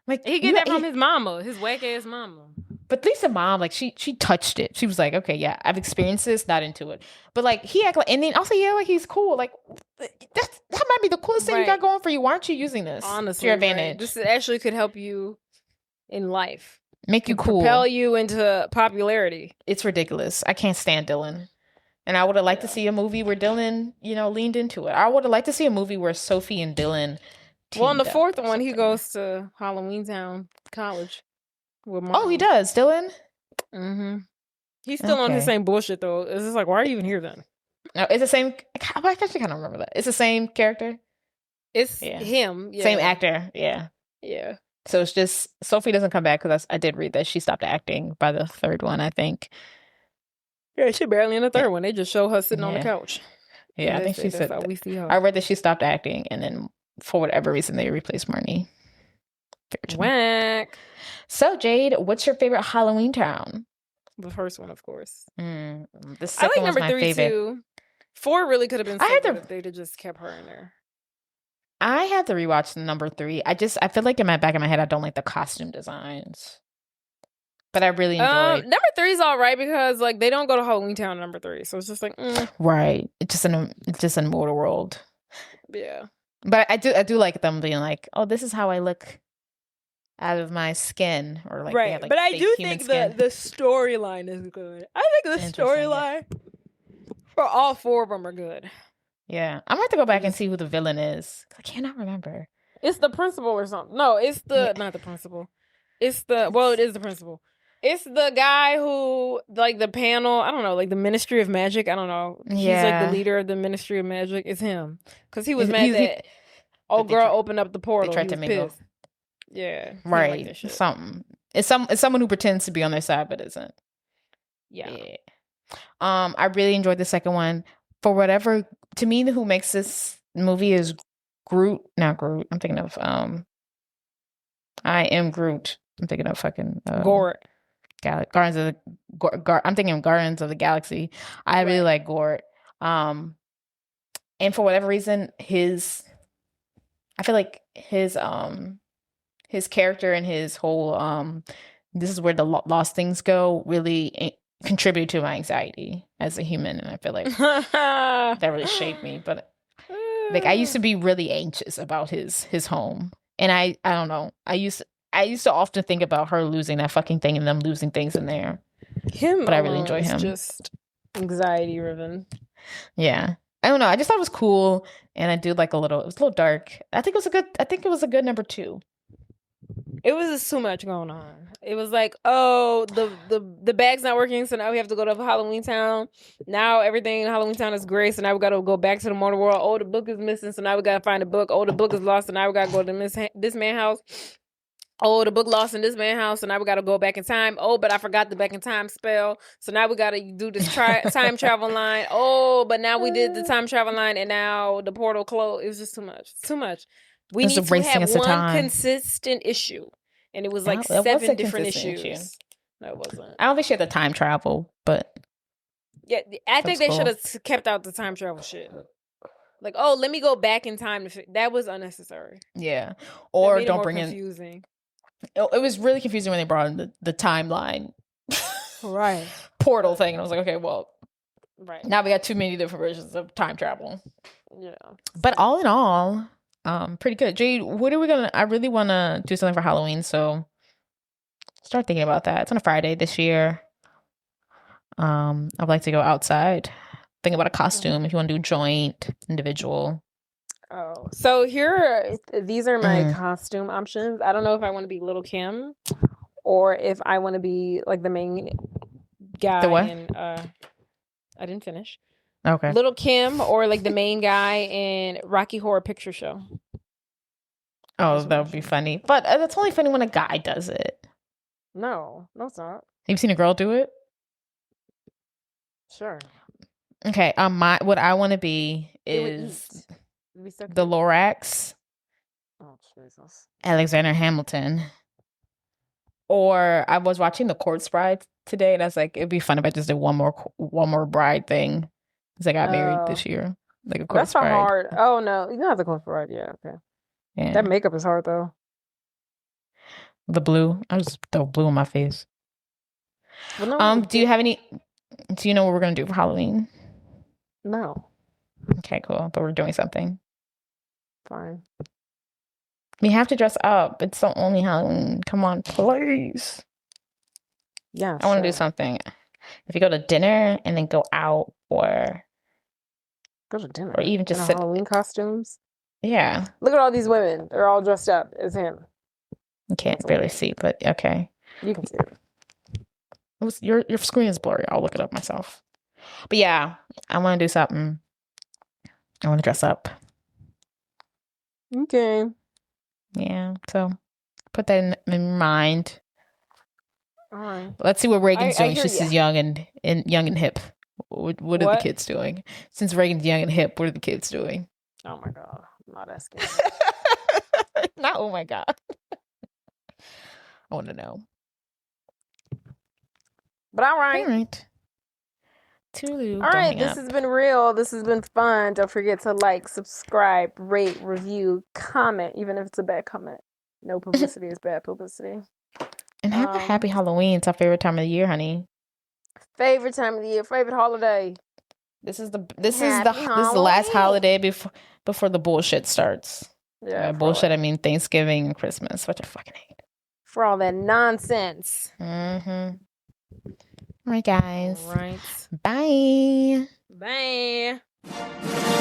Like he get that from his mama, his whack ass mama. But at least the mom, like she touched it. She was like, okay, yeah, I've experienced this, not into it. But like he act like, and then also like he's cool. Like that might be the coolest thing you got going for you. Why aren't you using this? Honestly, to your advantage? Right. This actually could help you in life. Make you cool. Propel you into popularity. It's ridiculous. I can't stand Dylan. And I would have liked to see a movie where Dylan, leaned into it. I would have liked to see a movie where Sophie and Dylan. Well, in the fourth one, he goes to Halloweentown College. Oh, he does, Dylan? Mm-hmm. He's still on his same bullshit, though. It's just like, why are you even here then? No, it's the same. I actually kind of remember that. It's the same character? It's him. Yeah. Same actor, yeah. Yeah. So it's just, Sophie doesn't come back because I did read that she stopped acting by the third one, I think. Yeah, she barely in the third one. They just show her sitting on the couch. Yeah, I think she said that. We see her. I read that she stopped acting, and then for whatever reason, they replaced Marnie. Whack. So, Jade, what's your favorite Halloweentown? The first one, of course. The I second like one's my number 3 favorite. too. 4 really could have been good if they'd have just kept her in there. I had to rewatch number 3. I feel like in my back of my head, I don't like the costume designs. But I really enjoyed. Number 3 is all right because like they don't go to Halloweentown number 3, so it's just like right. It's just in Mortal World. Yeah. But I do like them being like, oh, this is how I look out of my skin, or like, right. Have, like, but I do think skin. the storyline is good. I think the storyline for all 4 of them are good. Yeah, I'm gonna have to go back and see who the villain is. I cannot remember. It's the principal or something. No, it's the not the principal. It's the it is the principal. It's the guy who like the panel. I don't know, like the Ministry of Magic. I don't know. He's like the leader of the Ministry of Magic. It's him because he was mad that old girl opened up the portal. They tried to mingle. Pissed. Yeah, right. Like something. It's someone who pretends to be on their side but isn't. Yeah. I really enjoyed the second one. For whatever, to me, who makes this movie is Groot. Not Groot. I'm thinking of I am Groot. I'm thinking of fucking Gort. Guardians of the I'm thinking of Guardians of the Galaxy. I really like Gort. And for whatever reason, I feel like his character and his whole this is where the lost things go really contribute to my anxiety as a human, and I feel like that really shaped me. But like I used to be really anxious about his home, and I don't know. I used to often think about her losing that fucking thing and them losing things in there. But I really enjoy him. Just anxiety riven. Yeah, I don't know. I just thought it was cool, and I do like it was a little dark. I think it was a good number 2. It was just too much going on. It was like, oh, the bag's not working, so now we have to go to Halloweentown. Now everything in Halloweentown is great, so now we got to go back to the mortal world. Oh, the book is missing, so now we got to find the book. Oh, the book is lost, so now we got to go to this man's house. Oh, the book lost in this man's house, so now we got to go back in time. Oh, but I forgot the back in time spell, so now we got to do this time travel line. Oh, but now we did the time travel line, and now the portal closed. It was just too much. It's too much. We need to have one consistent issue. And it was like 7 different issues. No, it wasn't. I don't think she had the time travel, but... Yeah, I think they should have kept out the time travel shit. Like, oh, let me go back in time. That was unnecessary. Yeah. Or don't bring confusing. It was really confusing when they brought in the timeline. Right. Portal thing. And I was like, okay, well... Right. Now we got too many different versions of time travel. Yeah. But all in all... pretty good. Jade, I really want to do something for Halloween, so start thinking about that. It's on a Friday this year. I'd like to go outside. Think about a costume if you want to do joint, individual. Oh, so these are my costume options. I don't know if I want to be Little Kim or if I want to be like the main guy. The what? I didn't finish. Okay. Little Kim or like the main guy in Rocky Horror Picture Show. Oh, that would be funny. But that's only funny when a guy does it. No, it's not. Have you seen a girl do it? Sure. Okay. What I want to be is the Lorax. Oh, Jesus. Alexander Hamilton. Or I was watching The Corpse Bride today, and I was like, it'd be fun if I just did one more bride thing. Because I got married this year. Like a corpse bride. That's hard. Oh, no. You don't have the corpse bride. Yeah, okay. Yeah. That makeup is hard, though. The blue. I just throw blue on my face. Well, no, do you know what we're going to do for Halloween? No. Okay, cool. But we're doing something. Fine. We have to dress up. It's the only Halloween. Come on, please. Yeah, I want to do something. If you go to dinner and then go out or go to dinner. Or even just sit. Halloween costumes? Yeah. Look at all these women. They're all dressed up as him. You can't barely see, but okay. You can see it. Your screen is blurry. I'll look it up myself. But yeah, I want to do something. I want to dress up. Okay. Yeah, so put that in mind. All right. Let's see what Reagan's doing. She's young and hip. What are the kids doing? Since Reagan's young and hip, what are the kids doing? Oh my God. I'm not asking. Not oh my God. I want to know. But all right. All right. Tulu. All right. This has been real. This has been fun. Don't forget to like, subscribe, rate, review, comment, even if it's a bad comment. No publicity is bad publicity. And have a happy Halloween. It's our favorite time of the year, honey. Favorite time of the year. Favorite holiday. This is the last holiday before the bullshit starts. Yeah. Bullshit. I mean Thanksgiving and Christmas, which I fucking hate. For all that nonsense. Mm-hmm. All right, guys. All right. Bye. Bye.